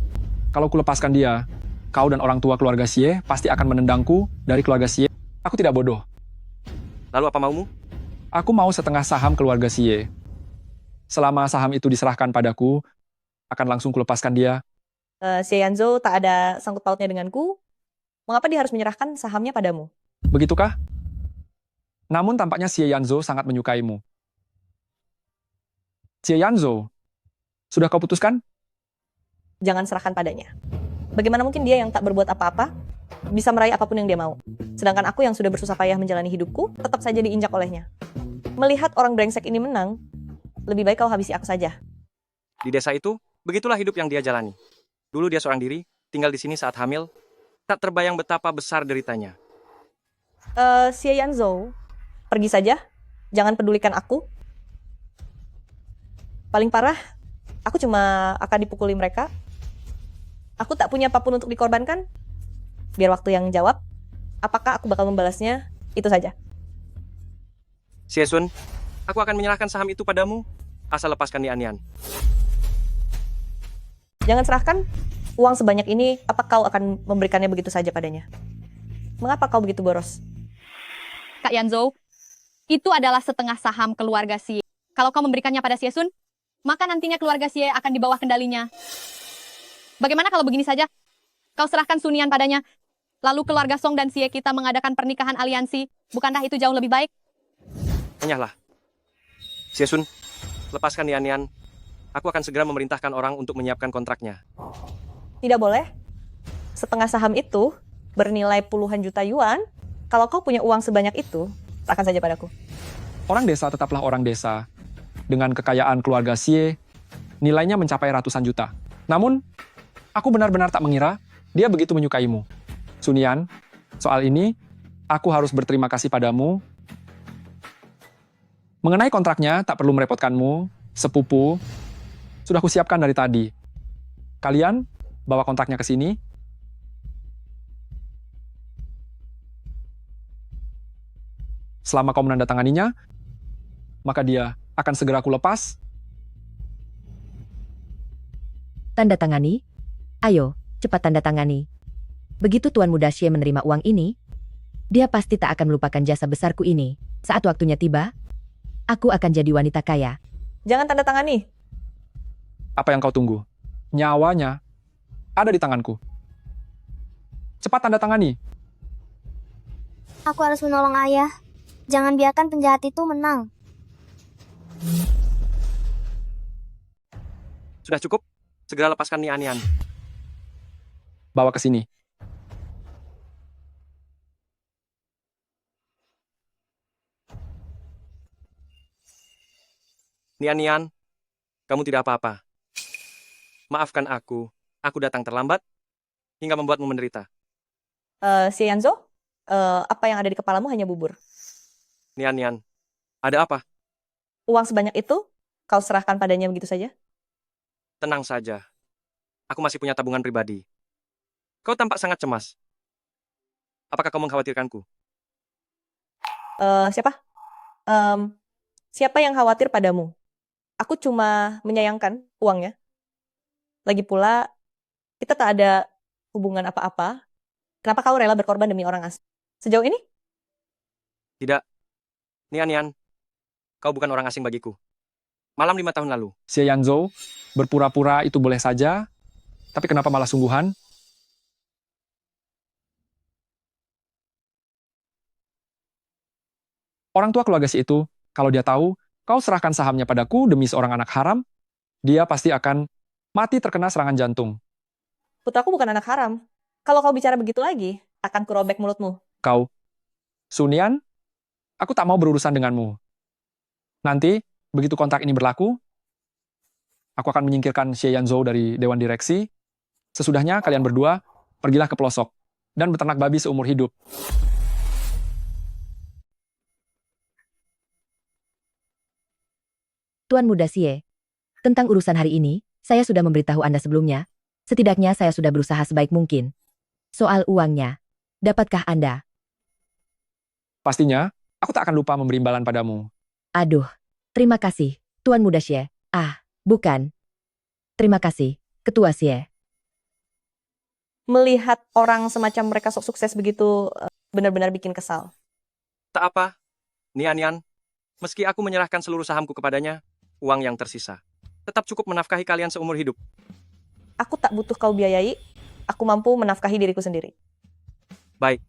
Speaker 10: Kalau ku lepaskan dia, kau dan orang tua keluarga Xie pasti akan menendangku dari keluarga Xie. Aku tidak bodoh.
Speaker 4: Lalu apa maumu?
Speaker 10: Aku mau setengah saham keluarga Xie. Selama saham itu diserahkan padaku, akan langsung kulepaskan dia.
Speaker 3: Xie Yanzhou tak ada sangkut pautnya denganku. Mengapa dia harus menyerahkan sahamnya padamu?
Speaker 10: Begitukah? Namun tampaknya Xie Yanzhou sangat menyukaimu. Xie Yanzhou, sudah kau putuskan?
Speaker 3: Jangan serahkan padanya. Bagaimana mungkin dia yang tak berbuat apa-apa bisa meraih apapun yang dia mau? Sedangkan aku yang sudah bersusah payah menjalani hidupku tetap saja diinjak olehnya. Melihat orang brengsek ini menang, lebih baik kau habisi aku saja.
Speaker 4: Di desa itu, begitulah hidup yang dia jalani. Dulu dia seorang diri, tinggal di sini saat hamil. Tak terbayang betapa besar deritanya.
Speaker 3: Xie Yanzhou, pergi saja. Jangan pedulikan aku. Paling parah, aku cuma akan dipukuli mereka. Aku tak punya apapun untuk dikorbankan. Biar waktu yang jawab, apakah aku bakal membalasnya, itu saja.
Speaker 4: Xie Sun, aku akan menyerahkan saham itu padamu, asal lepaskan Nian.
Speaker 3: Jangan serahkan uang sebanyak ini, apa kau akan memberikannya begitu saja padanya? Mengapa kau begitu boros?
Speaker 9: Kak Yanzhou, itu adalah setengah saham keluarga Xie. Kalau kau memberikannya pada Xie Sun, maka nantinya keluarga Xie akan di bawah kendalinya. Bagaimana kalau begini saja? Kau serahkan Sunian padanya, lalu keluarga Song dan Xie kita mengadakan pernikahan aliansi. Bukankah itu jauh lebih baik?
Speaker 4: Enyahlah. Xie Sun, lepaskan Nian. Aku akan segera memerintahkan orang untuk menyiapkan kontraknya.
Speaker 3: Tidak boleh. Setengah saham itu bernilai puluhan juta yuan. Kalau kau punya uang sebanyak itu, serahkan saja padaku.
Speaker 10: Orang desa tetaplah orang desa. Dengan kekayaan keluarga Xie, nilainya mencapai ratusan juta. Namun, aku benar-benar tak mengira dia begitu menyukaimu. Sunian, soal ini, aku harus berterima kasih padamu. Mengenai kontraknya, tak perlu merepotkanmu, sepupu. Sudah kusiapkan dari tadi. Kalian bawa kontraknya ke sini. Selama kau menandatanganinya, maka dia akan segera aku lepas.
Speaker 2: Tanda tangani? Ayo, cepat tanda tangani. Begitu Tuan Muda Xie menerima uang ini, dia pasti tak akan melupakan jasa besarku ini. Saat waktunya tiba, aku akan jadi wanita kaya.
Speaker 3: Jangan tanda tangani.
Speaker 10: Apa yang kau tunggu? Nyawanya ada di tanganku. Cepat tanda tangani.
Speaker 5: Aku harus menolong ayah. Jangan biarkan penjahat itu menang.
Speaker 4: Sudah cukup? Segera lepaskan Nian.
Speaker 10: Bawa ke sini.
Speaker 4: Nian, kamu tidak apa-apa. Maafkan aku datang terlambat hingga membuatmu menderita.
Speaker 3: Xie Yanzhou, apa yang ada di kepalamu hanya bubur.
Speaker 4: Nian, ada apa?
Speaker 3: Uang sebanyak itu, kau serahkan padanya begitu saja?
Speaker 4: Tenang saja. Aku masih punya tabungan pribadi. Kau tampak sangat cemas. Apakah kau mengkhawatirkanku?
Speaker 3: Siapa? Siapa yang khawatir padamu? Aku cuma menyayangkan uangnya. Lagi pula, kita tak ada hubungan apa-apa. Kenapa kau rela berkorban demi orang asing? Sejauh ini?
Speaker 4: Tidak. Nian, kau bukan orang asing bagiku. Malam 5 tahun lalu.
Speaker 10: Xie Yanzhou, berpura-pura itu boleh saja, Tapi kenapa malah sungguhan? Orang tua keluarga si itu, kalau dia tahu kau serahkan sahamnya padaku demi seorang anak haram, dia pasti akan mati terkena serangan jantung.
Speaker 3: Putraku bukan anak haram. Kalau kau bicara begitu lagi, akan kurobek mulutmu.
Speaker 10: Kau, Sunian, aku tak mau berurusan denganmu. Nanti, begitu kontrak ini berlaku, aku akan menyingkirkan Xie Yanzhou dari Dewan Direksi. Sesudahnya, kalian berdua pergilah ke pelosok dan beternak babi seumur hidup.
Speaker 2: Tuan Muda Xie, tentang urusan hari ini, saya sudah memberitahu Anda sebelumnya. Setidaknya saya sudah berusaha sebaik mungkin. Soal uangnya, dapatkah Anda?
Speaker 10: Pastinya, aku tak akan lupa memberi imbalan padamu.
Speaker 2: Aduh, terima kasih, Tuan Muda Xie. Ah, bukan. Terima kasih, Ketua Xie.
Speaker 3: Melihat orang semacam mereka sok sukses begitu, benar-benar bikin kesal.
Speaker 4: Tak apa, Nian, meski aku menyerahkan seluruh sahamku kepadanya, uang yang tersisa tetap cukup menafkahi kalian seumur hidup.
Speaker 3: Aku tak butuh kau biayai, aku mampu menafkahi diriku sendiri.
Speaker 4: Baik,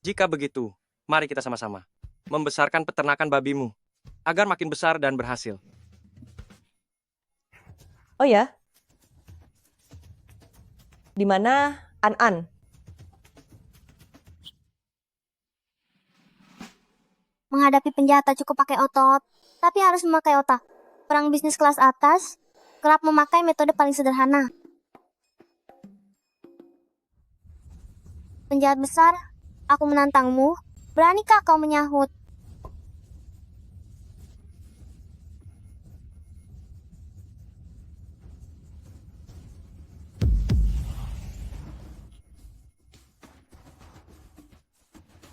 Speaker 4: jika begitu, mari kita sama-sama membesarkan peternakan babimu agar makin besar dan berhasil.
Speaker 3: Oh ya? Di mana An-An?
Speaker 5: Menghadapi penjahat tak cukup pakai otot, tapi harus memakai otak. Perang bisnis kelas atas kerap memakai metode paling sederhana. Penjahat besar, aku menantangmu. Beranikah kau menyahut?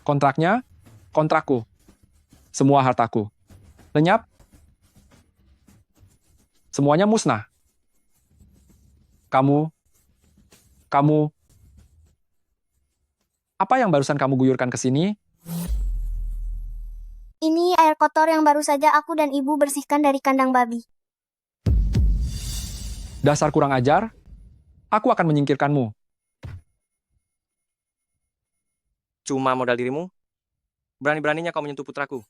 Speaker 10: Kontraknya, kontrakku. Semua hartaku. Lenyap. Semuanya musnah. Kamu, apa yang barusan kamu guyurkan ke sini?
Speaker 5: Ini air kotor yang baru saja aku dan ibu bersihkan dari kandang babi.
Speaker 10: Dasar kurang ajar, aku akan menyingkirkanmu.
Speaker 4: Cuma modal dirimu? Berani-beraninya kau menyentuh putraku.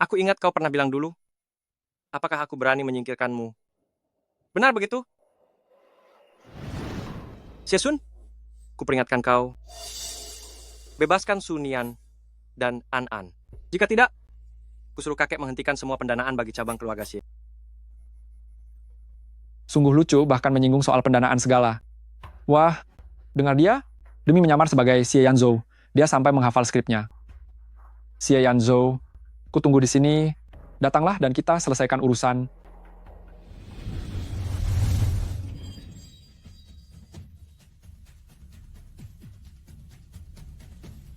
Speaker 4: Aku ingat kau pernah bilang dulu, apakah aku berani menyingkirkanmu? Benar begitu? Xiesun, kuperingatkan kau. Bebaskan Sunian dan An-An. Jika tidak, kusuruh kakek menghentikan semua pendanaan bagi cabang keluarga Xie.
Speaker 10: Sungguh lucu bahkan menyinggung soal pendanaan segala. Wah, dengar dia, demi menyamar sebagai Xie Yanzhou, dia sampai menghafal skripnya. Xie Yanzhou, ku tunggu di sini, datanglah dan kita selesaikan urusan.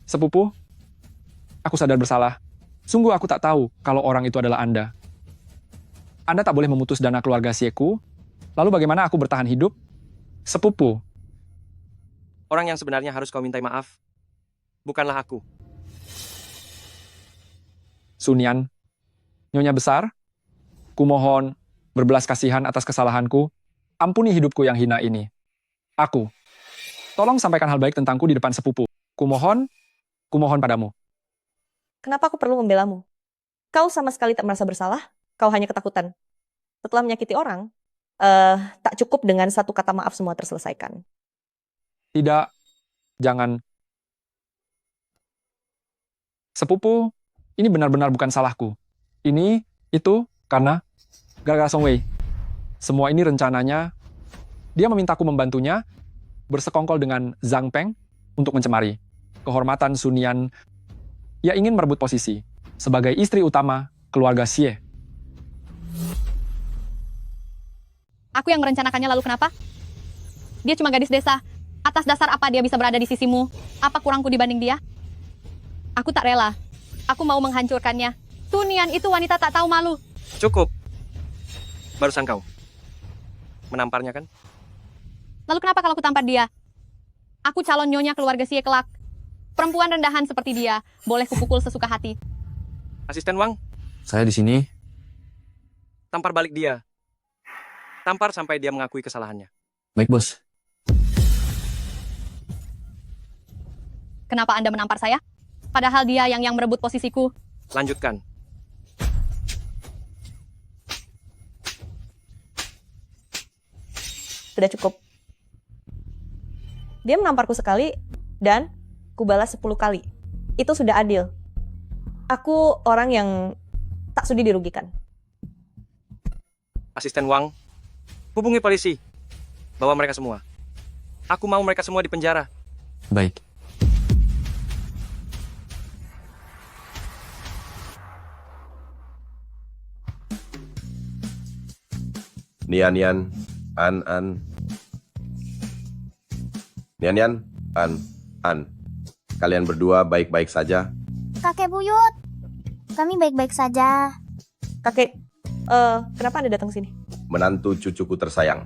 Speaker 10: Sepupu, aku sadar bersalah. Sungguh aku tak tahu kalau orang itu adalah Anda. Anda tak boleh memutus dana keluarga Xieku, lalu bagaimana aku bertahan hidup? Sepupu.
Speaker 4: Orang yang sebenarnya harus kau mintai maaf, bukanlah aku.
Speaker 10: Sunian, Nyonya besar, kumohon berbelas kasihan atas kesalahanku, ampuni hidupku yang hina ini. Aku, tolong sampaikan hal baik tentangku di depan sepupu. Kumohon padamu.
Speaker 3: Kenapa aku perlu membelamu? Kau sama sekali tak merasa bersalah, kau hanya ketakutan. Setelah menyakiti orang, tak cukup dengan satu kata maaf semua terselesaikan.
Speaker 10: Tidak, jangan. Sepupu, ini benar-benar bukan salahku. Ini, itu, karena gara-gara Song Wei. Semua ini rencananya, dia memintaku membantunya, bersekongkol dengan Zhang Peng untuk mencemari kehormatan Sunian. Ia ingin merebut posisi sebagai istri utama keluarga Xie.
Speaker 9: Aku yang merencanakannya, lalu kenapa? Dia cuma gadis desa. Atas dasar apa dia bisa berada di sisimu? Apa kurangku dibanding dia? Aku tak rela. Aku mau menghancurkannya. Sunian itu wanita tak tahu malu.
Speaker 4: Cukup. Barusan kau menamparnya kan?
Speaker 9: Lalu kenapa kalau aku tampar dia? Aku calon nyonya keluarga Xie kelak. Perempuan rendahan seperti dia, boleh kupukul sesuka hati.
Speaker 4: Asisten Wang,
Speaker 7: Saya di sini.
Speaker 4: tampar balik dia. Tampar sampai dia mengakui kesalahannya.
Speaker 7: Baik, Bos.
Speaker 9: Kenapa Anda menampar saya? Padahal dia yang merebut posisiku.
Speaker 4: Lanjutkan.
Speaker 3: Sudah cukup. Dia menamparku sekali dan kubalas 10 kali. Itu sudah adil. Aku orang yang tak sudi dirugikan.
Speaker 4: Asisten Wang, hubungi polisi. Bawa mereka semua. Aku mau mereka semua di penjara.
Speaker 7: Baik.
Speaker 6: Nian, An. Nian, An. Kalian berdua baik-baik saja?
Speaker 5: Kakek buyut, kami baik-baik saja.
Speaker 3: Kakek, kenapa Anda datang sini?
Speaker 6: Menantu cucuku tersayang,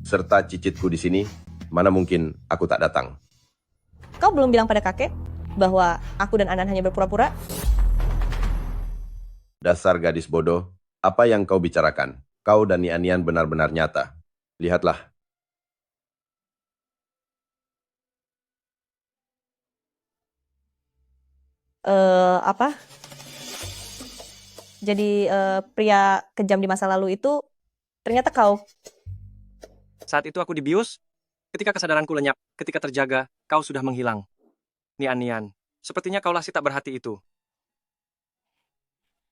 Speaker 6: serta cicitku di sini, mana mungkin aku tak datang.
Speaker 3: Kau belum bilang pada kakek bahwa aku dan Anan hanya berpura-pura?
Speaker 6: Dasar gadis bodoh, apa yang kau bicarakan? Kau dan Nian benar-benar nyata. Lihatlah.
Speaker 3: Apa? Jadi pria kejam di masa lalu itu ternyata kau.
Speaker 4: Saat itu aku dibius. Ketika kesadaranku lenyap, ketika terjaga, kau sudah menghilang. Nian, sepertinya kaulah si tak berhati itu.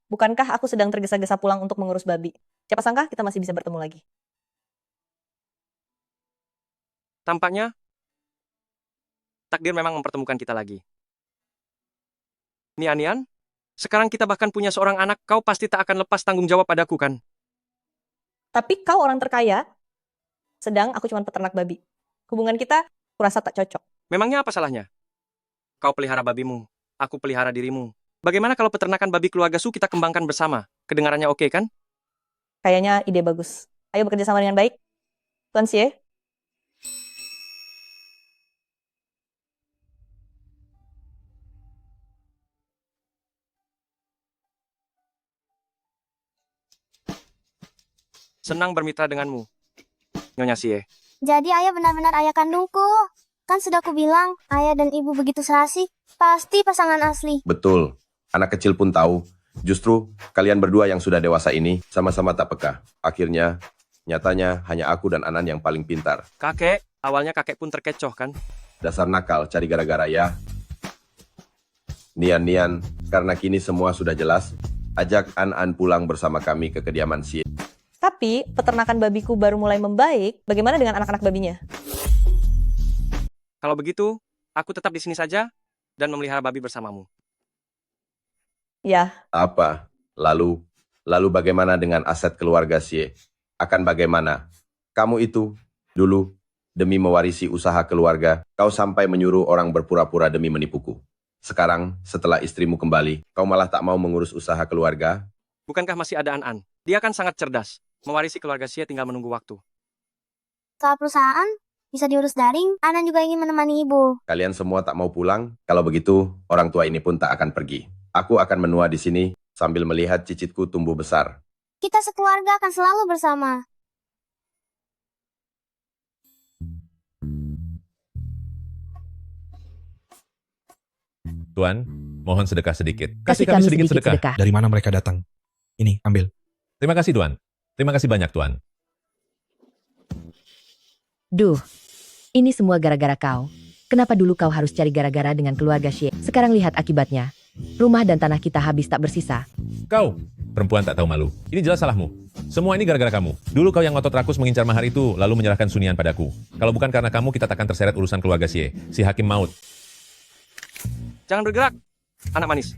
Speaker 3: Bukankah aku sedang tergesa-gesa pulang untuk mengurus babi? Siapa sangka kita masih bisa bertemu lagi.
Speaker 4: Tampaknya, takdir memang mempertemukan kita lagi. Nian, sekarang kita bahkan punya seorang anak, kau pasti tak akan lepas tanggung jawab padaku, kan?
Speaker 3: Tapi kau orang terkaya, sedang aku cuma peternak babi. Hubungan kita, kurasa tak cocok.
Speaker 4: Memangnya apa salahnya? Kau pelihara babimu, aku pelihara dirimu. Bagaimana kalau peternakan babi keluarga Su kita kembangkan bersama? Kedengarannya oke, kan?
Speaker 3: Kayaknya ide bagus. Ayo bekerja sama dengan baik. Tuan Xie.
Speaker 4: Senang bermitra denganmu, Nyonya Xie.
Speaker 5: Jadi ayah benar-benar ayah kandungku. Kan sudah aku bilang, ayah dan ibu begitu serasi. Pasti pasangan asli.
Speaker 6: Betul. Anak kecil pun tahu. Justru kalian berdua yang sudah dewasa ini sama-sama tak peka. Akhirnya, nyatanya hanya aku dan Anan yang paling pintar.
Speaker 4: Kakek, awalnya kakek pun terkecoh, kan?
Speaker 6: Dasar nakal, cari gara-gara ya. Nian, karena kini semua sudah jelas, ajak An pulang bersama kami ke kediaman Xie.
Speaker 3: Tapi peternakan babiku baru mulai membaik. Bagaimana dengan anak-anak babinya?
Speaker 4: Kalau begitu, aku tetap di sini saja dan memelihara babi bersamamu.
Speaker 3: Ya.
Speaker 6: Apa? Lalu bagaimana dengan aset keluarga Xie? Akan bagaimana? Kamu itu, dulu, demi mewarisi usaha keluarga, kau sampai menyuruh orang berpura-pura demi menipuku. Sekarang, setelah istrimu kembali, kau malah tak mau mengurus usaha keluarga?
Speaker 4: Bukankah masih ada An? Dia kan sangat cerdas. Mewarisi keluarga Xie tinggal menunggu waktu.
Speaker 5: Kalau perusahaan bisa diurus daring, Anan juga ingin menemani ibu.
Speaker 6: Kalian semua tak mau pulang? Kalau begitu, orang tua ini pun tak akan pergi. Aku akan menua di sini sambil melihat cicitku tumbuh besar.
Speaker 5: Kita sekeluarga akan selalu bersama.
Speaker 1: Tuan, mohon sedekah sedikit.
Speaker 2: Kasih kami sedikit sedekah.
Speaker 13: Dari mana mereka datang? Ini, ambil.
Speaker 1: Terima kasih, Tuan. Terima kasih banyak, Tuan.
Speaker 2: Duh, ini semua gara-gara kau. Kenapa dulu kau harus cari gara-gara dengan keluarga Xie? Sekarang lihat akibatnya. Rumah dan tanah kita habis tak bersisa.
Speaker 1: Kau, perempuan tak tahu malu. Ini jelas salahmu. Semua ini gara-gara kamu. Dulu kau yang ngotot rakus mengincar mahar itu, lalu menyerahkan Sunian padaku. Kalau bukan karena kamu, kita takkan terseret urusan keluarga Xie. Si hakim maut.
Speaker 4: Jangan bergerak, anak manis.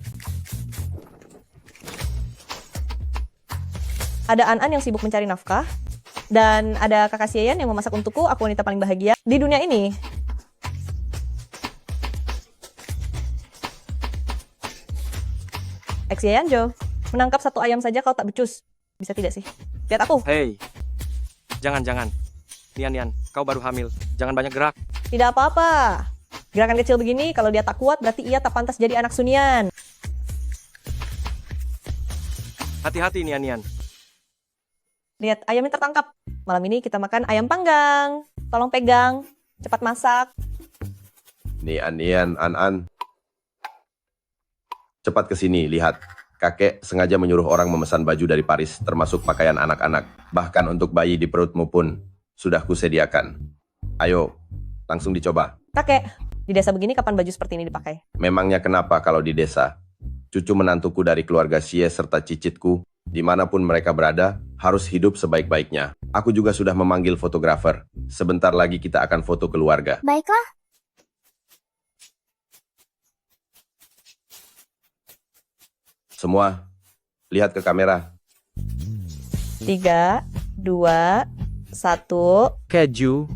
Speaker 3: Ada An yang sibuk mencari nafkah. Dan ada kakak Xie yang memasak untukku, aku wanita paling bahagia di dunia ini. Xie Jo, menangkap satu ayam saja kau tak becus. Bisa tidak sih? Lihat aku.
Speaker 4: Hei, jangan. Nian, kau baru hamil. Jangan banyak gerak.
Speaker 3: Tidak apa-apa. Gerakan kecil begini, kalau dia tak kuat, berarti ia tak pantas jadi anak Sunian.
Speaker 4: Hati-hati, Nian.
Speaker 3: Lihat, ayamnya tertangkap. Malam ini kita makan ayam panggang. tolong pegang. Cepat masak.
Speaker 6: Nian, An. Cepat ke sini, lihat. Kakek sengaja menyuruh orang memesan baju dari Paris, termasuk pakaian anak-anak. Bahkan untuk bayi di perutmu pun sudah kusediakan. Ayo, langsung dicoba.
Speaker 3: Kakek, di desa begini kapan baju seperti ini dipakai?
Speaker 6: Memangnya kenapa kalau di desa? Cucu menantuku dari keluarga Xie serta cicitku, dimanapun mereka berada, harus hidup sebaik-baiknya. Aku juga sudah memanggil fotografer. Sebentar lagi kita akan foto keluarga.
Speaker 5: Baiklah.
Speaker 6: Semua, lihat ke kamera.
Speaker 3: 3, 2, 1.
Speaker 8: Keju.